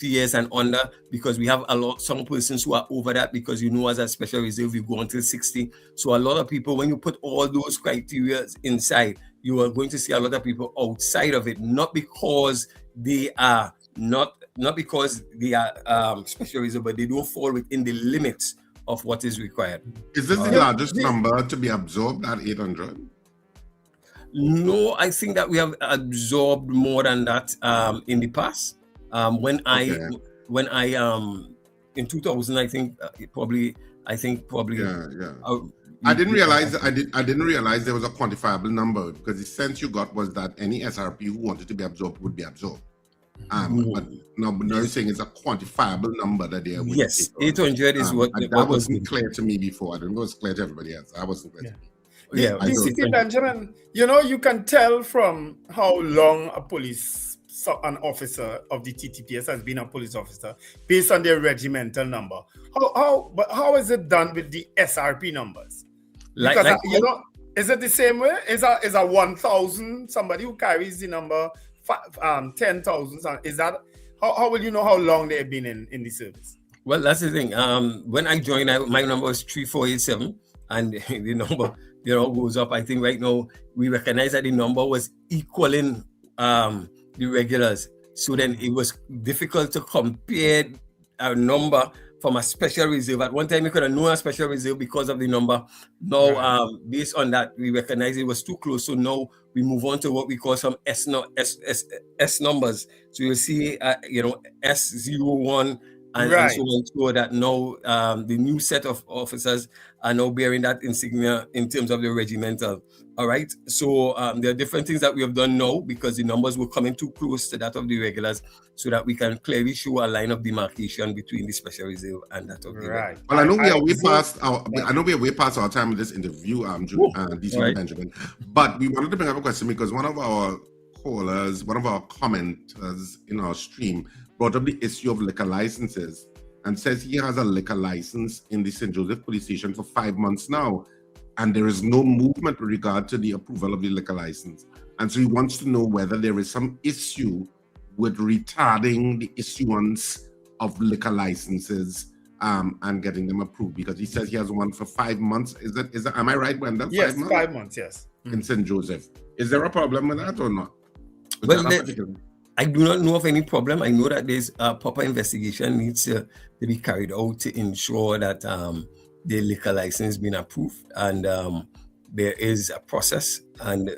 years and under, because we have some persons who are over that, because as a special reserve you go until 60. So a lot of people, when you put all those criteria inside, you are going to see a lot of people outside of it, not because they are special reserve, but they don't fall within the limits of what is required. Is this the largest number to be absorbed at 800? No, I think that we have absorbed more than that in the past. When I in 2000, I think probably. Yeah. I didn't realize there was a quantifiable number, because the sense you got was that any SRP who wanted to be absorbed would be absorbed. But now you're saying it's a quantifiable number that they are willing Yes, to take on. 800 is what that was wasn't clear to me before. I don't know if it's clear to everybody else. I wasn't clear to me. Yeah, DCP Benjamin, you can tell from how long an officer of the TTPS has been a police officer based on their regimental number. How is it done with the SRP numbers? Because is it the same way? Is a 1,000 somebody who carries the number 10,000? Is that how will you know how long they have been in the service? Well, that's the thing. When I joined, my number was 3487, and the number goes up. I think right now we recognize that the number was equaling the regulars. So then it was difficult to compare a number from a special reserve. At one time, you could have known a special reserve because of the number. Now, based on that, we recognize it was too close. So now we move on to what we call some S numbers. So you'll see, S01 and so on, so that now the new set of officers are now bearing that insignia in terms of the regimental. All right. So there are different things that we have done now because the numbers were coming too close to that of the regulars, so that we can clearly show a line of demarcation between the special reserve and that of the regular. Well, I know we are way past our time with this interview, DCP Benjamin. But we wanted to bring up a question because one of our commenters in our stream brought up the issue of liquor licenses and says he has a liquor license in the St. Joseph Police Station for 5 months now, and there is no movement with regard to the approval of the liquor license. And so he wants to know whether there is some issue with retarding the issuance of liquor licenses and getting them approved, because he says he has one for 5 months. Is that am I right, Wendell? Yes, 5 months, yes. In St. Joseph. Is there a problem with that or not? I do not know of any problem. I know that there's a proper investigation needs to be carried out to ensure that the liquor license being approved, and there is a process, and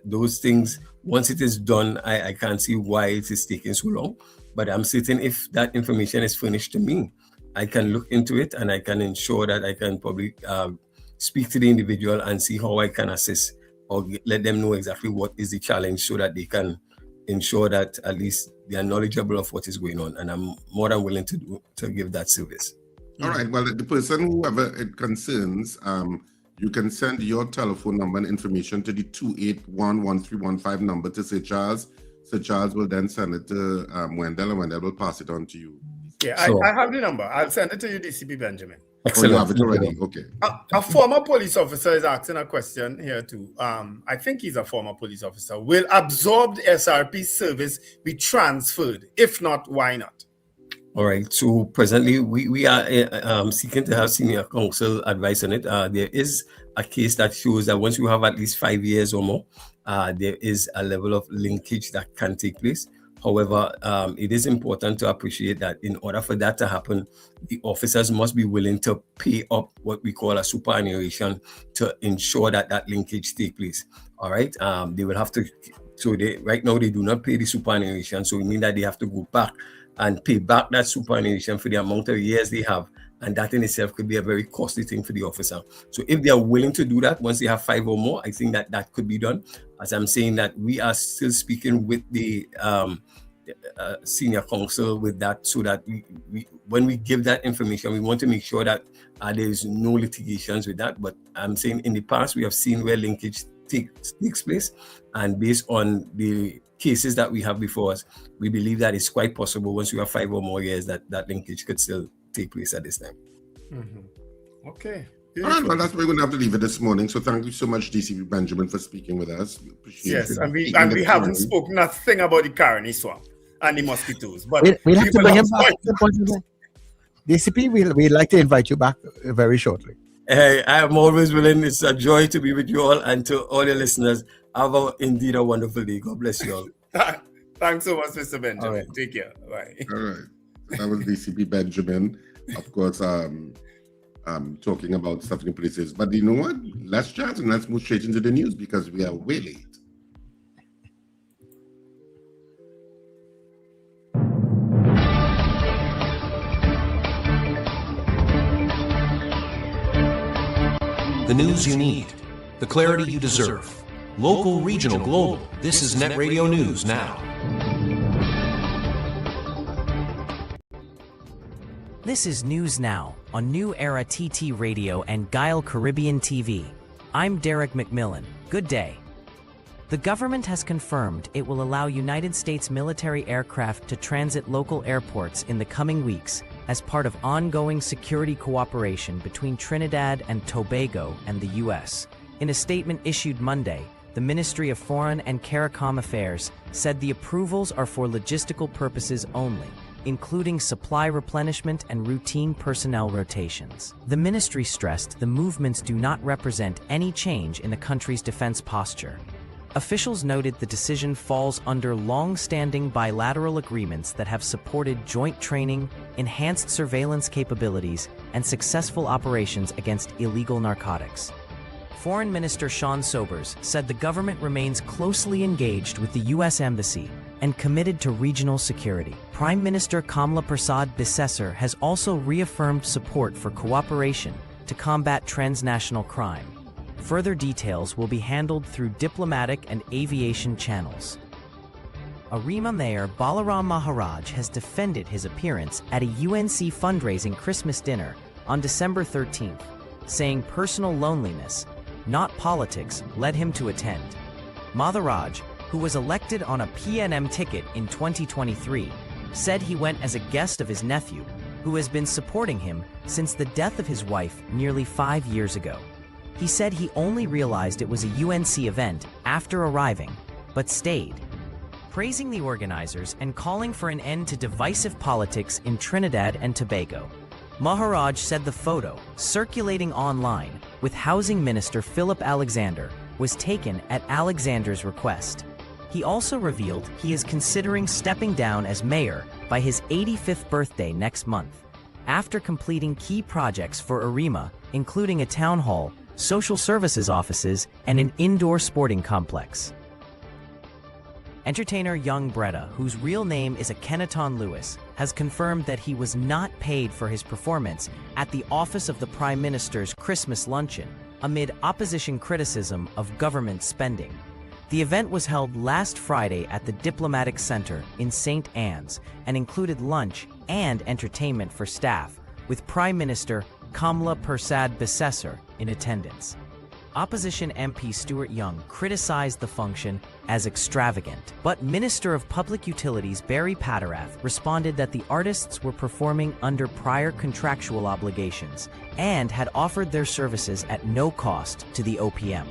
those things, once it is done, I can't see why it is taking so long. But I'm certain if that information is furnished to me, I can look into it and I can ensure that I can probably speak to the individual and see how I can assist or let them know exactly what is the challenge, so that they can ensure that at least they are knowledgeable of what is going on. And I'm more than willing to give that service. All right. Well, the person, whoever it concerns, you can send your telephone number and information to the 281-1315 number to Sir Charles. Sir Charles will then send it to Wendell, and Wendell will pass it on to you. Yeah, I have the number. I'll send it to you, DCP Benjamin. Excellent. Oh, you have it already. Okay. A former police officer is asking a question here too. I think he's a former police officer. Will absorbed SRP service be transferred? If not, why not? All right. So presently, we are seeking to have senior counsel advice on it. There is a case that shows that once you have at least 5 years or more, there is a level of linkage that can take place. However, it is important to appreciate that in order for that to happen, the officers must be willing to pay up what we call a superannuation to ensure that that linkage takes place. All right. They will have to. So right now they do not pay the superannuation. So it means that they have to go back and pay back that superannuation for the amount of years they have. And that in itself could be a very costly thing for the officer. So if they are willing to do that, once they have 5 or more, I think that could be done. As I'm saying that we are still speaking with the senior counsel with that, so that we when we give that information, we want to make sure that there is no litigations with that. But I'm saying in the past, we have seen where linkage takes place. And based on the cases that we have before us, we believe that it's quite possible once you have 5 or more years that linkage could still take place at this time. Mm-hmm. Okay. All right, well, that's where we're going to have to leave it this morning. So thank you so much, DCP Benjamin, for speaking with us. We appreciate it. Yes, and we haven't spoken nothing about the Caroni swamp and the mosquitoes. But we'll have to bring him back. DCP, we'd like to invite you back very shortly. Hey, I'm always willing. It's a joy to be with you all, and to all your listeners. Have indeed a wonderful day. God bless you all. Thanks so much, Mr. Benjamin. Right. Take care. Bye. All right. That was DCP Benjamin, of course, talking about stuff in places. But you know what? Let's chat and let's move straight into the news because we are way late. The news you need, the clarity you deserve. Local, regional, global. This is Net Radio News Now. This is News Now on New Era TT Radio and Guile Caribbean TV. I'm Derek McMillan. Good day. The government has confirmed it will allow United States military aircraft to transit local airports in the coming weeks as part of ongoing security cooperation between Trinidad and Tobago and the U.S. In a statement issued Monday, the Ministry of Foreign and CARICOM Affairs said the approvals are for logistical purposes only, including supply replenishment and routine personnel rotations. The ministry stressed the movements do not represent any change in the country's defense posture. Officials noted the decision falls under long-standing bilateral agreements that have supported joint training, enhanced surveillance capabilities, and successful operations against illegal narcotics. Foreign Minister Sean Sobers said the government remains closely engaged with the U.S. Embassy and committed to regional security. Prime Minister Kamla Persad Bissessar has also reaffirmed support for cooperation to combat transnational crime. Further details will be handled through diplomatic and aviation channels. Arima Mayor Balaram Maharaj has defended his appearance at a UNC fundraising Christmas dinner on December 13th, saying personal loneliness, not politics, led him to attend. Maharaj, who was elected on a PNM ticket in 2023, said he went as a guest of his nephew, who has been supporting him since the death of his wife nearly 5 years ago. He said he only realized it was a UNC event after arriving, but stayed. Praising the organizers and calling for an end to divisive politics in Trinidad and Tobago, Maharaj said the photo, circulating online with Housing Minister Philip Alexander, was taken at Alexander's request. He also revealed he is considering stepping down as mayor by his 85th birthday next month, after completing key projects for Arima, including a town hall, social services offices, and an indoor sporting complex. Entertainer Young Bretta, whose real name is Akhenaton Lewis, has confirmed that he was not paid for his performance at the Office of the Prime Minister's Christmas luncheon, amid opposition criticism of government spending. The event was held last Friday at the Diplomatic Center in St. Anne's and included lunch and entertainment for staff, with Prime Minister Kamla Persad Bissessar in attendance. Opposition MP Stuart Young criticized the function as extravagant, but Minister of Public Utilities Barry Patterath responded that the artists were performing under prior contractual obligations and had offered their services at no cost to the OPM.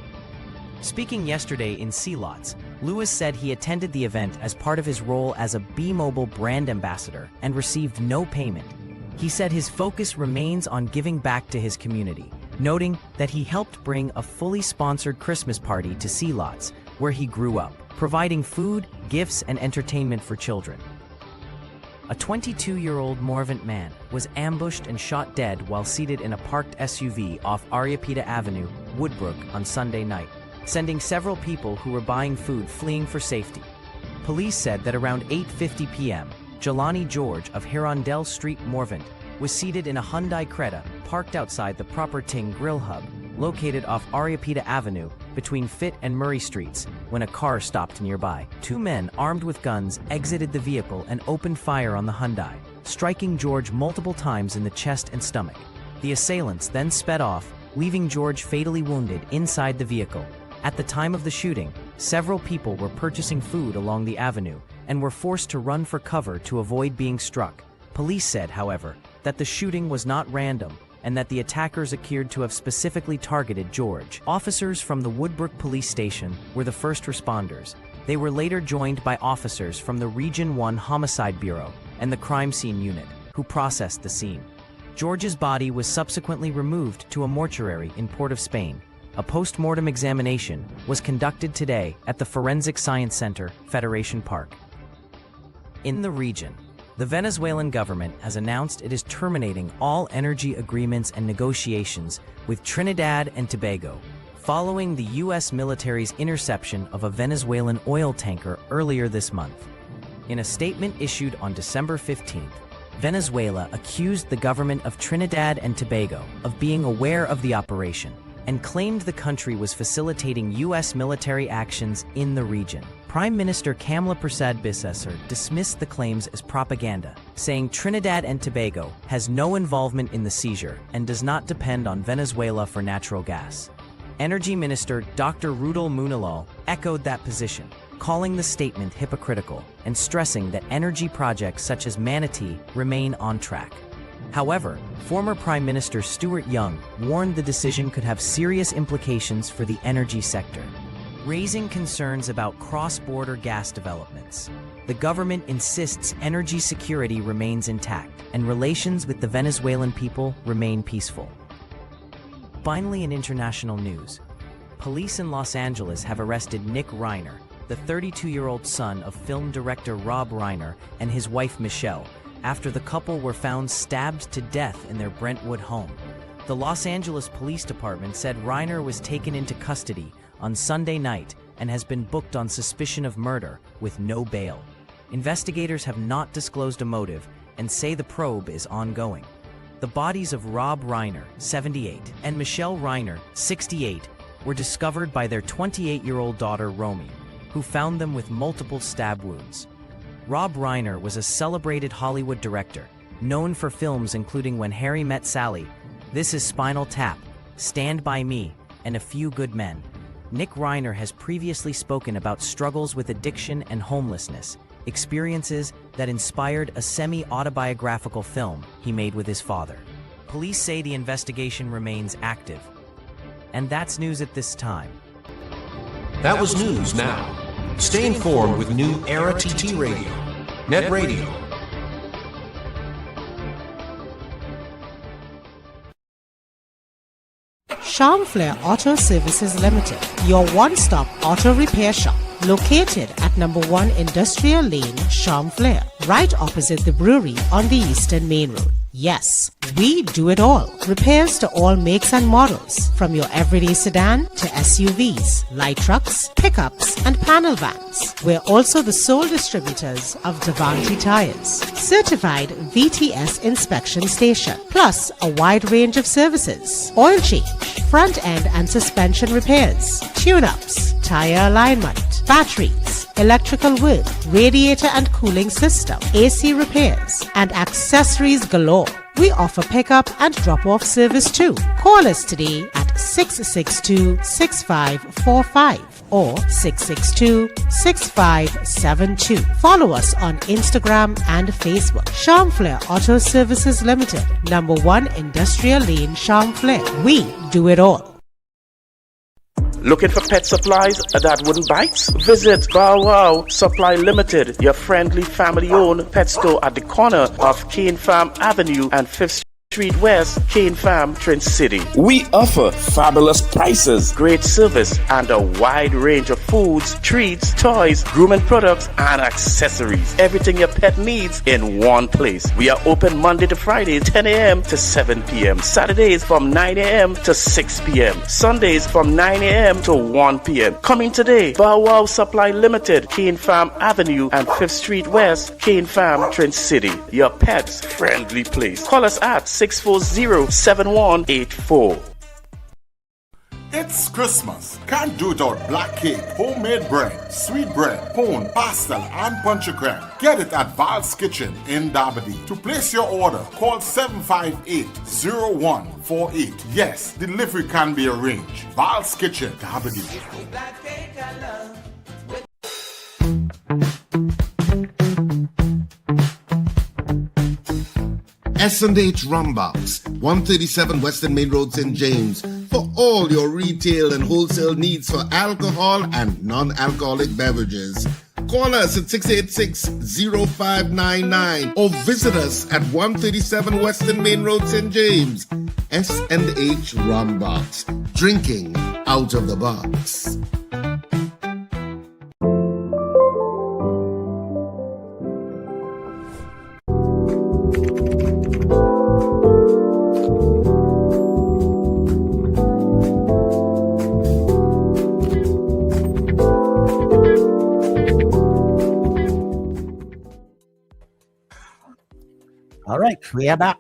Speaking yesterday in Sealots, Lewis said he attended the event as part of his role as a B-Mobile brand ambassador and received no payment. He said his focus remains on giving back to his community, noting that he helped bring a fully sponsored Christmas party to Sealots, where he grew up, providing food, gifts, and entertainment for children. A 22-year-old Morvant man was ambushed and shot dead while seated in a parked SUV off Ariapita Avenue, Woodbrook, on Sunday night, sending several people who were buying food fleeing for safety. Police said that around 8:50 p.m., Jelani George of Hirondelle Street, Morvant, was seated in a Hyundai Creta parked outside the Proper Ting Grill Hub, located off Ariapita Avenue between Fitt and Murray Streets, when a car stopped nearby. Two men armed with guns exited the vehicle and opened fire on the Hyundai, striking George multiple times in the chest and stomach. The assailants then sped off, leaving George fatally wounded inside the vehicle. At the time of the shooting, several people were purchasing food along the avenue and were forced to run for cover to avoid being struck. Police said, however, that the shooting was not random and that the attackers appeared to have specifically targeted George. Officers from the Woodbrook Police Station were the first responders. They were later joined by officers from the Region 1 Homicide Bureau and the Crime Scene Unit, who processed the scene. George's body was subsequently removed to a mortuary in Port of Spain. A post-mortem examination was conducted today at the Forensic Science Center, Federation Park. In the region, the Venezuelan government has announced it is terminating all energy agreements and negotiations with Trinidad and Tobago, following the U.S. military's interception of a Venezuelan oil tanker earlier this month. In a statement issued on December 15th, Venezuela accused the government of Trinidad and Tobago of being aware of the operation and claimed the country was facilitating U.S. military actions in the region. Prime Minister Kamla Persad-Bissessar dismissed the claims as propaganda, saying Trinidad and Tobago has no involvement in the seizure and does not depend on Venezuela for natural gas. Energy Minister Dr. Rudol Munalal echoed that position, calling the statement hypocritical and stressing that energy projects such as Manatee remain on track. However, former Prime Minister Stuart Young warned the decision could have serious implications for the energy sector, raising concerns about cross-border gas developments. The government insists energy security remains intact and relations with the Venezuelan people remain peaceful. Finally, in international news, police in Los Angeles have arrested Nick Reiner, the 32-year-old son of film director Rob Reiner and his wife Michelle, after the couple were found stabbed to death in their Brentwood home. The Los Angeles Police Department said Reiner was taken into custody on Sunday night and has been booked on suspicion of murder with no bail. Investigators have not disclosed a motive and say the probe is ongoing. The bodies of Rob Reiner, 78, and Michelle Reiner, 68, were discovered by their 28-year-old daughter Romy, who found them with multiple stab wounds. Rob Reiner was a celebrated Hollywood director, known for films including When Harry Met Sally, This Is Spinal Tap, Stand By Me, and A Few Good Men. Nick Reiner has previously spoken about struggles with addiction and homelessness, experiences that inspired a semi-autobiographical film he made with his father. Police say the investigation remains active. And that's news at this time. That was news now. Stay informed with new Era TT Radio, Net Radio. Charmflair Auto Services Limited, your one-stop auto repair shop, located at number 1 Industrial Lane, Charmflair, right opposite the brewery on the Eastern Main Road. Yes, we do it all. Repairs to all makes and models, from your everyday sedan to SUVs, light trucks, pickups, and panel vans. We're also the sole distributors of Devante tires, certified VTS inspection station, plus a wide range of services: oil change, front end and suspension repairs, tune-ups, tire alignment, batteries, electrical work, radiator and cooling system, AC repairs, and accessories galore. We offer pickup and drop-off service too. Call us today at 662-6545 or 662-6572. Follow us on Instagram and Facebook. Charmflair Auto Services Limited, number 1 Industrial Lane, Charmflair. We do it all. Looking for pet supplies that wouldn't bite? Visit Bow Wow Supply Limited, your friendly family-owned pet store at the corner of Cane Farm Avenue and 5th Street West, Cane Farm, Trin City. We offer fabulous prices, great service, and a wide range of foods, treats, toys, grooming products, and accessories. Everything your pet needs in one place. We are open Monday to Friday, 10 a.m. to 7 p.m. Saturdays from 9 a.m. to 6 p.m. Sundays from 9 a.m. to 1 p.m. Coming today, Bow Wow Supply Limited, Cane Farm Avenue and 5th Street West, Cane Farm, Trin City. Your pet's friendly place. Call us at 640-7184. It's Christmas. Can't do without black cake, homemade bread, sweet bread, pone, pastel, and punch creme. Get it at Val's Kitchen in Dabadi. To place your order, call 758-0148. Yes, delivery can be arranged. Val's Kitchen, Dabadi. S&H Rumbox, 137 Western Main Road, St. James, for all your retail and wholesale needs for alcohol and non-alcoholic beverages. Call us at 686-0599 or visit us at 137 Western Main Road, St. James. S&H Rumbox, drinking out of the box. All right, we are back.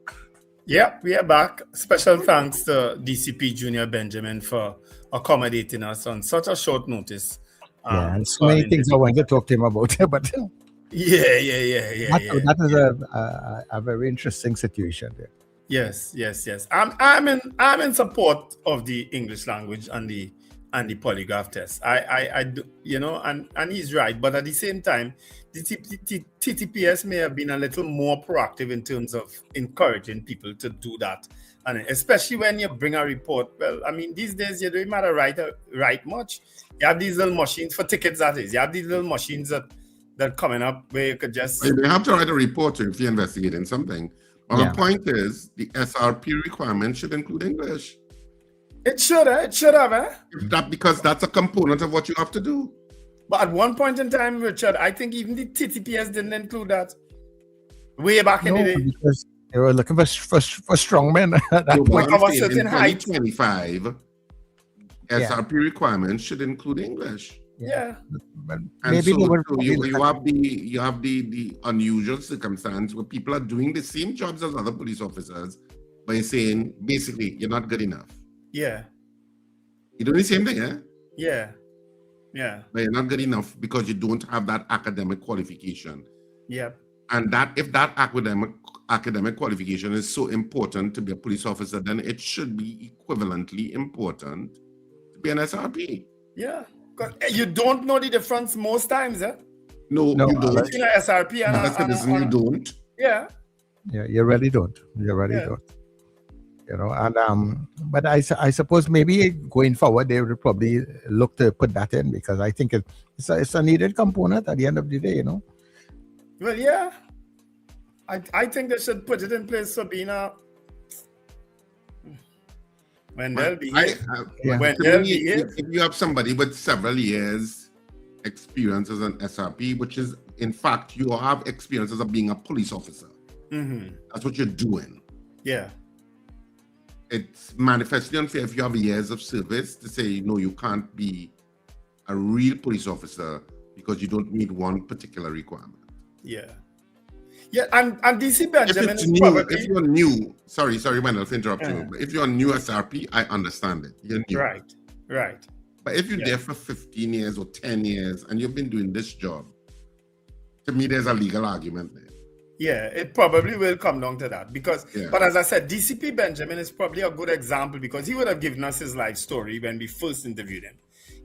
Yep, we are back. Special thanks to DCP Junior Benjamin for accommodating us on such a short notice Yeah, and so many things I want to talk to him about, but Yeah. that is a very interesting situation there. Yes. I'm in support of the English language and the polygraph test. I do, and he's right. But at the same time, the TTPS may have been a little more proactive in terms of encouraging people to do that, and especially when you bring a report. Well, I mean, these days you don't matter write much. You have these little machines for tickets. That is, you have these little machines that coming up where you could just. You have to write a report if you're investigating something. My point is, the SRP requirement should include English. It should have. Because that's a component of what you have to do. But at one point in time, Richard, I think even the TTPS didn't include that. Way back in the day. Because they were looking for strong men. In 2025, SRP requirements should include English. Yeah. And maybe you have the unusual circumstance where people are doing the same jobs as other police officers by saying, basically, you're not good enough. Yeah. You're doing the same thing, eh? Yeah. But you're not good enough because you don't have that academic qualification. Yeah. And that if that academic qualification is so important to be a police officer, then it should be equivalently important to be an SRP. Yeah. You don't know the difference most times, eh? No, you don't. Between an SRP and a citizen, you don't. Yeah. Yeah, you really don't. Don't. And but I suppose maybe going forward they will probably look to put that in, because I think it's a needed component at the end of the day, Well, yeah, I think they should put it in place for being a when they'll be if you have somebody with several years experience as an SRP, which is in fact you have experiences of being a police officer. Mm-hmm. That's what you're doing. Yeah. It's manifestly unfair if you have years of service to say, no, you can't be a real police officer because you don't meet one particular requirement. Yeah. Yeah, and DC Benjamin if you're new, sorry, Wendell, for interrupting you, but if you're a new SRP, I understand it. You're new. Right. But if you're there for 15 years or 10 years and you've been doing this job, to me, there's a legal argument there. Yeah, it probably will come down to that because, but as I said, DCP Benjamin is probably a good example because he would have given us his life story when we first interviewed him.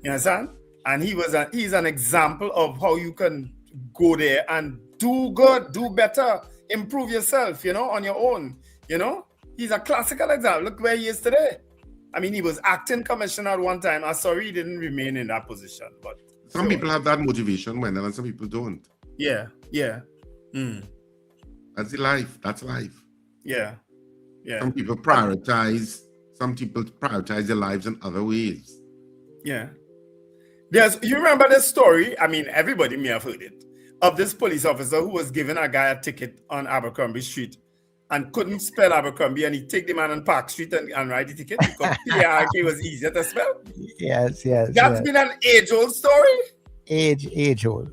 You understand? And he's an example of how you can go there and do good, do better, improve yourself, on your own. He's a classical example. Look where he is today. I mean, he was acting commissioner at one time. I'm sorry he didn't remain in that position, but some people have that motivation, Wendell, and some people don't. Yeah. That's life. That's life. Yeah. Some people prioritize their lives in other ways. Yeah. You remember this story? I mean, everybody may have heard it, of this police officer who was giving a guy a ticket on Abercrombie Street and couldn't spell Abercrombie, and he take the man on Park Street and write the ticket because PARK was easier to spell. Yes. That's been an age-old story. Age-old.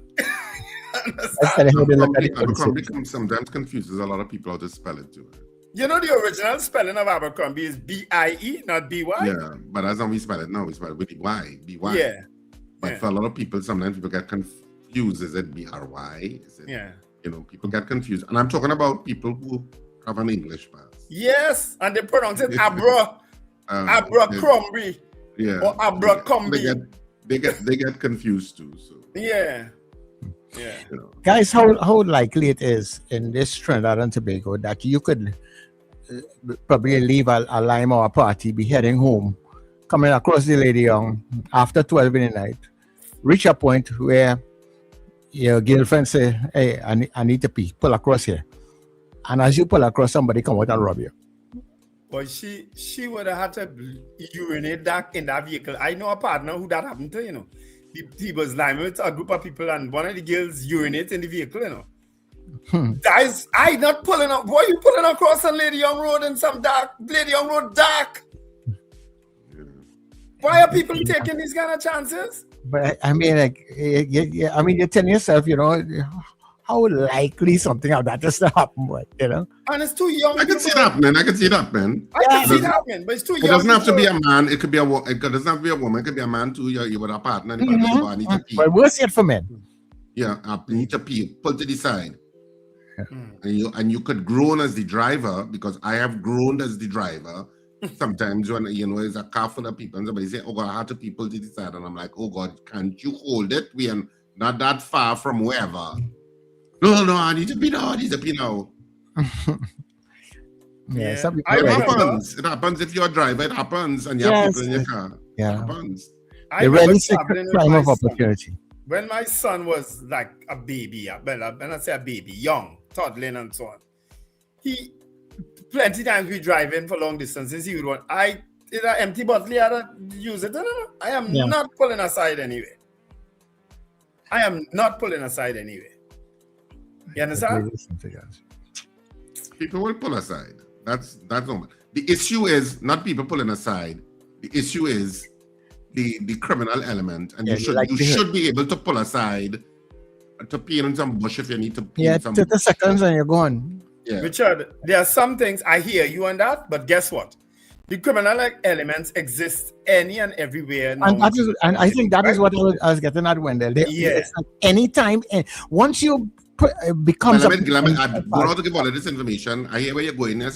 Abercrombie sometimes confuses a lot of people how to spell it too. The original spelling of Abercrombie is B-I-E, not B-Y. Yeah, but as we spell it now, we spell it with Y, B-Y. Yeah. But for a lot of people, sometimes people get confused. Is it B-R-Y? People get confused. And I'm talking about people who have an English pass. Yes, and they pronounce it Abercrombie. Yeah. Or Abercrombie. They get confused too. So. Yeah. Guys, how likely it is in this Trinidad and Tobago that you could probably leave a lime or a party, be heading home, coming across the Lady Young after 12 in the night, reach a point where your girlfriend say, hey, I need to pee, pull across here. And as you pull across, somebody come out and rob you. But she would have had to urinate that in that vehicle. I know a partner who that happened to, He was lying with a group of people and one of the girls urinated in the vehicle, Guys, I not pulling up. Why are you pulling across on Lady Young Road in some Lady Young Road dark? Why are people taking these kind of chances? But I mean, you're telling yourself, how likely something like that is to happen, but you know. And it's too young. I can see it happening. I can see it happening. I can see it happening, but it's too young. It doesn't have to be a man. It could be it doesn't have to be a woman. It could be a man too. You with a partner. And I need to pee. But we'll see it for men. Yeah, I need to pee. Pull to the side. And you could groan as the driver, because I have groaned as the driver. Sometimes when it's a car full of people and somebody say, "Oh God, I had to people to the side," and I'm like, "Oh God, can't you hold it? We are not that far from wherever." No, I need to pee now. I need to pee now. It happens if you're a driver. It happens, and you have people in your car. Yeah, it happens. They really see crime of opportunity. When my son was like a baby, when I say a baby, young, toddling and so on, plenty times we drive in for long distances. He would want, it's an empty bottle, I don't use it. No. I am not pulling aside anyway. You understand? People will pull aside. That's normal. The issue is not people pulling aside. The issue is the criminal element, and you should be able to pull aside to pee in some bush if you need to pee in some 30 seconds and you're gone. Yeah. Richard, there are some things, I hear you on that, but guess what? The criminal elements exist any and everywhere now. And I think that is what I was getting at, Wendell. It's like anytime, once you becomes I don't know to give all of this information. I hear where you're going there,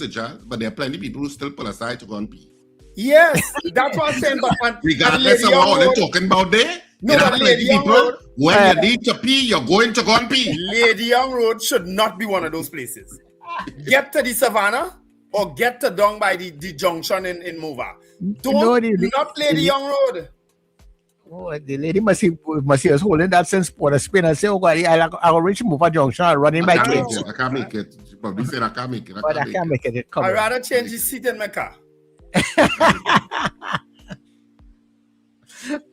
but there are plenty of people who still pull aside to go and pee. Yes, that's what I'm saying. But regardless of what they're talking about there, no, but Lady Young Road, when you need to pee, you're going to go and pee. Lady Young Road should not be one of those places. Get to the savannah or get to down by the junction in Mova. Not Lady Young Road. Oh, the lady must see us holding that since Port of Spain and say, "Oh God, I'll reach Mova junction and running my kids." I can't make it. Probably said I can't make it. I can't make it. I'd rather change the seat in my car.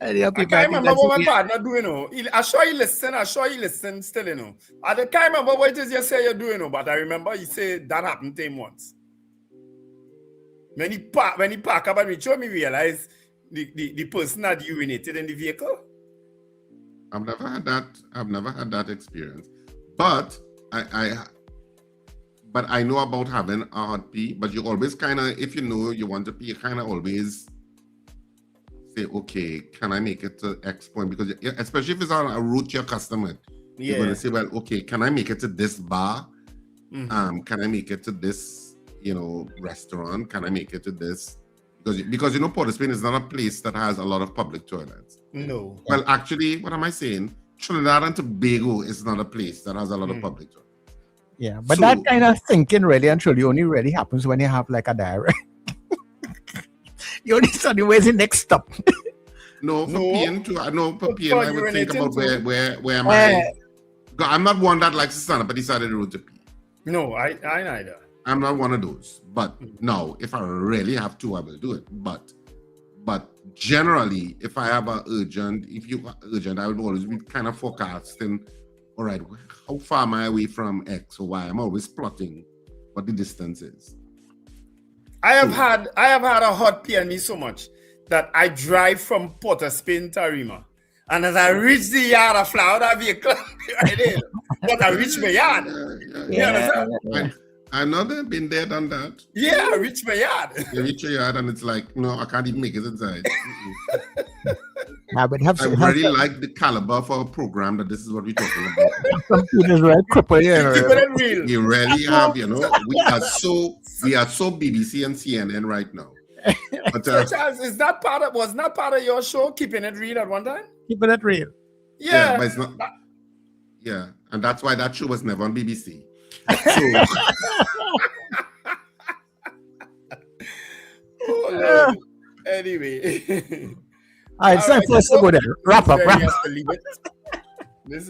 I can't remember what my partner doing. I sure he listen still, I can't remember what it is you say you're doing, but I remember he said that happened to him once. When he park up and reach home, he realized the person had urinated in the vehicle. I've never had that experience. But I know about having a hot pee, but you always kind of, if you know you want to pee, you kind of always say, okay, can I make it to X point? Because especially if it's on a route you're accustomed with, you're going to say, well, okay, can I make it to this bar? Mm-hmm. Can I make it to this, restaurant? Can I make it to this? Because Port of Spain is not a place that has a lot of public toilets. No. Well, actually, what am I saying? Trinidad and Tobago is not a place that has a lot of public toilets. Yeah, but that kind of thinking really and truly only really happens when you have like a diary. You only study where's the next stop. For peeing too. I know for peeing I would think about where am I. I'm not one that likes to stand up at the side of the road to pee. No, I neither. I'm not one of those. But no, if I really have to, I will do it. But generally, if I have I would always be kind of forecasting, all right, how far am I away from X or Y? I'm always plotting what the distance is. I have had a hot pee on me so much that I drive from Port of Spain to Arima. And as I reach the yard, I fly out of vehicle right in. But I reach my yard. I know they've been there, done that. Yeah, I reach my yard. You reach your yard and it's like, no, I can't even make it inside. I really like the caliber for a program that this is what we're talking about. Some people right cripple, We really have, we are so BBC and CNN right now. But Charles, was not part of your show, Keeping It Real at one time? Keeping It Real. Yeah. But it's not. Yeah, and that's why that show was never on BBC. So, anyway. All right, so let's go there. Wrap up.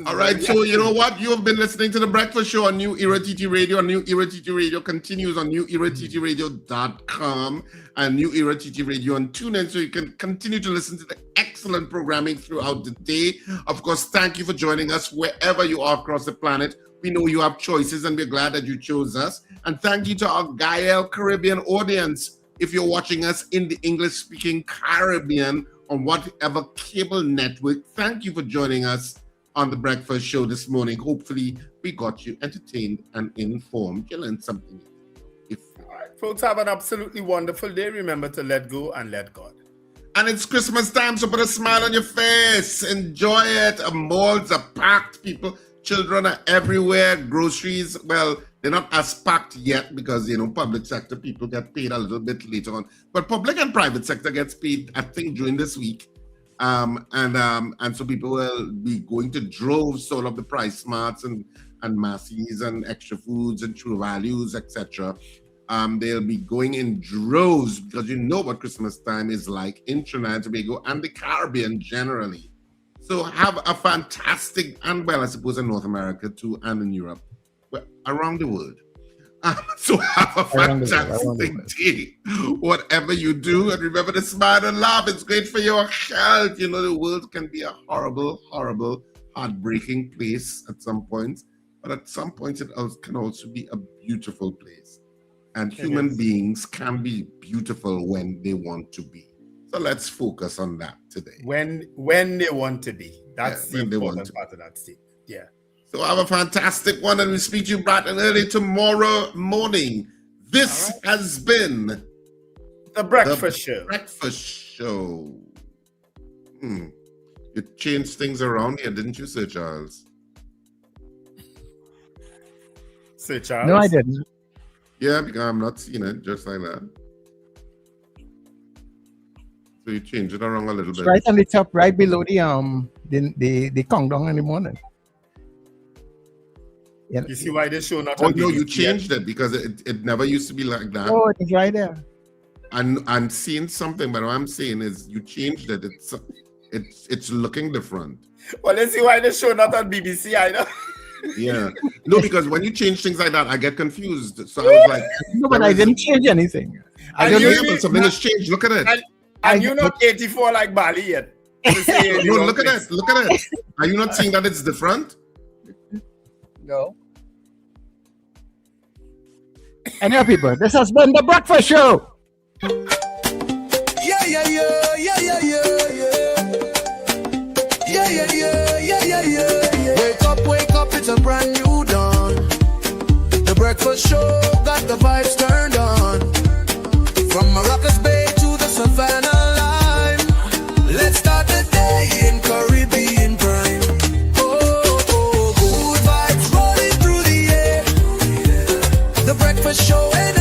All right, so you know what? You have been listening to The Breakfast Show on New Era TT Radio. New Era TT Radio continues on newerattradio.com and New Era TT Radio on TuneIn, so you can continue to listen to the excellent programming throughout the day. Of course, thank you for joining us wherever you are across the planet. We know you have choices, and we're glad that you chose us. And thank you to our Gael Caribbean audience. If you're watching us in the English-speaking Caribbean on whatever cable network, thank you for joining us on the breakfast show this morning. Hopefully, we got you entertained and informed. You learned something. Folks, have an absolutely wonderful day. Remember to let go and let God. And it's Christmas time, so put a smile on your face. Enjoy it. Malls are packed. Children are everywhere. Groceries, well, they're not as packed yet because, public sector people get paid a little bit later on. But public and private sector gets paid, I think, during this week. And so people will be going to droves, all of the Price Smarts and Macy's and Extra Foods and True Values, etc. They'll be going in droves because you know what Christmas time is like in Trinidad and Tobago and the Caribbean generally. So have a fantastic, and well, I suppose in North America too, and in Europe, but around the world. So have a fantastic day, whatever you do. And remember to smile and laugh. It's great for your health. The world can be a horrible, horrible, heartbreaking place at some point. But at some point, it can also be a beautiful place. And human beings can be beautiful when they want to be. So let's focus on that today. When they want to be. That's the important part of that statement. Yeah. So have a fantastic one, and we'll speak to you bright and early tomorrow morning. This has been The Breakfast Show. Breakfast Show. You changed things around here, didn't you, Sir Charles? Sir Charles? No, I didn't. Yeah, because I'm not seeing it just like that. So you change it around a little bit. Right on the top, right below the countdown in the morning. Yeah. You see why they show not? Oh no, you changed it because it never used to be like that. Oh, it's right there. And I'm seeing something, but what I'm saying is you changed it. It's looking different. Well, let's see why they show not on BBC either. Yeah. No, because when you change things like that, I get confused. So I was like, no, but I didn't change anything. I don't know, but something has changed. Look at it. And you're not 84 like Bali yet. No, look at it. Look at it. Are you not seeing that it's different? No. Anyway, people, this has been The Breakfast Show. Yeah. Wake up, it's a brand new dawn. The Breakfast Show got the vibes turned on. From Maracas Bay to the Savannah line, let's start the day in Caribbean prime. Oh, good vibes rolling through the air. The Breakfast Show and